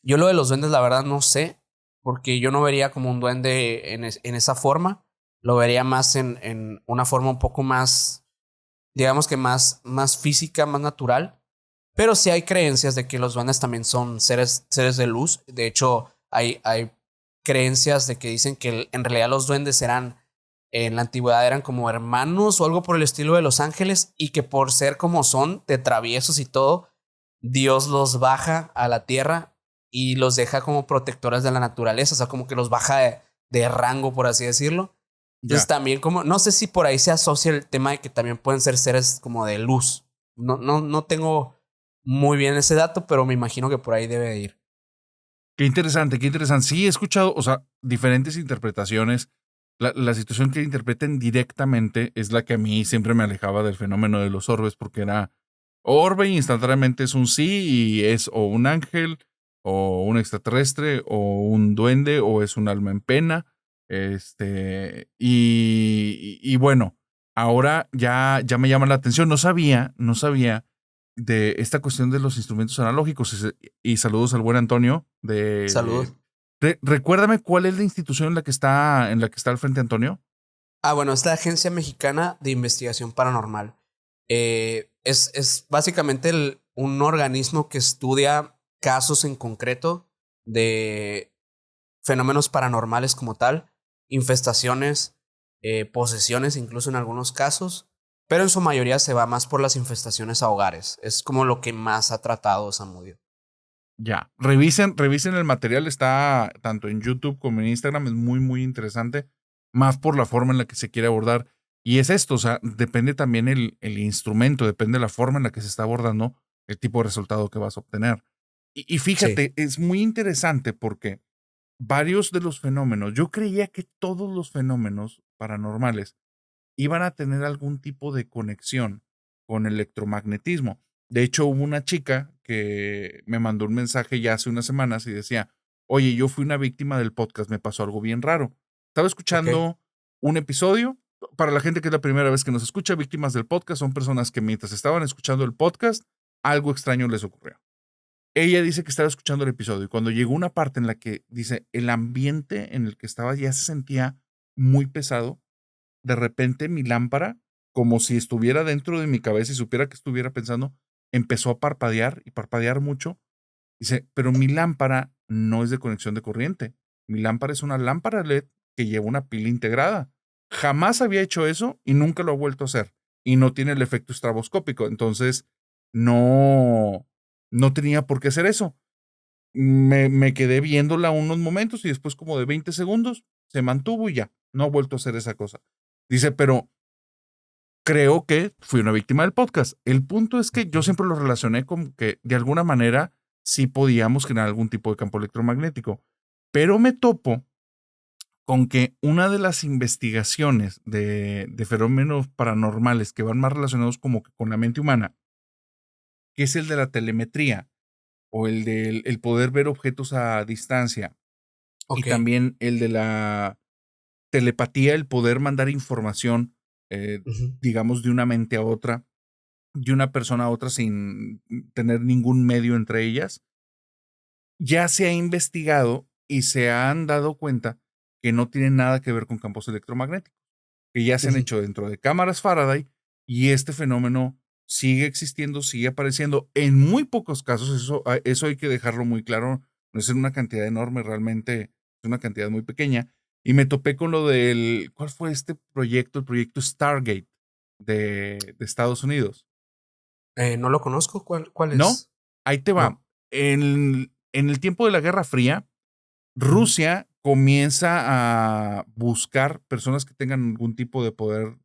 Yo lo de los duendes, la verdad, no sé, porque yo no vería como un duende en esa forma. Lo vería más en una forma un poco más, digamos que más física, más natural. Pero sí hay creencias de que los duendes también son seres de luz. De hecho, hay creencias de que dicen que en realidad los duendes eran en la antigüedad eran como hermanos o algo por el estilo de los ángeles y que por ser como son, de traviesos y todo, Dios los baja a la tierra y los deja como protectores de la naturaleza, o sea, como que los baja de rango, por así decirlo. Entonces Ya. también como, no sé si por ahí se asocia el tema de que también pueden ser seres como de luz. No tengo muy bien ese dato, pero me imagino que por ahí debe de ir. Qué interesante, qué interesante. Sí, he escuchado, o sea, diferentes interpretaciones. La situación que interpreten directamente es la que a mí siempre me alejaba del fenómeno de los orbes, porque era orbe y instantáneamente es un sí y es o un ángel o un extraterrestre o un duende o es un alma en pena. Y bueno, ahora ya me llama la atención. No sabía de esta cuestión de los instrumentos analógicos. Y saludos al buen Antonio. Saludos. Recuérdame cuál es la institución en la que está al frente Antonio. Ah, bueno, es la Agencia Mexicana de Investigación Paranormal. Es básicamente un organismo que estudia casos en concreto de fenómenos paranormales como tal, infestaciones, posesiones incluso en algunos casos, pero en su mayoría se va más por las infestaciones a hogares. Es como lo que más ha tratado Samudio. Ya, revisen el material, está tanto en YouTube como en Instagram, es muy, muy interesante, más por la forma en la que se quiere abordar. Y es esto, o sea, depende también el instrumento, depende de la forma en la que se está abordando el tipo de resultado que vas a obtener. Y Sí. fíjate, es muy interesante porque varios de los fenómenos, yo creía que todos los fenómenos paranormales iban a tener algún tipo de conexión con el electromagnetismo. De hecho, hubo una chica que me mandó un mensaje ya hace unas semanas y decía, oye, yo fui una víctima del podcast, me pasó algo bien raro. Estaba Ok. escuchando un episodio. Para la gente que es la primera vez que nos escucha, víctimas del podcast son personas que mientras estaban escuchando el podcast, algo extraño les ocurrió. Ella dice que estaba escuchando el episodio y cuando llegó una parte en la que dice el ambiente en el que estaba ya se sentía muy pesado, de repente mi lámpara, como si estuviera dentro de mi cabeza y supiera que estuviera pensando, empezó a parpadear y parpadear mucho. Dice, pero mi lámpara no es de conexión de corriente. Mi lámpara es una lámpara LED que lleva una pila integrada. Jamás había hecho eso y nunca lo ha vuelto a hacer. Y no tiene el efecto estroboscópico. Entonces, no, no tenía por qué hacer eso. Me quedé viéndola unos momentos y después como de 20 segundos se mantuvo y ya, no ha vuelto a hacer esa cosa. Dice, pero creo que fui una víctima del podcast. El punto es que yo Ujú. siempre lo relacioné con que de alguna manera sí podíamos generar algún tipo de campo electromagnético, pero me topo con que una de las investigaciones de fenómenos paranormales que van más relacionados como que con la mente humana, que es el de la telemetría o el del el poder ver objetos a distancia y Ok. también el de la telepatía, el poder mandar información, Ujú. digamos, de una mente a otra, de una persona a otra sin tener ningún medio entre ellas, ya se ha investigado y se han dado cuenta que no tiene nada que ver con campos electromagnéticos, que ya se han Ujú. hecho dentro de cámaras Faraday y este fenómeno sigue existiendo, sigue apareciendo en muy pocos casos, eso hay que dejarlo muy claro, no es en una cantidad enorme, realmente es una cantidad muy pequeña. Y me topé con lo del, ¿cuál fue este proyecto? El proyecto Stargate de Estados Unidos. No lo conozco. ¿Cuál ¿No? es? Ahí te va. No. En el tiempo de la Guerra Fría, Ujú. Rusia comienza a buscar personas que tengan algún tipo de poder,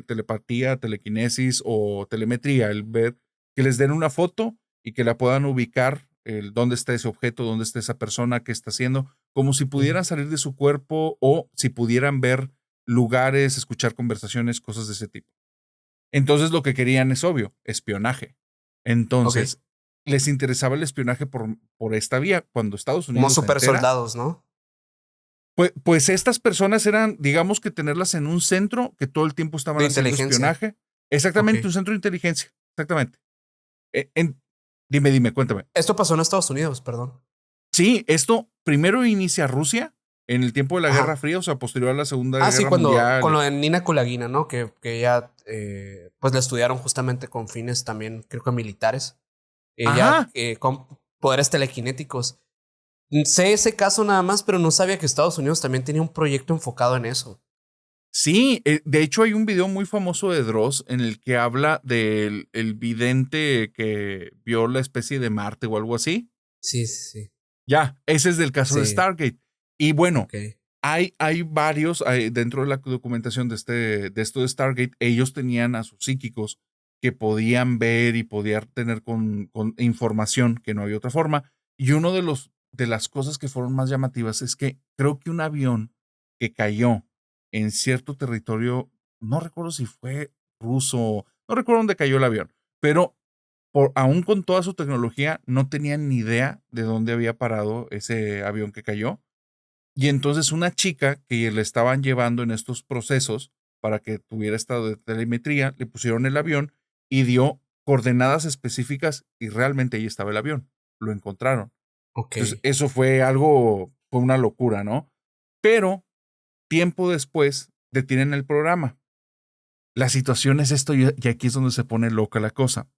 telepatía, telequinesis o telemetría, el ver que les den una foto y que la puedan ubicar, el dónde está ese objeto, dónde está esa persona, qué está haciendo, como si Ujú. pudieran salir de su cuerpo o si pudieran ver lugares, escuchar conversaciones, cosas de ese tipo. Entonces lo que querían es obvio, espionaje. Ok. Entonces, les interesaba el espionaje por esta vía. Cuando Estados Como Unidos se super entera, soldados, ¿no? pues estas personas eran, digamos que tenerlas en un centro que todo el tiempo estaban De haciendo inteligencia. espionaje. Ok. Exactamente, un centro de inteligencia. Exactamente. Dime, cuéntame. Esto pasó en Estados Unidos, perdón. Sí, esto primero inicia Rusia en el tiempo de la Guerra Ajá. Fría, o sea, posterior a la Segunda Ah, sí, Guerra con Mundial. lo de Nina Kulagina, ¿no? Que ella, pues la estudiaron justamente con fines también, creo que militares. Ella, Ajá. con poderes telequinéticos. Sé ese caso nada más, pero no sabía que Estados Unidos también tenía un proyecto enfocado en eso. Sí, de hecho hay un video muy famoso de Dross en el que habla del el vidente que vio la especie de Marte o algo así. Sí, sí, sí. Ya, ese es del caso de Sí, Stargate. Y bueno, ok. hay varios dentro de la documentación de esto de Stargate, ellos tenían a sus psíquicos que podían ver y podían tener con información que no había otra forma. Y uno de las cosas que fueron más llamativas es que creo que un avión que cayó en cierto territorio, no recuerdo si fue ruso, no recuerdo dónde cayó el avión, pero aún con toda su tecnología, no tenían ni idea de dónde había parado ese avión que cayó. Y entonces una chica que le estaban llevando en estos procesos para que tuviera estado de telemetría, le pusieron el avión y dio coordenadas específicas y realmente ahí estaba el avión. Lo encontraron. Ok. Entonces, eso fue una locura, ¿no? Pero tiempo después detienen el programa. La situación es esto y aquí es donde se pone loca la cosa.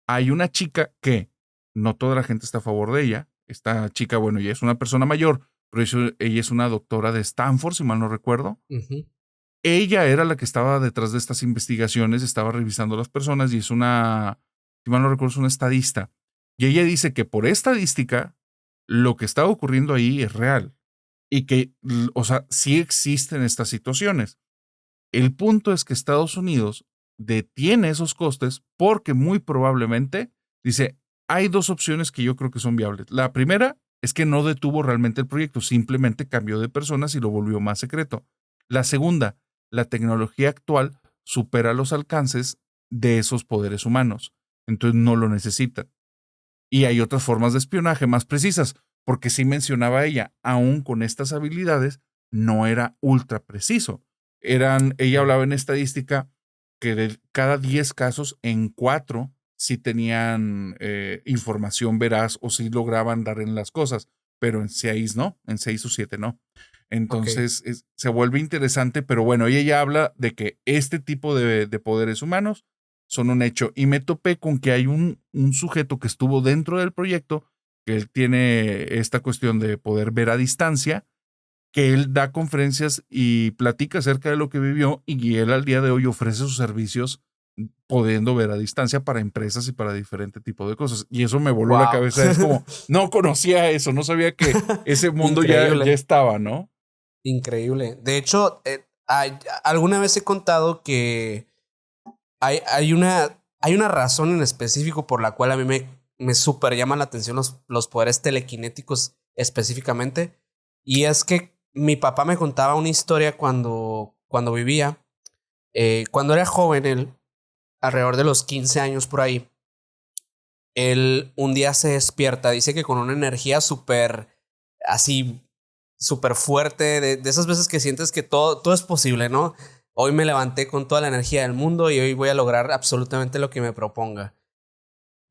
Hay una chica que no toda la gente está a favor de ella. Esta chica, bueno, ella es una persona mayor, pero ella es una doctora de Stanford, si mal no recuerdo. Ujú. Ella era la que estaba detrás de estas investigaciones, estaba revisando a las personas y es una, si mal no recuerdo, es una estadista. Y ella dice que por estadística, lo que está ocurriendo ahí es real y que, o sea, sí existen estas situaciones. El punto es que Estados Unidos detiene esos costes porque muy probablemente dice, hay dos opciones que yo creo que son viables. La primera es que no detuvo realmente el proyecto, simplemente cambió de personas y lo volvió más secreto. La segunda, la tecnología actual supera los alcances de esos poderes humanos, entonces no lo necesitan. Y hay otras formas de espionaje más precisas, porque sí mencionaba ella, aún con estas habilidades, no era ultra preciso. Ella Ok. hablaba en estadística que de cada 10 casos, en 4 sí tenían información veraz o sí lograban dar en las cosas, pero en 6 no, en 6 o 7 no. Ok. Entonces se vuelve interesante, pero bueno, ella ya habla de que este tipo de poderes humanos son un hecho. Y me topé con que hay un sujeto que estuvo dentro del proyecto, que él tiene esta cuestión de poder ver a distancia, que él da conferencias y platica acerca de lo que vivió y él al día de hoy ofrece sus servicios pudiendo ver a distancia para empresas y para diferente tipo de cosas. Y eso me voló la Wow. cabeza. Es como, no conocía eso, no sabía que ese mundo ya Increíble. estaba, ¿no? Increíble. De hecho, alguna vez he contado que hay una razón en específico por la cual a mí me súper llaman la atención los poderes telequinéticos específicamente. Y es que mi papá me contaba una historia cuando vivía. Cuando era joven, él, alrededor de los 15 años por ahí, él un día se despierta, dice que con una energía súper así, súper fuerte, de esas veces que sientes que todo es posible, ¿no? Hoy me levanté con toda la energía del mundo y hoy voy a lograr absolutamente lo que me proponga.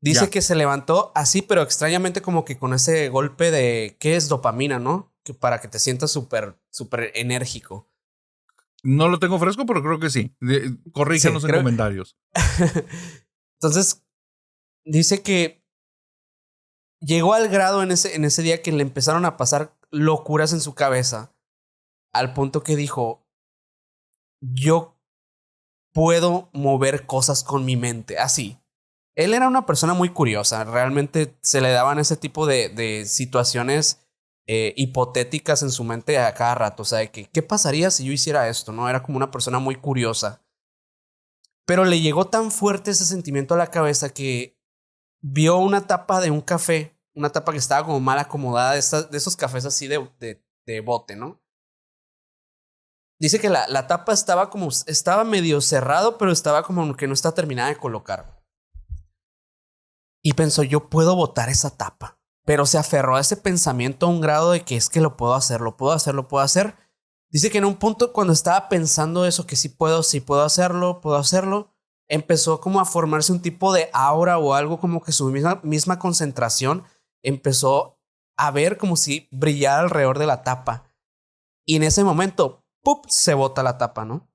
Dice Ya. que se levantó así, pero extrañamente como que con ese golpe de, ¿qué es dopamina, no? Que para que te sientas súper enérgico. No lo tengo fresco, pero creo que sí. Sí, Corríjanos en creo. comentarios. Entonces, dice que llegó al grado en ese día que le empezaron a pasar locuras en su cabeza, al punto que dijo, yo puedo mover cosas con mi mente, así. Él era una persona muy curiosa, realmente se le daban ese tipo de situaciones hipotéticas en su mente a cada rato, o sea, de que, ¿qué pasaría si yo hiciera esto? ¿No? Era como una persona muy curiosa. Pero le llegó tan fuerte ese sentimiento a la cabeza que vio una tapa de un café, una tapa que estaba como mal acomodada, de esos cafés así de bote, ¿no? Dice que la tapa estaba medio cerrado, pero estaba como que no está terminada de colocar. Y pensó, yo puedo botar esa tapa. Pero se aferró a ese pensamiento a un grado de que es que lo puedo hacer, lo puedo hacer, lo puedo hacer. Dice que en un punto cuando estaba pensando eso, que sí puedo hacerlo, empezó como a formarse un tipo de aura o algo como que su misma concentración empezó a ver como si brillara alrededor de la tapa. Y en ese momento, ¡pup!, se bota la tapa, ¿no?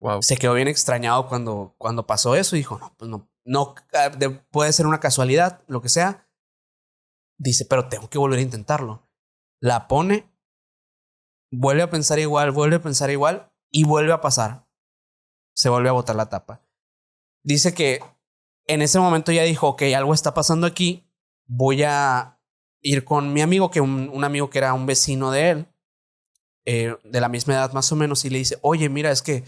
Wow. Se quedó bien extrañado cuando pasó eso y dijo, no, pues no, puede ser una casualidad, lo que sea. Dice, pero tengo que volver a intentarlo. La pone, vuelve a pensar igual, y vuelve a pasar. Se vuelve a botar la tapa. Dice que en ese momento ya dijo, ok, algo está pasando aquí, voy a ir con mi amigo, que un amigo que era un vecino de él, de la misma edad más o menos, y le dice, oye, mira, es que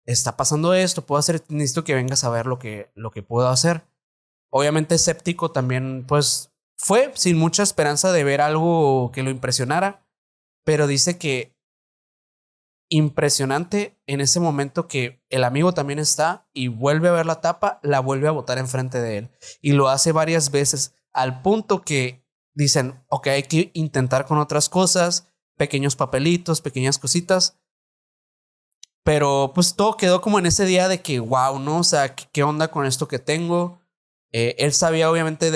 está pasando esto, puedo hacer, necesito que vengas a ver lo que puedo hacer. Obviamente escéptico también, pues fue sin mucha esperanza de ver algo que lo impresionara, pero dice que impresionante en ese momento que el amigo también está y vuelve a ver la tapa, la vuelve a botar enfrente de él. Y lo hace varias veces al punto que dicen, ok, hay que intentar con otras cosas, pequeños papelitos, pequeñas cositas. Pero pues todo quedó como en ese día de que, wow, ¿no? O sea, ¿qué onda con esto que tengo? Él sabía obviamente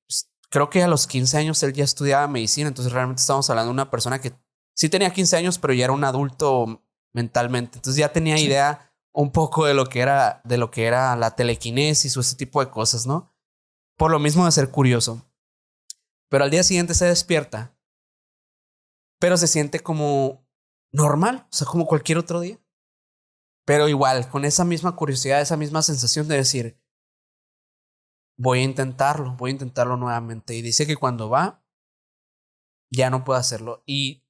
pues, creo que a los 15 años él ya estudiaba medicina, entonces realmente estamos hablando de una persona que sí tenía 15 años, pero ya era un adulto mentalmente. Entonces ya tenía Sí. idea un poco de lo que era la telequinesis o ese tipo de cosas, ¿no? Por lo mismo de ser curioso. Pero al día siguiente se despierta, pero se siente como normal, o sea, como cualquier otro día. Pero igual, con esa misma curiosidad, esa misma sensación de decir, voy a intentarlo nuevamente. Y dice que cuando va, ya no puede hacerlo. Y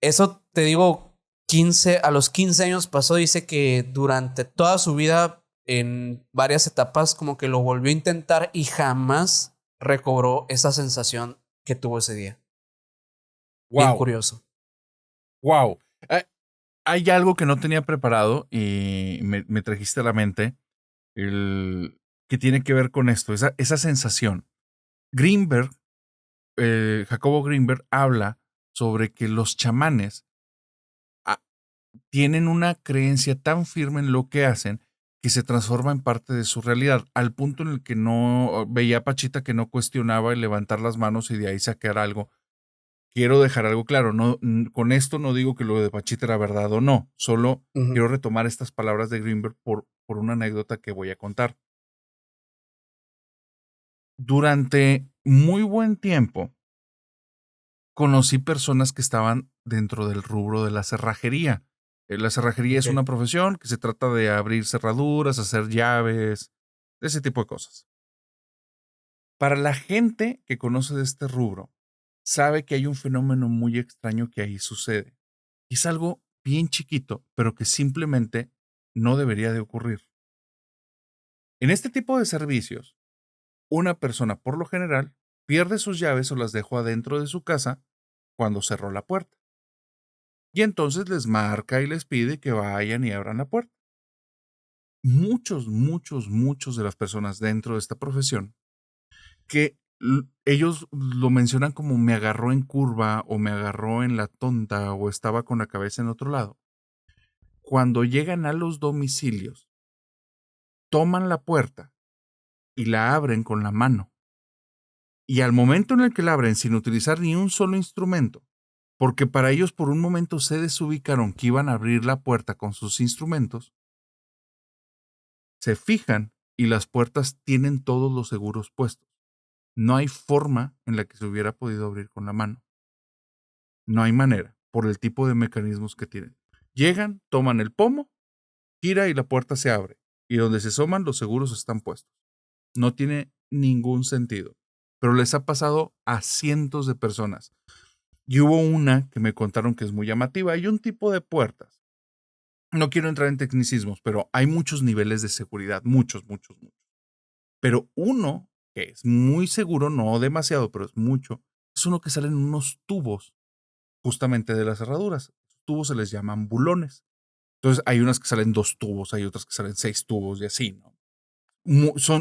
eso te digo, a los 15 años pasó, dice que durante toda su vida, en varias etapas, como que lo volvió a intentar y jamás recobró esa sensación que tuvo ese día. Bien Wow, curioso. wow. Hay algo que no tenía preparado y me trajiste a la mente, que tiene que ver con esto, esa sensación. Greenberg, Jacobo Greenberg, habla sobre que los chamanes ah, tienen una creencia tan firme en lo que hacen que se transforma en parte de su realidad, al punto en el que no veía a Pachita que no cuestionaba el levantar las manos y de ahí sacar algo. Quiero dejar algo claro, no, con esto no digo que lo de Pachita era verdad o no, solo Ujú. quiero retomar estas palabras de Greenberg por una anécdota que voy a contar. Durante muy buen tiempo, conocí personas que estaban dentro del rubro de la cerrajería. La cerrajería es Ok. una profesión que se trata de abrir cerraduras, hacer llaves, ese tipo de cosas. Para la gente que conoce de este rubro, sabe que hay un fenómeno muy extraño que ahí sucede. Y es algo bien chiquito, pero que simplemente no debería de ocurrir. En este tipo de servicios, una persona por lo general pierde sus llaves o las dejó adentro de su casa cuando cerró la puerta. Y entonces les marca y les pide que vayan y abran la puerta. Muchos de las personas dentro de esta profesión que ellos lo mencionan como me agarró en curva o me agarró en la tonta o estaba con la cabeza en otro lado. Cuando llegan a los domicilios, toman la puerta y la abren con la mano. Y al momento en el que la abren sin utilizar ni un solo instrumento, porque para ellos por un momento se desubicaron que iban a abrir la puerta con sus instrumentos, se fijan y las puertas tienen todos los seguros puestos. No hay forma en la que se hubiera podido abrir con la mano. No hay manera, por el tipo de mecanismos que tienen. Llegan, toman el pomo, gira y la puerta se abre. Y donde se asoman, los seguros están puestos. No tiene ningún sentido. Pero les ha pasado a cientos de personas. Y hubo una que me contaron que es muy llamativa. Hay un tipo de puertas. No quiero entrar en tecnicismos, pero hay muchos niveles de seguridad. Muchos. Pero uno que es muy seguro, no demasiado, pero es mucho, es uno que salen unos tubos justamente de las cerraduras. Los tubos se les llaman bulones. Entonces hay unas que salen 2 tubos, hay otras que salen 6 tubos y así, ¿no?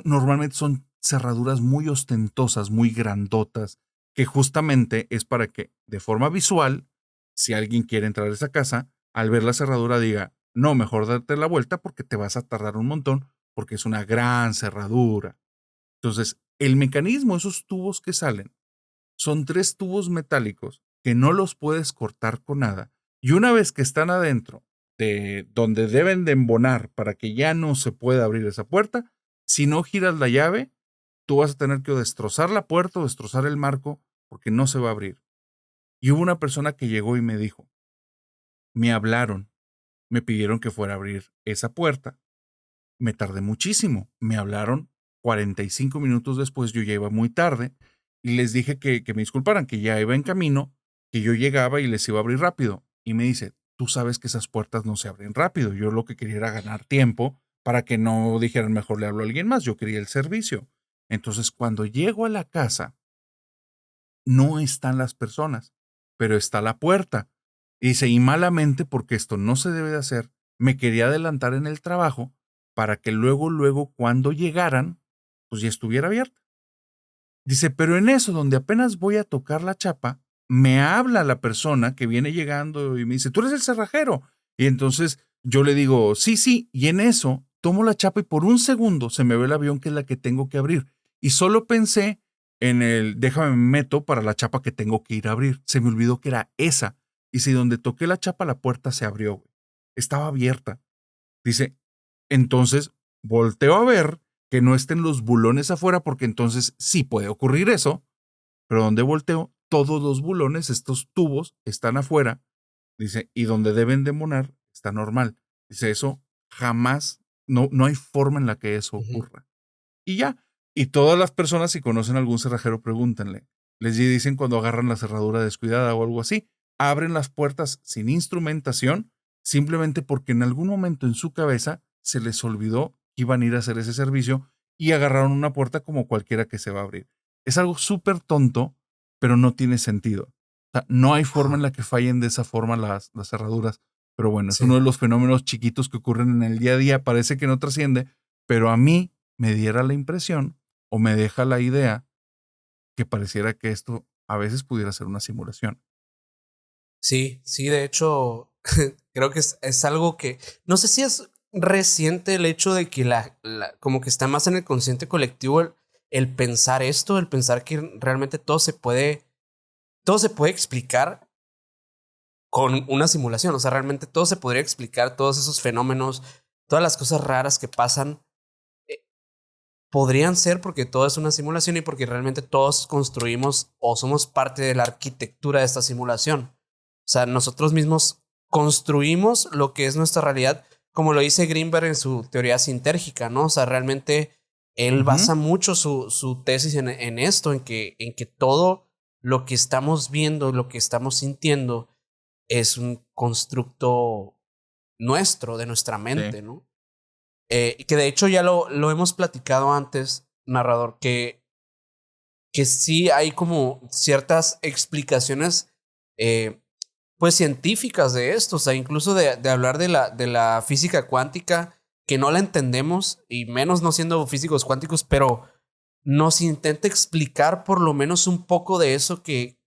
Normalmente son cerraduras muy ostentosas, muy grandotas, que justamente es para que de forma visual, si alguien quiere entrar a esa casa, al ver la cerradura diga, no, mejor darte la vuelta porque te vas a tardar un montón, porque es una gran cerradura. Entonces, el mecanismo, esos tubos que salen, son 3 tubos metálicos que no los puedes cortar con nada. Y una vez que están adentro de donde deben de embonar para que ya no se pueda abrir esa puerta, si no giras la llave, tú vas a tener que destrozar la puerta o destrozar el marco porque no se va a abrir. Y hubo una persona que llegó y me dijo, me hablaron me pidieron que fuera a abrir esa puerta. Me tardé muchísimo. Me hablaron 45 minutos después, yo ya iba muy tarde, y les dije que me disculparan, que ya iba en camino, que yo llegaba y les iba a abrir rápido. Y me dice, tú sabes que esas puertas no se abren rápido. Yo lo que quería era ganar tiempo para que no dijeran mejor le hablo a alguien más. Yo quería el servicio. Entonces, cuando llego a la casa, no están las personas, pero está la puerta. Y dice, y malamente, porque esto no se debe de hacer, me quería adelantar en el trabajo para que luego, cuando llegaran, pues ya estuviera abierta. Dice, pero en eso, donde apenas voy a tocar la chapa, me habla la persona que viene llegando y me dice, tú eres el cerrajero. Y entonces yo le digo, sí, y en eso tomo la chapa y por un segundo se me ve el avión que es la que tengo que abrir. Y solo pensé en el, déjame me meto para la chapa que tengo que ir a abrir. Se me olvidó que era esa. Y si donde toqué la chapa, la puerta se abrió. Estaba abierta. Dice, entonces volteo a ver que no estén los bulones afuera, porque entonces sí puede ocurrir eso, pero donde volteo, todos los bulones, estos tubos, están afuera. Dice, y donde deben de monar, está normal. Dice, eso jamás, no hay forma en la que eso Ujú. ocurra. Y ya. Y todas las personas, si conocen algún cerrajero, pregúntenle. Les dicen cuando agarran la cerradura descuidada o algo así, abren las puertas sin instrumentación, simplemente porque en algún momento en su cabeza se les olvidó que iban a ir a hacer ese servicio y agarraron una puerta como cualquiera que se va a abrir. Es algo súper tonto, pero no tiene sentido. O sea, no hay forma en Ajá. la que fallen de esa forma las cerraduras. Pero bueno, es uno Sí. de los fenómenos chiquitos que ocurren en el día a día. Parece que no trasciende, pero a mí me diera la impresión o me deja la idea que pareciera que esto a veces pudiera ser una simulación. Sí, de hecho, creo que es algo que no sé si es reciente el hecho de que como que está más en el consciente colectivo el pensar esto, el pensar que realmente todo se puede explicar con una simulación. O sea, realmente todo se podría explicar, todos esos fenómenos, todas las cosas raras que pasan, eh, podrían ser porque todo es una simulación y porque realmente todos construimos o somos parte de la arquitectura de esta simulación. O sea, nosotros mismos construimos lo que es nuestra realidad, como lo dice Greenberg en su teoría sintérgica, ¿no? O sea, realmente él Ujú. basa mucho su tesis en esto, en que todo lo que estamos viendo, lo que estamos sintiendo, es un constructo nuestro, de nuestra Sí. mente, ¿no? Y que de hecho ya lo hemos platicado antes, narrador, que sí hay como ciertas explicaciones eh, pues científicas de esto, o sea, incluso de hablar de la física cuántica, que no la entendemos, y menos no siendo físicos cuánticos, pero nos intenta explicar por lo menos un poco de eso que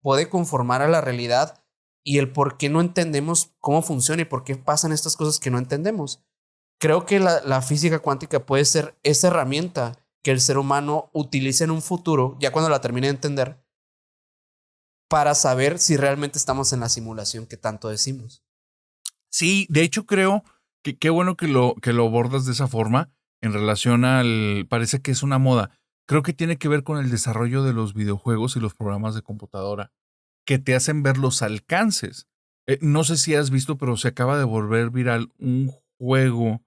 puede conformar a la realidad y el por qué no entendemos cómo funciona y por qué pasan estas cosas que no entendemos. Creo que la física cuántica puede ser esa herramienta que el ser humano utilice en un futuro, ya cuando la termine de entender, para saber si realmente estamos en la simulación que tanto decimos. Sí, de hecho creo que qué bueno que lo abordas de esa forma en relación al, parece que es una moda. Creo que tiene que ver con el desarrollo de los videojuegos y los programas de computadora, que te hacen ver los alcances. No sé si has visto, pero se acaba de volver viral un juego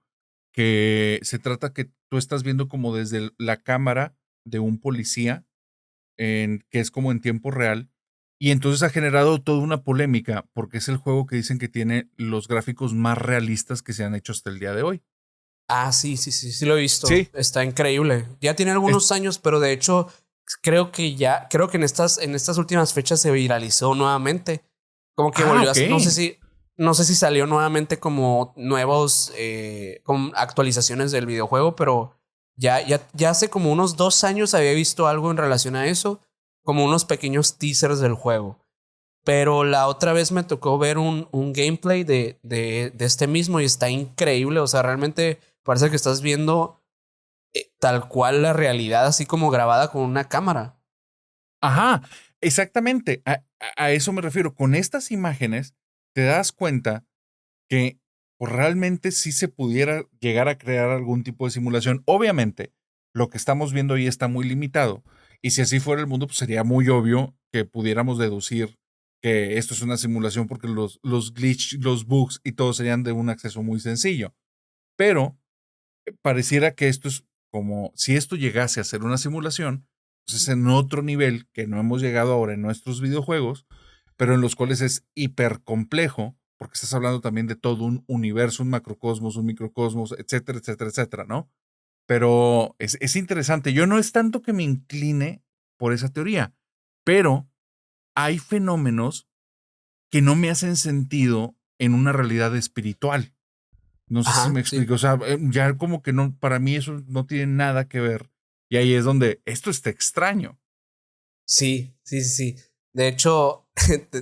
que se trata que tú estás viendo como desde la cámara de un policía, que es como en tiempo real. Y entonces ha generado toda una polémica porque es el juego que dicen que tiene los gráficos más realistas que se han hecho hasta el día de hoy. Ah, sí lo he visto. Sí. Está increíble. Ya tiene Es, algunos años, pero de hecho creo que en estas últimas fechas se viralizó nuevamente. Como que volvió a, ok. no sé si salió nuevamente como nuevos, con actualizaciones del videojuego, pero ya hace como unos 2 años había visto algo en relación a eso, como unos pequeños teasers del juego. Pero la otra vez me tocó ver un gameplay de este mismo y está increíble. O sea, realmente parece que estás viendo tal cual la realidad, así como grabada con una cámara. Ajá, exactamente. A eso me refiero. Con estas imágenes te das cuenta que pues, realmente sí se pudiera llegar a crear algún tipo de simulación. Obviamente, lo que estamos viendo ahí está muy limitado. Y si así fuera el mundo, pues sería muy obvio que pudiéramos deducir que esto es una simulación porque los glitch, los bugs y todo serían de un acceso muy sencillo. Pero pareciera que esto es como si esto llegase a ser una simulación, pues es en otro nivel que no hemos llegado ahora en nuestros videojuegos, pero en los cuales es hiper complejo, porque estás hablando también de todo un universo, un macrocosmos, un microcosmos, etcétera, etcétera, etcétera, ¿no? Pero es interesante. Yo no es tanto que me incline por esa teoría, pero hay fenómenos que no me hacen sentido en una realidad espiritual. No sé si Ajá, me sí. explico. O sea, ya como que no, para mí eso no tiene nada que ver. Y ahí es donde esto está extraño. Sí, sí, sí, sí. De hecho,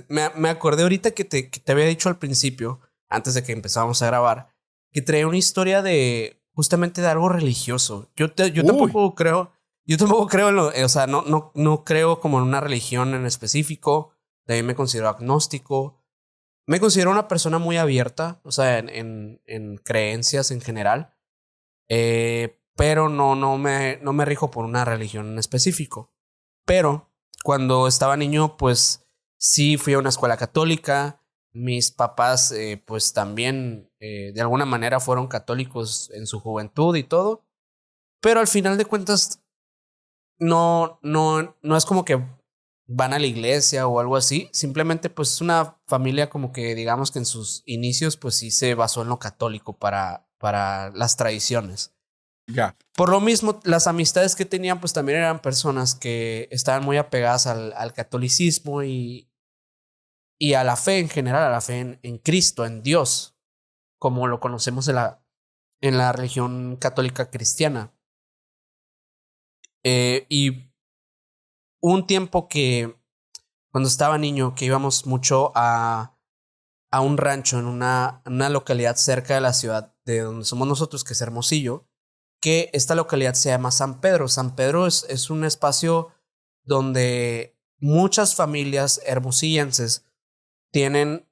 me acordé ahorita que te había dicho al principio, antes de que empezábamos a grabar, que traía una historia de justamente de algo religioso. Uy, Yo tampoco creo en lo, o sea, no creo como en una religión en específico. También me considero agnóstico. Me considero una persona muy abierta, o sea, en creencias en general. Pero no me rijo por una religión en específico. Pero cuando estaba niño, pues sí fui a una escuela católica. Mis papás, pues también de alguna manera fueron católicos en su juventud y todo. Pero al final de cuentas, no es como que van a la iglesia o algo así. Simplemente, pues es una familia como que digamos que en sus inicios, pues sí se basó en lo católico para las tradiciones. ya, Por lo mismo, las amistades que tenían, pues también eran personas que estaban muy apegadas al catolicismo y a la fe en general, a la fe en Cristo, en Dios, como lo conocemos en la religión católica cristiana. Y un tiempo que, cuando estaba niño, que íbamos mucho a un rancho en una localidad cerca de la ciudad de donde somos nosotros, que es Hermosillo, que esta localidad se llama San Pedro. San Pedro es un espacio donde muchas familias hermosillenses tienen,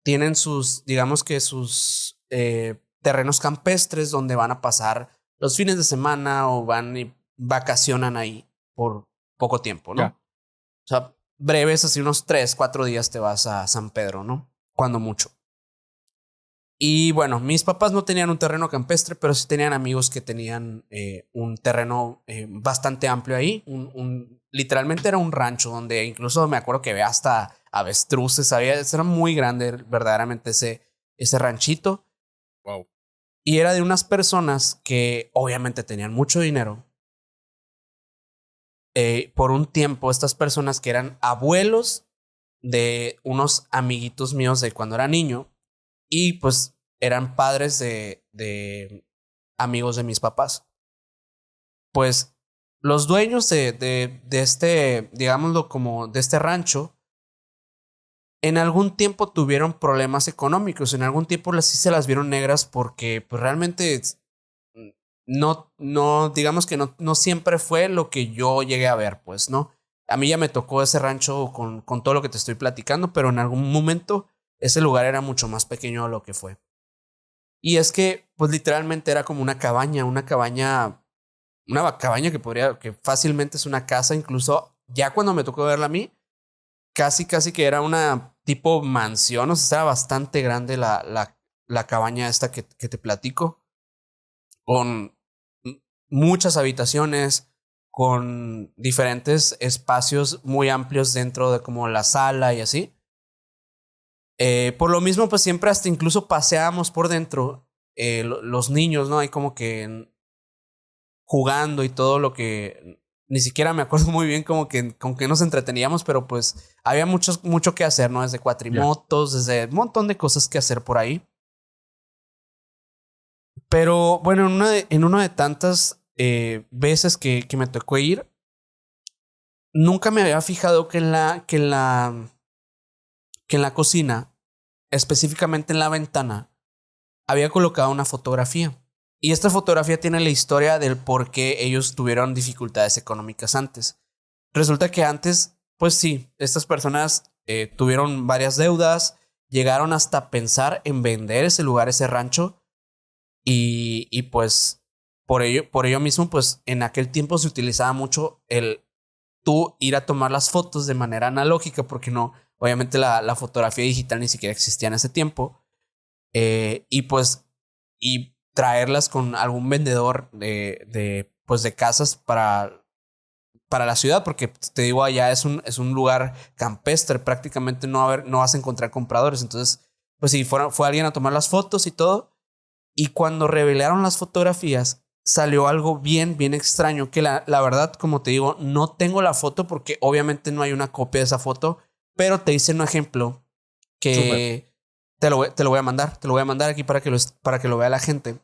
tienen sus, digamos que sus terrenos campestres donde van a pasar los fines de semana o van y vacacionan ahí por poco tiempo, ¿no? ya. O sea, breves, así unos 3, 4 días te vas a San Pedro, ¿no? Cuando mucho. Y bueno, mis papás no tenían un terreno campestre, pero sí tenían amigos que tenían un terreno bastante amplio ahí. Literalmente era un rancho donde incluso me acuerdo que había hasta avestruces, era muy grande verdaderamente ese ranchito. Wow. Y era de unas personas que obviamente tenían mucho dinero. Por un tiempo, estas personas que eran abuelos de unos amiguitos míos de cuando era niño y pues eran padres de amigos de mis papás. Pues los dueños de este, digámoslo como de este rancho, en algún tiempo tuvieron problemas económicos, en algún tiempo sí se las vieron negras porque pues realmente digamos que no siempre fue lo que yo llegué a ver, pues, ¿no? A mí ya me tocó ese rancho con todo lo que te estoy platicando, pero en algún momento ese lugar era mucho más pequeño de lo que fue. Y es que, pues literalmente era como una cabaña que fácilmente es una casa, incluso ya cuando me tocó verla a mí, casi que era una tipo mansión, o sea, estaba bastante grande la cabaña esta que te platico, con muchas habitaciones, con diferentes espacios muy amplios dentro de como la sala y así. Por lo mismo, pues siempre hasta incluso paseábamos por dentro los niños, ¿no? Hay como que jugando y todo lo que ni siquiera me acuerdo muy bien como que con qué nos entreteníamos, pero pues había mucho que hacer, ¿no? Desde Ya. cuatrimotos, desde un montón de cosas que hacer por ahí. Pero bueno, en una de tantas veces que me tocó ir, nunca me había fijado que en la cocina, específicamente en la ventana, había colocado una fotografía. Y esta fotografía tiene la historia del por qué ellos tuvieron dificultades económicas antes. Resulta que antes, pues sí, estas personas tuvieron varias deudas, llegaron hasta pensar en vender ese lugar, ese rancho, y pues por ello mismo, pues en aquel tiempo se utilizaba mucho el tú ir a tomar las fotos de manera analógica, porque Obviamente la fotografía digital ni siquiera existía en ese tiempo. Y pues, y traerlas con algún vendedor pues de casas para la ciudad, porque te digo, allá es un lugar campestre, prácticamente no vas a encontrar compradores. Entonces, pues sí, fue alguien a tomar las fotos y todo. Y cuando revelaron las fotografías, salió algo bien extraño, que la verdad, como te digo, no tengo la foto porque obviamente no hay una copia de esa foto, pero te hice un ejemplo Súper. que te lo voy a mandar, te lo voy a mandar aquí para que lo vea la gente.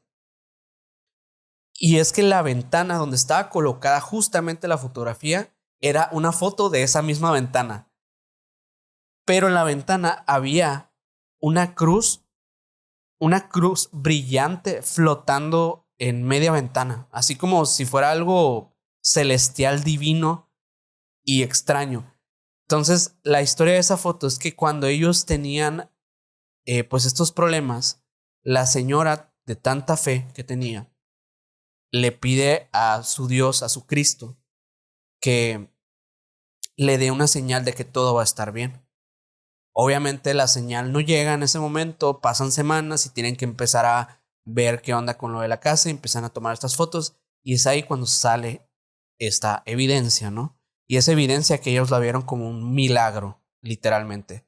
Y es que la ventana donde estaba colocada justamente la fotografía era una foto de esa misma ventana. Pero en la ventana había una cruz brillante flotando en media ventana, así como si fuera algo celestial, divino y extraño. Entonces, la historia de esa foto es que cuando ellos tenían pues estos problemas, la señora de tanta fe que tenía, le pide a su Dios, a su Cristo, que le dé una señal de que todo va a estar bien. Obviamente la señal no llega en ese momento, pasan semanas y tienen que empezar a ver qué onda con lo de la casa y empiezan a tomar estas fotos y es ahí cuando sale esta evidencia, ¿no? Y esa evidencia que ellos la vieron como un milagro, literalmente.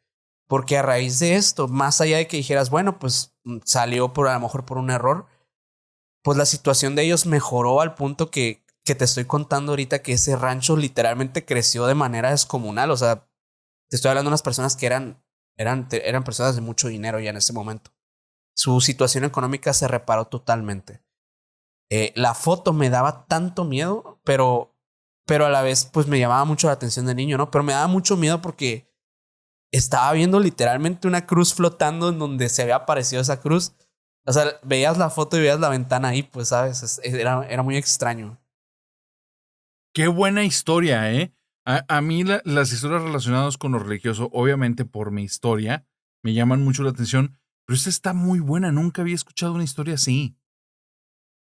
Porque a raíz de esto, más allá de que dijeras, bueno, pues salió a lo mejor por un error, pues la situación de ellos mejoró al punto que te estoy contando ahorita que ese rancho literalmente creció de manera descomunal. O sea, te estoy hablando de unas personas que eran personas de mucho dinero ya en ese momento. Su situación económica se reparó totalmente. La foto me daba tanto miedo, pero a la vez pues me llamaba mucho la atención de niño, ¿no? Pero me daba mucho miedo porque estaba viendo literalmente una cruz flotando en donde se había aparecido esa cruz. O sea, veías la foto y veías la ventana ahí, pues, ¿sabes? Era muy extraño. Qué buena historia, ¿eh? A mí las historias relacionadas con lo religioso, obviamente por mi historia, me llaman mucho la atención, pero esta está muy buena. Nunca había escuchado una historia así.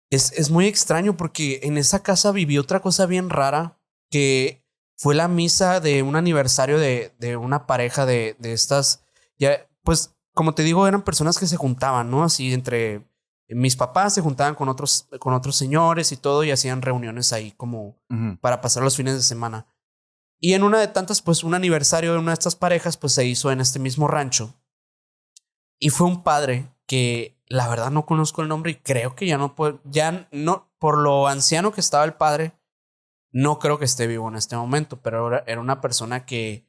Es muy extraño porque en esa casa viví otra cosa bien rara, que fue la misa de un aniversario de una pareja de estas, ya, pues como te digo, eran personas que se juntaban, ¿no? Así entre mis papás se juntaban con otros señores y todo y hacían reuniones ahí como Ujú. para pasar los fines de semana. Y en una de tantas, pues un aniversario de una de estas parejas, pues se hizo en este mismo rancho. Y fue un padre que la verdad no conozco el nombre y creo que ya no, por lo anciano que estaba el padre, no creo que esté vivo en este momento, pero era una persona que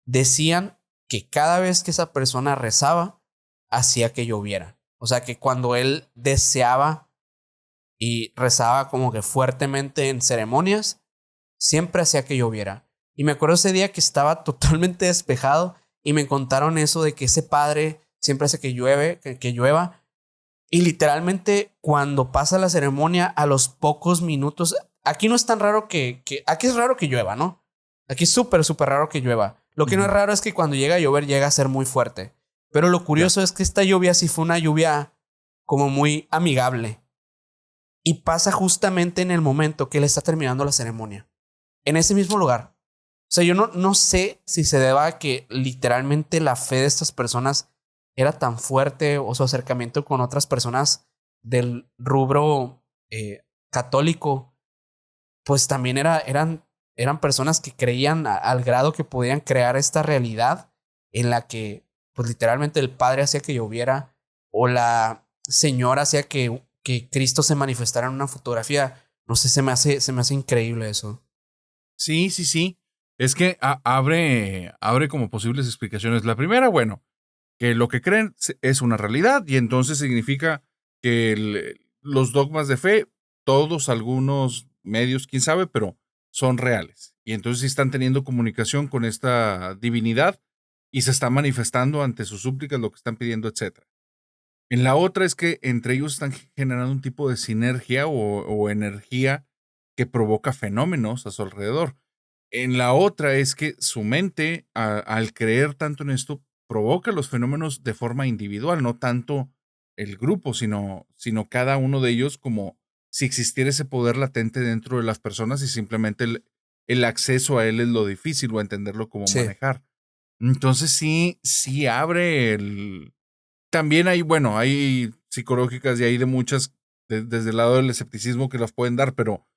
decían que cada vez que esa persona rezaba, hacía que lloviera. O sea que cuando él deseaba y rezaba como que fuertemente en ceremonias, siempre hacía que lloviera. Y me acuerdo ese día que estaba totalmente despejado y me contaron eso de que ese padre siempre hace que llueva. Y literalmente cuando pasa la ceremonia, a los pocos minutos, aquí no es tan raro aquí es raro que llueva, ¿no? Aquí es súper raro que llueva. Lo que no es Ujú. raro es que cuando llega a llover llega a ser muy fuerte. Pero lo Ya. curioso es que esta lluvia sí fue una lluvia como muy amigable. Y pasa justamente en el momento que él está terminando la ceremonia. En ese mismo lugar. O sea, yo no sé si se deba a que literalmente la fe de estas personas era tan fuerte o su acercamiento con otras personas del rubro católico, pues también eran personas que creían al grado que podían crear esta realidad en la que, pues literalmente el padre hacía que lloviera o la señora hacía que Cristo se manifestara en una fotografía. No sé, se me hace increíble eso. Sí, sí, sí. Es que abre como posibles explicaciones. La primera, bueno, que lo que creen es una realidad y entonces significa que los dogmas de fe, todos, algunos medios, quién sabe, pero son reales. Y entonces sí están teniendo comunicación con esta divinidad y se está manifestando ante sus súplicas lo que están pidiendo, etcétera. En la otra es que entre ellos están generando un tipo de sinergia o energía que provoca fenómenos a su alrededor. En la otra es que su mente, al creer tanto en esto, provoca los fenómenos de forma individual, no tanto el grupo, sino cada uno de ellos como si existiera ese poder latente dentro de las personas y simplemente el acceso a él es lo difícil o entenderlo cómo Sí. manejar. Entonces sí abre el... También hay, bueno, hay psicológicas y hay de muchas, desde el lado del escepticismo que las pueden dar, pero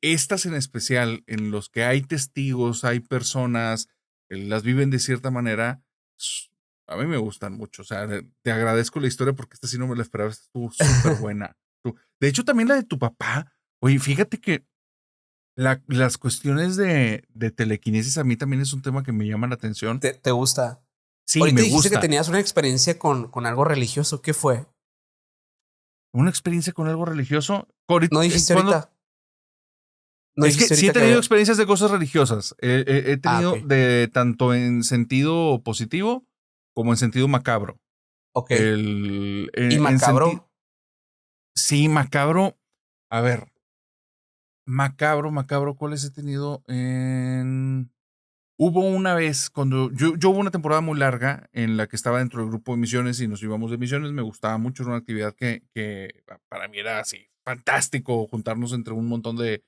estas en especial, en los que hay testigos, hay personas, las viven de cierta manera, s- a mí me gustan mucho. O sea, te agradezco la historia porque esta sí no me la esperaba, esta estuvo súper buena. De hecho, también la de tu papá. Oye, fíjate que las cuestiones de telequinesis a mí también es un tema que me llama la atención. ¿Te gusta? Sí, Ahorita me dijiste que gusta. tenías una experiencia con algo religioso. ¿Qué fue? Una experiencia con algo religioso. No dijiste Cuando, ahorita. No es que dijiste sí he ahorita que tenido había. experiencias de cosas religiosas. He Ah, tenido ok. de tanto en sentido positivo como en sentido macabro. Ok. ¿Y En sentido, macabro? sí, macabro. A ver, macabro, ¿cuáles he tenido? Hubo una vez cuando yo hubo una temporada muy larga en la que estaba dentro del grupo de misiones y nos íbamos de misiones. Me gustaba mucho, era una actividad que para mí era así fantástico, juntarnos entre un montón de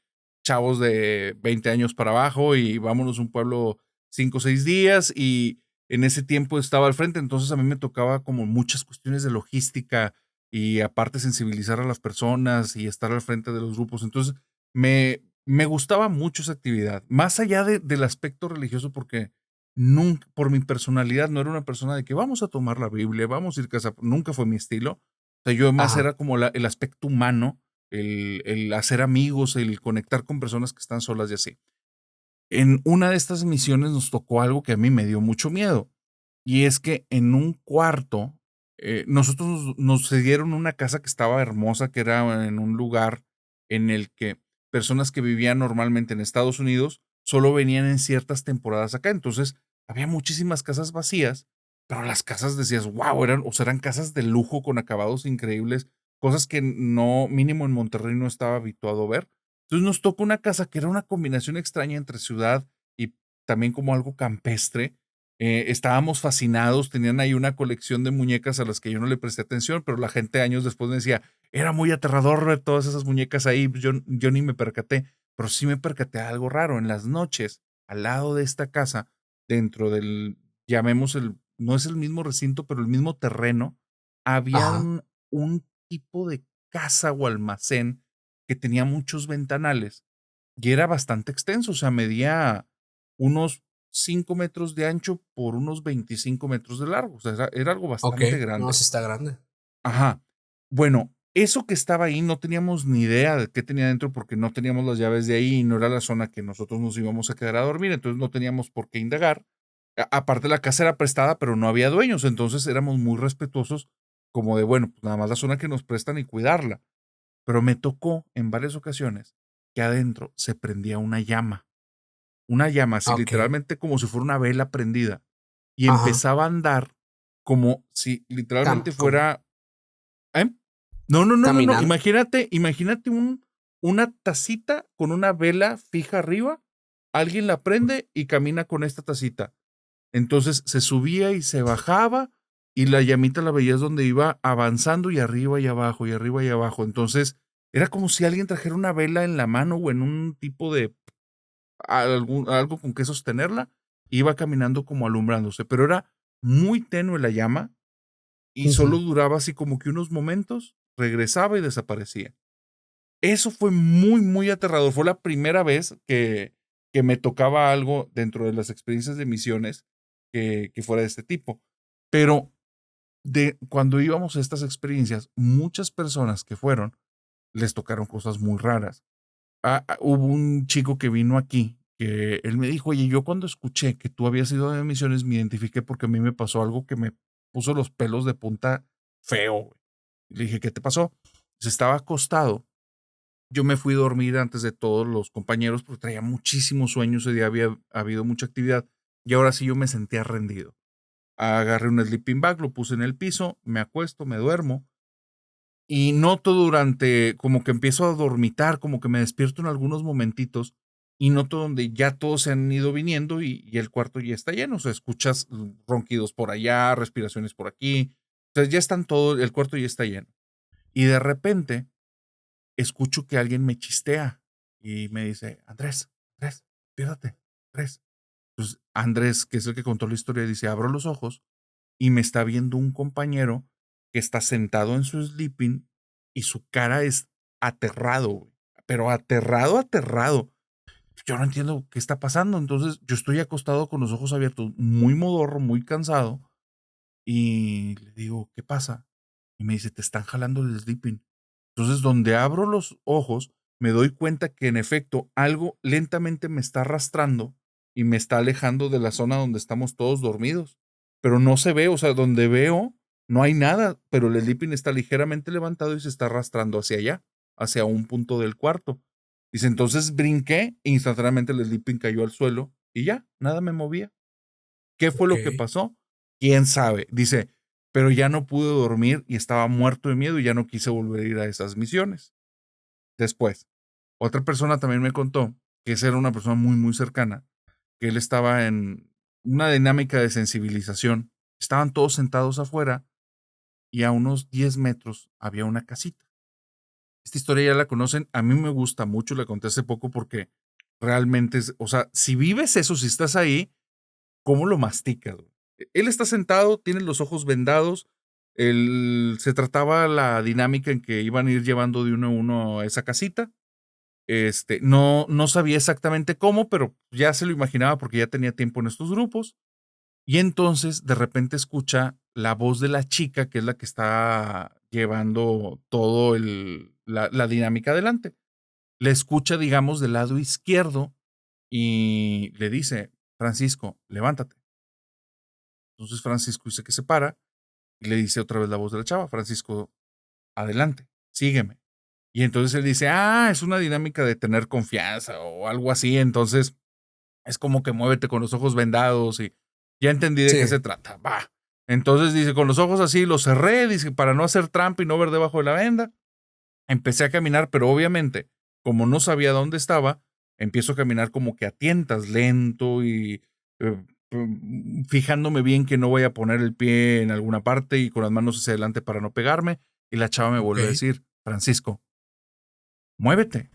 chavos de 20 años para abajo y vámonos a un pueblo 5 o 6 días, y en ese tiempo estaba al frente, entonces a mí me tocaba como muchas cuestiones de logística y aparte sensibilizar a las personas y estar al frente de los grupos. Entonces me gustaba mucho esa actividad, más allá del aspecto religioso, porque nunca, por mi personalidad, no era una persona de que vamos a tomar la Biblia, vamos a ir a casa, nunca fue mi estilo. O sea, yo más Ajá. era como el aspecto humano, el hacer amigos, el conectar con personas que están solas y así. En una de estas misiones nos tocó algo que a mí me dio mucho miedo, y es que en un cuarto, nosotros nos cedieron una casa que estaba hermosa, que era en un lugar en el que personas que vivían normalmente en Estados Unidos solo venían en ciertas temporadas acá. Entonces, había muchísimas casas vacías, pero las casas decías, wow, eran, o sea, eran casas de lujo con acabados increíbles, cosas que no, mínimo en Monterrey no estaba habituado a ver. Entonces nos tocó una casa que era una combinación extraña entre ciudad y también como algo campestre. Estábamos fascinados, tenían ahí una colección de muñecas a las que yo no le presté atención, pero la gente años después me decía, era muy aterrador ver todas esas muñecas ahí. Pues yo ni me percaté, pero sí me percaté de algo raro. En las noches, al lado de esta casa, dentro del, llamemos no es el mismo recinto, pero el mismo terreno, había Ajá. un tipo de casa o almacén que tenía muchos ventanales y era bastante extenso. O sea, medía unos 5 metros de ancho por unos 25 metros de largo. O sea, era algo Ok. bastante No, grande. sí está grande. Ajá. Bueno, eso que estaba ahí no teníamos ni idea de qué tenía dentro porque no teníamos las llaves de ahí y no era la zona que nosotros nos íbamos a quedar a dormir, entonces no teníamos por qué indagar. Aparte, la casa era prestada, pero no había dueños, entonces éramos muy respetuosos, como de, bueno, pues nada más la zona que nos prestan y cuidarla. Pero me tocó en varias ocasiones que adentro se prendía una llama así Ok. literalmente como si fuera una vela prendida, y Ajá. empezaba a andar como si literalmente Como fuera... ¿Eh? No, no, no, no, no. caminando. Imagínate una tacita con una vela fija arriba. Alguien la prende y camina con esta tacita. Entonces se subía y se bajaba y la llamita la veías donde iba avanzando y arriba y abajo y arriba y abajo. Entonces era como si alguien trajera una vela en la mano o en un tipo de algo con que sostenerla. Iba caminando como alumbrándose, pero era muy tenue la llama y solo Ujú. duraba así como que unos momentos, regresaba y desaparecía. Eso fue muy, muy aterrador. Fue la primera vez que me tocaba algo dentro de las experiencias de misiones que fuera de este tipo. Pero cuando íbamos a estas experiencias, muchas personas que fueron les tocaron cosas muy raras. Hubo un chico que vino aquí que él me dijo, oye, yo cuando escuché que tú habías ido de misiones me identifiqué porque a mí me pasó algo que me puso los pelos de punta feo, güey. Le dije, ¿qué te pasó? Se estaba acostado. Yo me fui a dormir antes de todos los compañeros porque traía muchísimo sueño. Ese día había habido mucha actividad y ahora sí yo me sentía rendido. Agarré un sleeping bag, lo puse en el piso, me acuesto, me duermo y noto durante, como que empiezo a dormitar, como que me despierto en algunos momentitos y noto donde ya todos se han ido viniendo y el cuarto ya está lleno. O sea, escuchas ronquidos por allá, respiraciones por aquí. Entonces ya están todos, el cuarto ya está lleno. Y de repente escucho que alguien me chistea y me dice, Andrés, Andrés, despiértate, Andrés. Pues Andrés, que es el que contó la historia, dice, abro los ojos y me está viendo un compañero que está sentado en su sleeping y su cara es aterrado, güey, pero aterrado, aterrado. Yo no entiendo qué está pasando. Entonces yo estoy acostado con los ojos abiertos, muy modorro, muy cansado. Y le digo, ¿qué pasa? Y me dice, te están jalando el sleeping. Entonces, donde abro los ojos, me doy cuenta que en efecto algo lentamente me está arrastrando y me está alejando de la zona donde estamos todos dormidos. Pero no se ve, o sea, donde veo no hay nada, pero el sleeping está ligeramente levantado y se está arrastrando hacia allá, hacia un punto del cuarto. Dice, entonces brinqué e instantáneamente el sleeping cayó al suelo y ya, nada me movía. ¿Qué fue Ok. lo que pasó? ¿Quién sabe? Dice, pero ya no pude dormir y estaba muerto de miedo y ya no quise volver a ir a esas misiones. Después, otra persona también me contó que esa era una persona muy, muy cercana, que él estaba en una dinámica de sensibilización. Estaban todos sentados afuera y a unos 10 metros había una casita. Esta historia ya la conocen, a mí me gusta mucho, la conté hace poco porque realmente es, o sea, si vives eso, si estás ahí, ¿cómo lo masticas? Güey? Él está sentado, tiene los ojos vendados. Se trataba la dinámica en que iban a ir llevando de uno a uno a esa casita. No sabía exactamente cómo, pero ya se lo imaginaba porque ya tenía tiempo en estos grupos. Y entonces de repente escucha la voz de la chica, que es la que está llevando todo la dinámica adelante. Le escucha, digamos, del lado izquierdo y le dice, Francisco, levántate. Entonces Francisco dice que se para y le dice otra vez la voz de la chava, Francisco, adelante, sígueme. Y entonces él dice, es una dinámica de tener confianza o algo así. Entonces es como que muévete con los ojos vendados y ya entendí de qué Sí. se trata. Va. Entonces dice, con los ojos así los cerré, dice, para no hacer trampa y no ver debajo de la venda. Empecé a caminar, pero obviamente, como no sabía dónde estaba, empiezo a caminar como que a tientas, lento y fijándome bien que no voy a poner el pie en alguna parte y con las manos hacia adelante para no pegarme. Y la chava me Ok. vuelve a decir, Francisco, muévete.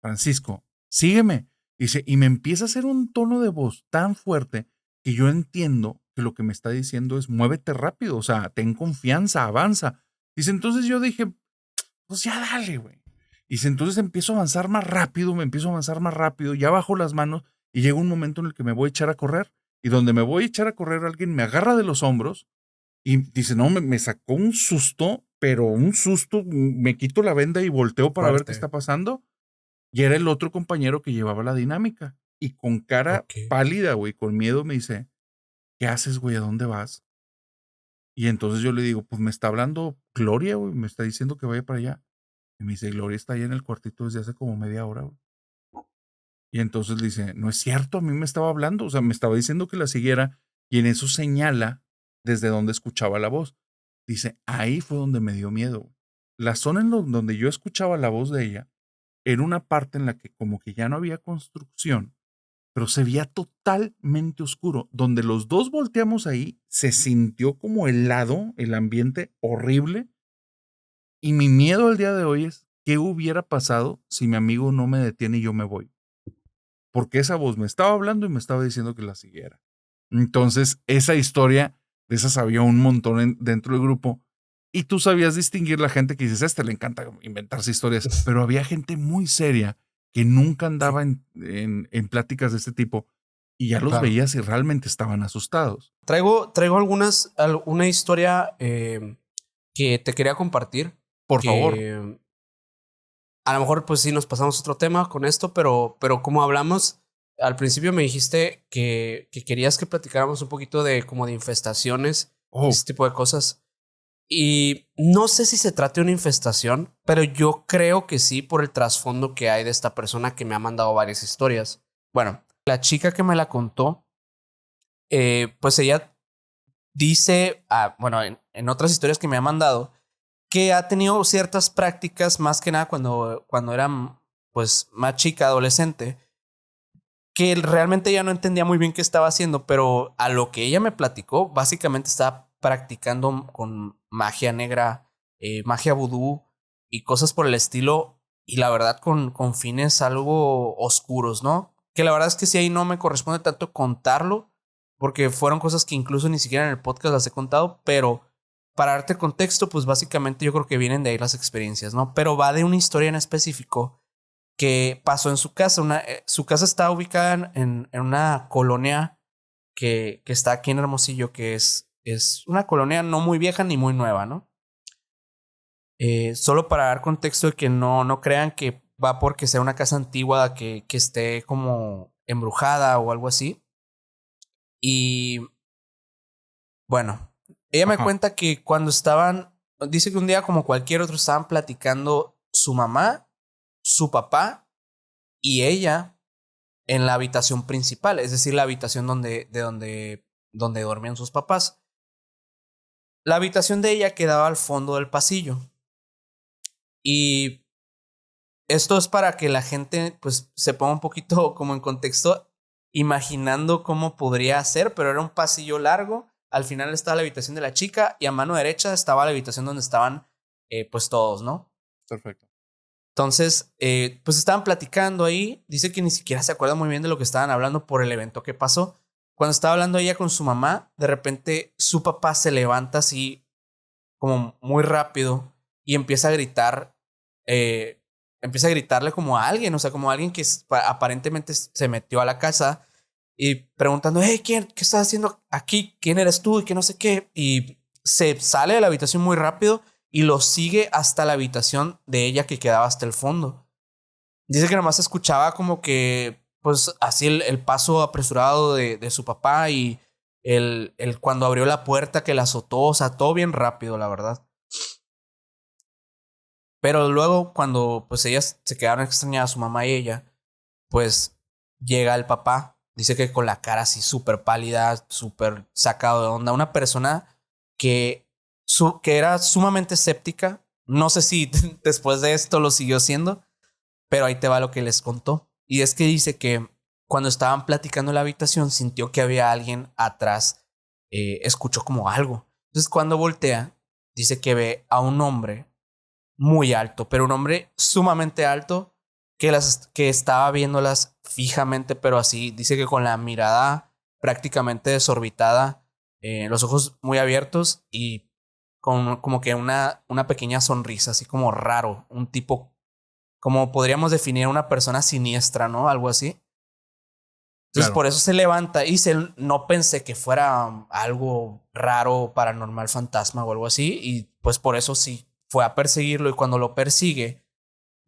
Francisco, sígueme. Dice, y me empieza a hacer un tono de voz tan fuerte que yo entiendo que lo que me está diciendo es muévete rápido, o sea, ten confianza, avanza. Dice, entonces yo dije, pues ya dale, güey. Y si entonces empiezo a avanzar más rápido, me empiezo a avanzar más rápido, ya bajo las manos y llega un momento en el que me voy a echar a correr. Y donde me voy a echar a correr, alguien me agarra de los hombros y dice, no, me sacó un susto, pero un susto, me quito la venda y volteo para ver qué Fuerte. está pasando. Y era el otro compañero que llevaba la dinámica. Y con cara Ok. pálida, güey, con miedo me dice, ¿qué haces, güey? ¿A dónde vas? Y entonces yo le digo, pues me está hablando Gloria, güey, me está diciendo que vaya para allá. Y me dice, Gloria está ahí en el cuartito desde hace como media hora, güey. Y entonces le dice, no es cierto, a mí me estaba hablando, o sea, me estaba diciendo que la siguiera y en eso señala desde donde escuchaba la voz. Dice, ahí fue donde me dio miedo. Güey. La zona donde yo escuchaba la voz de ella era una parte en la que como que ya no había construcción, pero se veía totalmente oscuro. Donde los dos volteamos ahí, se sintió como helado, el ambiente horrible. Y mi miedo al día de hoy es, ¿qué hubiera pasado si mi amigo no me detiene y yo me voy? Porque esa voz me estaba hablando y me estaba diciendo que la siguiera. Entonces, esa historia, de esas había un montón dentro del grupo. Y tú sabías distinguir la gente que dices, a este le encanta inventarse historias, pero había gente muy seria que nunca Sí, andaba en pláticas de este tipo y ya los claro. veías y realmente estaban asustados. Traigo una historia que te quería compartir, Por favor. que a lo mejor pues sí nos pasamos a otro tema con esto, pero como hablamos, al principio me dijiste que querías que platicáramos un poquito de como de infestaciones, Oh, ese tipo de cosas. Y no sé si se trata de una infestación, pero yo creo que sí por el trasfondo que hay de esta persona que me ha mandado varias historias. Bueno, la chica que me la contó, pues ella dice, bueno, en otras historias que me ha mandado, que ha tenido ciertas prácticas, más que nada cuando era pues más chica, adolescente, que realmente ella no entendía muy bien qué estaba haciendo, pero a lo que ella me platicó, básicamente estaba practicando con magia negra, magia vudú y cosas por el estilo, y la verdad con fines algo oscuros, ¿no? que la verdad es que sí ahí no me corresponde tanto contarlo, porque fueron cosas que incluso ni siquiera en el podcast las he contado, pero para darte contexto, pues básicamente yo creo que vienen de ahí las experiencias, ¿no? Pero va de una historia en específico que pasó en su casa. Su casa está ubicada en una colonia que está aquí en Hermosillo, que es una colonia no muy vieja ni muy nueva, ¿no? Solo para dar contexto de que no crean que va porque sea una casa antigua que esté como embrujada o algo así. Y bueno, ella me Ajá. cuenta que cuando dice que un día como cualquier otro estaban platicando su mamá, su papá y ella en la habitación principal, es decir, la habitación donde dormían sus papás. La habitación de ella quedaba al fondo del pasillo. Y esto es para que la gente pues se ponga un poquito como en contexto, imaginando cómo podría ser, pero era un pasillo largo. Al final estaba la habitación de la chica y a mano derecha estaba la habitación donde estaban pues todos, ¿no? Perfecto. Entonces, pues estaban platicando ahí. Dice que ni siquiera se acuerda muy bien de lo que estaban hablando por el evento que pasó. Cuando estaba hablando ella con su mamá, de repente su papá se levanta así como muy rápido y empieza a gritarle como a alguien, o sea, como a alguien que aparentemente se metió a la casa y preguntando, hey, ¿qué estás haciendo aquí? ¿Quién eres tú? Y que no sé qué. Y se sale de la habitación muy rápido y lo sigue hasta la habitación de ella que quedaba hasta el fondo. Dice que nomás escuchaba como que, pues así el paso apresurado de su papá y cuando abrió la puerta que la azotó, o sea, todo bien rápido, la verdad. Pero luego, cuando pues ellas se quedaron extrañadas, su mamá y ella, pues llega el papá. Dice que con la cara así súper pálida, súper sacado de onda. Una persona que era sumamente escéptica. No sé si después de esto lo siguió siendo, pero ahí te va lo que les contó. Y es que dice que cuando estaban platicando en la habitación, sintió que había alguien atrás. Escuchó como algo. Entonces, cuando voltea, dice que ve a un hombre muy alto, pero un hombre sumamente alto que estaba viéndolas fijamente, pero así, dice que con la mirada prácticamente desorbitada, los ojos muy abiertos y con como que una pequeña sonrisa, así como raro, un tipo, como podríamos definir a una persona siniestra, ¿no? Algo así. Entonces Claro. por eso se levanta y no pensé que fuera algo raro, paranormal, fantasma o algo así. Y pues por eso sí fue a perseguirlo y cuando lo persigue,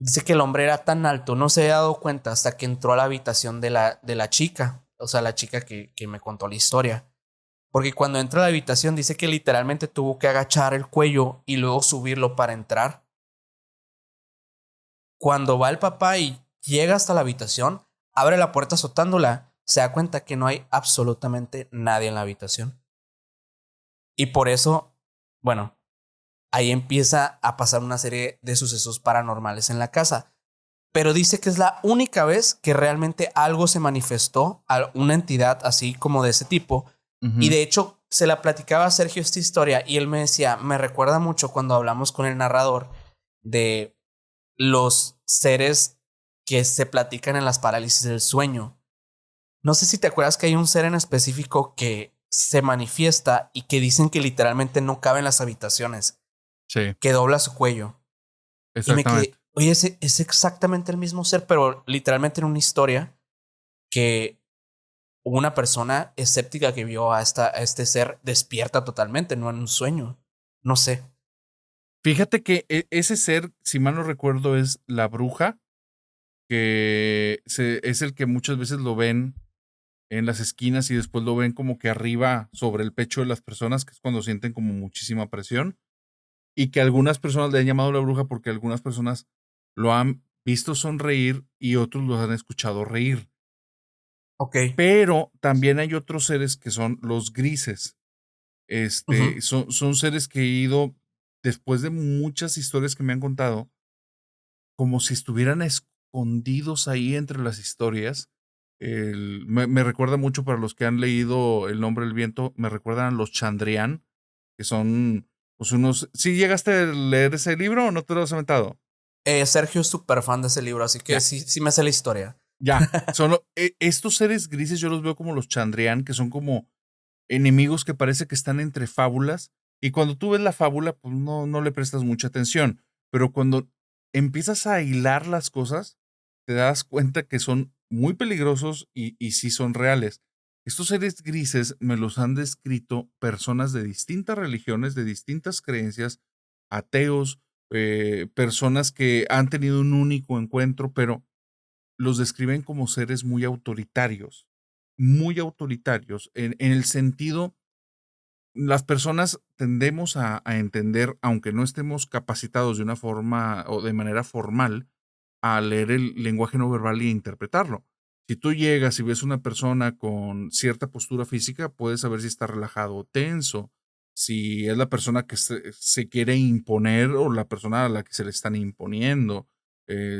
dice que el hombre era tan alto, no se había dado cuenta hasta que entró a la habitación de la chica, o sea, la chica que me contó la historia. Porque cuando entra a la habitación dice que literalmente tuvo que agachar el cuello y luego subirlo para entrar. Cuando va el papá y llega hasta la habitación, abre la puerta azotándola, se da cuenta que no hay absolutamente nadie en la habitación. Y por eso, bueno, ahí empieza a pasar una serie de sucesos paranormales en la casa. Pero dice que es la única vez que realmente algo se manifestó, a una entidad así como de ese tipo. Y Ujú. de hecho, se la platicaba a Sergio esta historia y él me decía, me recuerda mucho cuando hablamos con el narrador de los seres que se platican en las parálisis del sueño. No sé si te acuerdas que hay un ser en específico que se manifiesta y que dicen que literalmente no cabe en las habitaciones, Sí, que dobla su cuello. Y me exactamente. quedé, oye, ese es exactamente el mismo ser, pero literalmente en una historia que una persona escéptica que vio a este ser despierta totalmente, no en un sueño. No sé. Fíjate que ese ser, si mal no recuerdo, es la bruja, que es el que muchas veces lo ven en las esquinas y después lo ven como que arriba sobre el pecho de las personas, que es cuando sienten como muchísima presión, y que algunas personas le han llamado la bruja porque algunas personas lo han visto sonreír y otros los han escuchado reír. Ok. Pero también hay otros seres que son los grises. Ujú. Son seres que he ido, después de muchas historias que me han contado, como si estuvieran escondidos ahí entre las historias. Me recuerda mucho para los que han leído El nombre del viento, me recuerdan a los Chandrian, que son pues unos. ¿Sí llegaste a leer ese libro o no te lo has aventado? Sergio es súper fan de ese libro, así que Ya. sí me hace la historia. Ya, estos seres grises yo los veo como los Chandrian, que son como enemigos que parece que están entre fábulas. Y cuando tú ves la fábula, pues no le prestas mucha atención. Pero cuando empiezas a hilar las cosas, te das cuenta que son muy peligrosos y sí son reales. Estos seres grises me los han descrito personas de distintas religiones, de distintas creencias, ateos, personas que han tenido un único encuentro, pero los describen como seres muy autoritarios, en el sentido, las personas tendemos a entender, aunque no estemos capacitados de una forma o de manera formal, a leer el lenguaje no verbal y a interpretarlo. Si tú llegas y ves una persona con cierta postura física, puedes saber si está relajado o tenso, si es la persona que se quiere imponer o la persona a la que se le están imponiendo.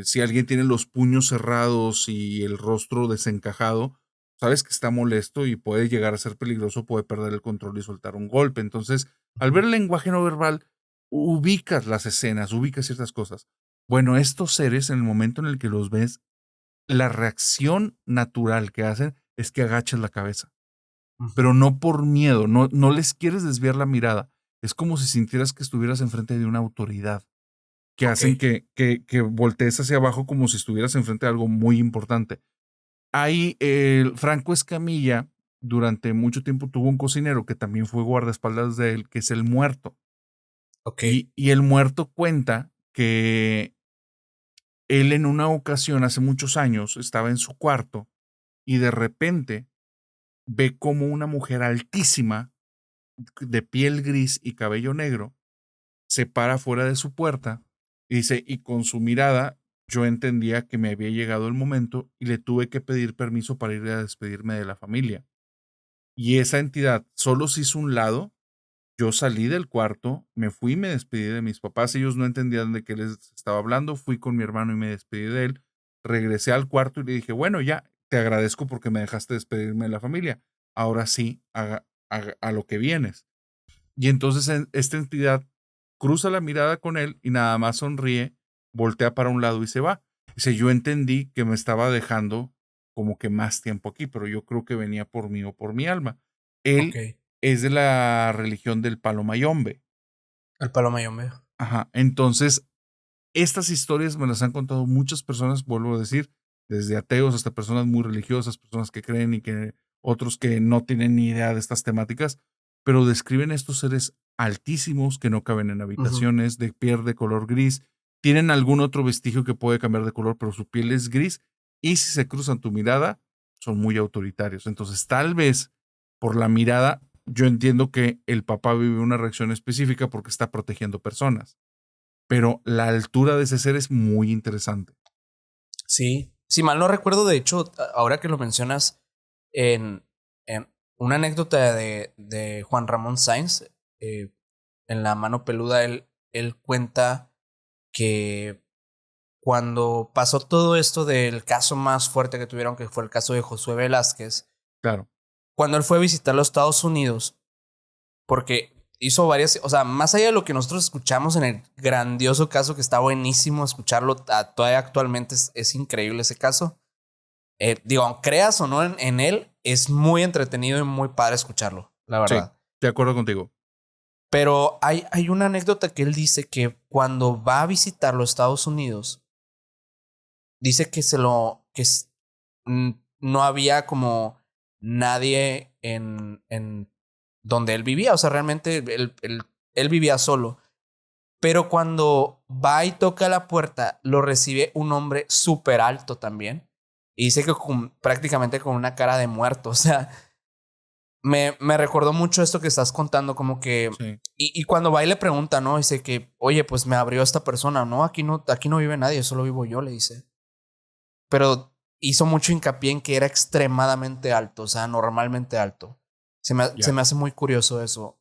Si alguien tiene los puños cerrados y el rostro desencajado, sabes que está molesto y puede llegar a ser peligroso, puede perder el control y soltar un golpe. Entonces, al ver el lenguaje no verbal, ubicas las escenas, ubicas ciertas cosas. Bueno, estos seres, en el momento en el que los ves, la reacción natural que hacen es que agachas la cabeza, pero no por miedo, no les quieres desviar la mirada. Es como si sintieras que estuvieras enfrente de una autoridad, que Ok, hacen que voltees hacia abajo como si estuvieras enfrente de algo muy importante. Ahí, Franco Escamilla, durante mucho tiempo tuvo un cocinero que también fue guardaespaldas de él, que es el Muerto. ok, Y el Muerto cuenta que él en una ocasión, hace muchos años, estaba en su cuarto y de repente ve como una mujer altísima, de piel gris y cabello negro, se para fuera de su puerta y dice, y con su mirada yo entendía que me había llegado el momento y le tuve que pedir permiso para ir a despedirme de la familia. Y esa entidad solo se hizo un lado. Yo salí del cuarto, me fui y me despedí de mis papás. Ellos no entendían de qué les estaba hablando. Fui con mi hermano y me despedí de él. Regresé al cuarto y le dije, bueno, ya, te agradezco porque me dejaste despedirme de la familia. Ahora sí, a lo que vienes. Y entonces esta entidad cruza la mirada con él y nada más sonríe, voltea para un lado y se va. Dice, yo entendí que me estaba dejando como que más tiempo aquí, pero yo creo que venía por mí o por mi alma. ok. Él es de la religión del Palo Mayombe. El Paloma yo me. Ajá. Entonces, estas historias me las han contado muchas personas, vuelvo a decir, desde ateos hasta personas muy religiosas, personas que creen y que otros que no tienen ni idea de estas temáticas, pero describen estos seres altísimos que no caben en Ujú. habitaciones, de piel de color gris, tienen algún otro vestigio que puede cambiar de color, pero su piel es gris y si se cruzan tu mirada, son muy autoritarios. Entonces, tal vez por la mirada, yo entiendo que el papá vive una reacción específica porque está protegiendo personas, pero la altura de ese ser es muy interesante. Sí. Si mal no recuerdo, de hecho, ahora que lo mencionas, en, en una anécdota de Juan Ramón Sáenz, eh, en La mano peluda, él cuenta que cuando pasó todo esto del caso más fuerte que tuvieron, que fue el caso de Josué Velázquez, Claro, cuando él fue a visitar los Estados Unidos, porque hizo varias, o sea, más allá de lo que nosotros escuchamos en el grandioso caso, que está buenísimo escucharlo, todavía actualmente es increíble ese caso. Digo, creas o no en él, es muy entretenido y muy padre escucharlo, la sí, verdad. de acuerdo contigo. Pero hay una anécdota que él dice que cuando va a visitar los Estados Unidos, dice que no había como nadie en donde él vivía. O sea, realmente él vivía solo. Pero cuando va y toca la puerta, lo recibe un hombre súper alto también. Y dice que prácticamente con una cara de muerto. O sea, me recordó mucho esto que estás contando, como que. Sí, Y cuando va y le pregunta, ¿no? Dice que, oye, pues me abrió esta persona. No, aquí no vive nadie, solo vivo yo, le dice. Pero hizo mucho hincapié en que era extremadamente alto, o sea, normalmente alto. Se ya. me hace muy curioso eso.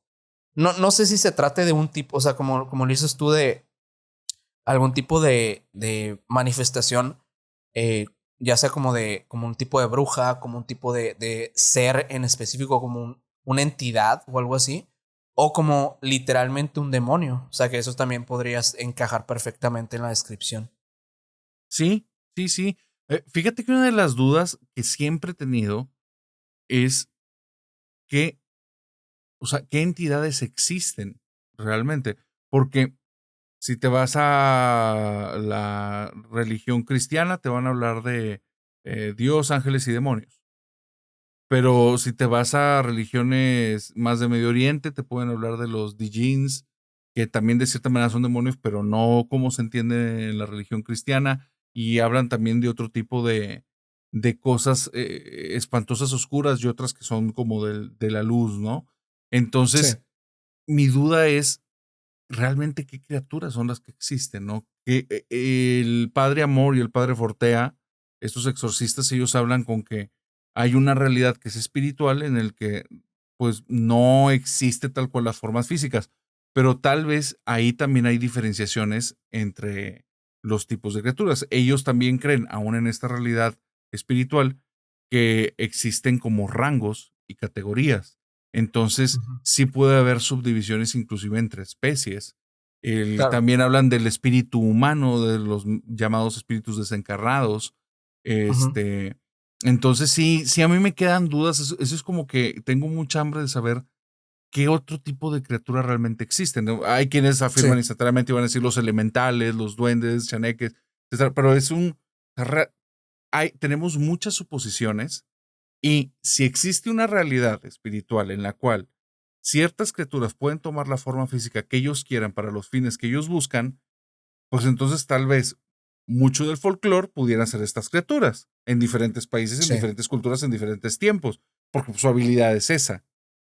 No sé si se trate de un tipo, o sea, como lo dices tú, de algún tipo de manifestación, eh, ya sea como un tipo de bruja, como un tipo de ser en específico, como una entidad o algo así, o como literalmente un demonio. O sea, que eso también podrías encajar perfectamente en la descripción. Sí, sí, sí. Fíjate que una de las dudas que siempre he tenido es que, o sea, qué entidades existen realmente. Porque si te vas a la religión cristiana, te van a hablar de Dios, ángeles y demonios. Pero si te vas a religiones más de Medio Oriente, te pueden hablar de los Dijins, que también de cierta manera son demonios, pero no como se entiende en la religión cristiana. Y hablan también de otro tipo de cosas espantosas, oscuras y otras que son como de la luz, ¿no? Sí. Entonces, mi duda es realmente qué criaturas son las que existen, ¿no? Que el padre Amor y el padre Fortea, estos exorcistas, ellos hablan con que hay una realidad que es espiritual en el que pues no existe tal cual las formas físicas, pero tal vez ahí también hay diferenciaciones entre los tipos de criaturas. Ellos también creen, aún en esta realidad espiritual, que existen como rangos y categorías. Entonces, Ujú. sí puede haber subdivisiones inclusive entre especies. Claro. También hablan del espíritu humano, de los llamados espíritus desencarnados. Ujú. Este, entonces sí a mí me quedan dudas. Eso es como que tengo mucha hambre de saber qué otro tipo de criatura realmente existen, ¿no? Hay quienes Sí. afirman instantáneamente y van a decir los elementales, los duendes, chaneques, etcétera, pero tenemos muchas suposiciones y si existe una realidad espiritual en la cual ciertas criaturas pueden tomar la forma física que ellos quieran para los fines que ellos buscan, pues entonces tal vez mucho del folclore pudieran ser estas criaturas en diferentes países, en Sí. diferentes culturas, en diferentes tiempos, porque su habilidad es esa.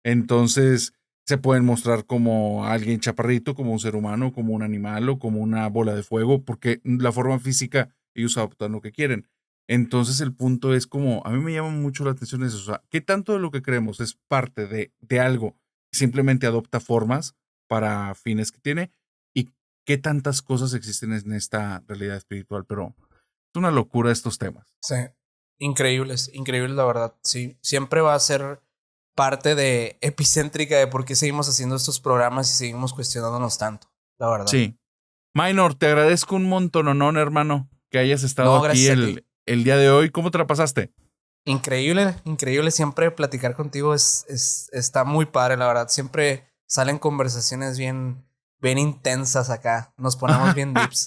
Entonces se pueden mostrar como alguien chaparrito, como un ser humano, como un animal o como una bola de fuego, porque la forma física ellos adoptan lo que quieren. Entonces el punto es como, a mí me llama mucho la atención eso, o sea, ¿qué tanto de lo que creemos es parte de algo que simplemente adopta formas para fines que tiene? ¿Y qué tantas cosas existen en esta realidad espiritual? Pero es una locura estos temas. Sí. Increíbles, increíbles, la verdad. Sí, siempre va a ser parte de epicéntrica de por qué seguimos haciendo estos programas y seguimos cuestionándonos tanto, la verdad. Sí. Minor, te agradezco un montononón, hermano, que hayas estado No, aquí gracias a ti. el día de hoy. ¿Cómo te la pasaste? Increíble, increíble. Siempre platicar contigo está muy padre, la verdad. Siempre salen conversaciones bien intensas acá. Nos ponemos bien deeps.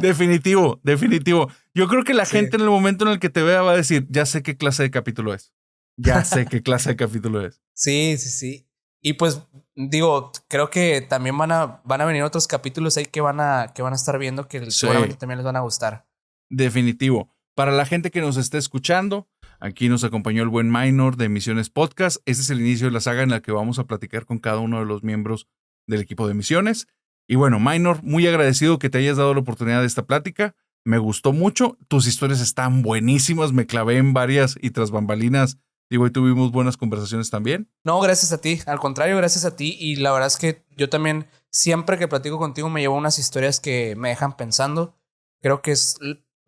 Definitivo, definitivo. Yo creo que la Sí, gente en el momento en el que te vea va a decir, ya sé qué clase de capítulo es. Ya sé qué clase de capítulo es. sí, sí, sí. Y pues digo, creo que también van a venir otros capítulos ahí que van a estar viendo que seguramente Sí. también les van a gustar. Definitivo. Para la gente que nos está escuchando, aquí nos acompañó el buen Minor de Misiones Podcast. Este es el inicio de la saga en la que vamos a platicar con cada uno de los miembros del equipo de Misiones. Y bueno, Minor, muy agradecido que te hayas dado la oportunidad de esta plática. Me gustó mucho. Tus historias están buenísimas. Me clavé en varias y tras bambalinas. Digo, hoy tuvimos buenas conversaciones también. No, gracias a ti. Al contrario, gracias a ti. Y la verdad es que yo también, siempre que platico contigo, me llevo unas historias que me dejan pensando. Creo que es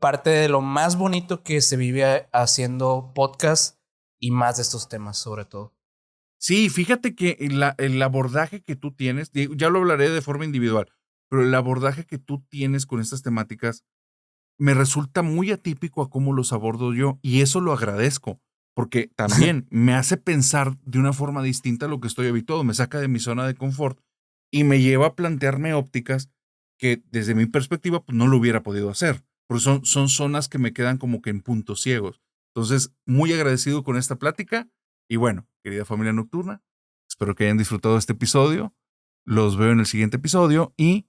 parte de lo más bonito que se vive haciendo podcast y más de estos temas, sobre todo. Sí, fíjate que el abordaje que tú tienes, ya lo hablaré de forma individual, pero el abordaje que tú tienes con estas temáticas me resulta muy atípico a cómo los abordo yo y eso lo agradezco, porque también me hace pensar de una forma distinta a lo que estoy habituado, me saca de mi zona de confort y me lleva a plantearme ópticas que desde mi perspectiva pues, no lo hubiera podido hacer, porque son zonas que me quedan como que en puntos ciegos. Entonces, muy agradecido con esta plática y bueno, querida familia nocturna, espero que hayan disfrutado de este episodio, los veo en el siguiente episodio y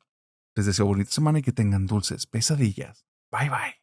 les deseo bonita semana y que tengan dulces pesadillas. Bye bye.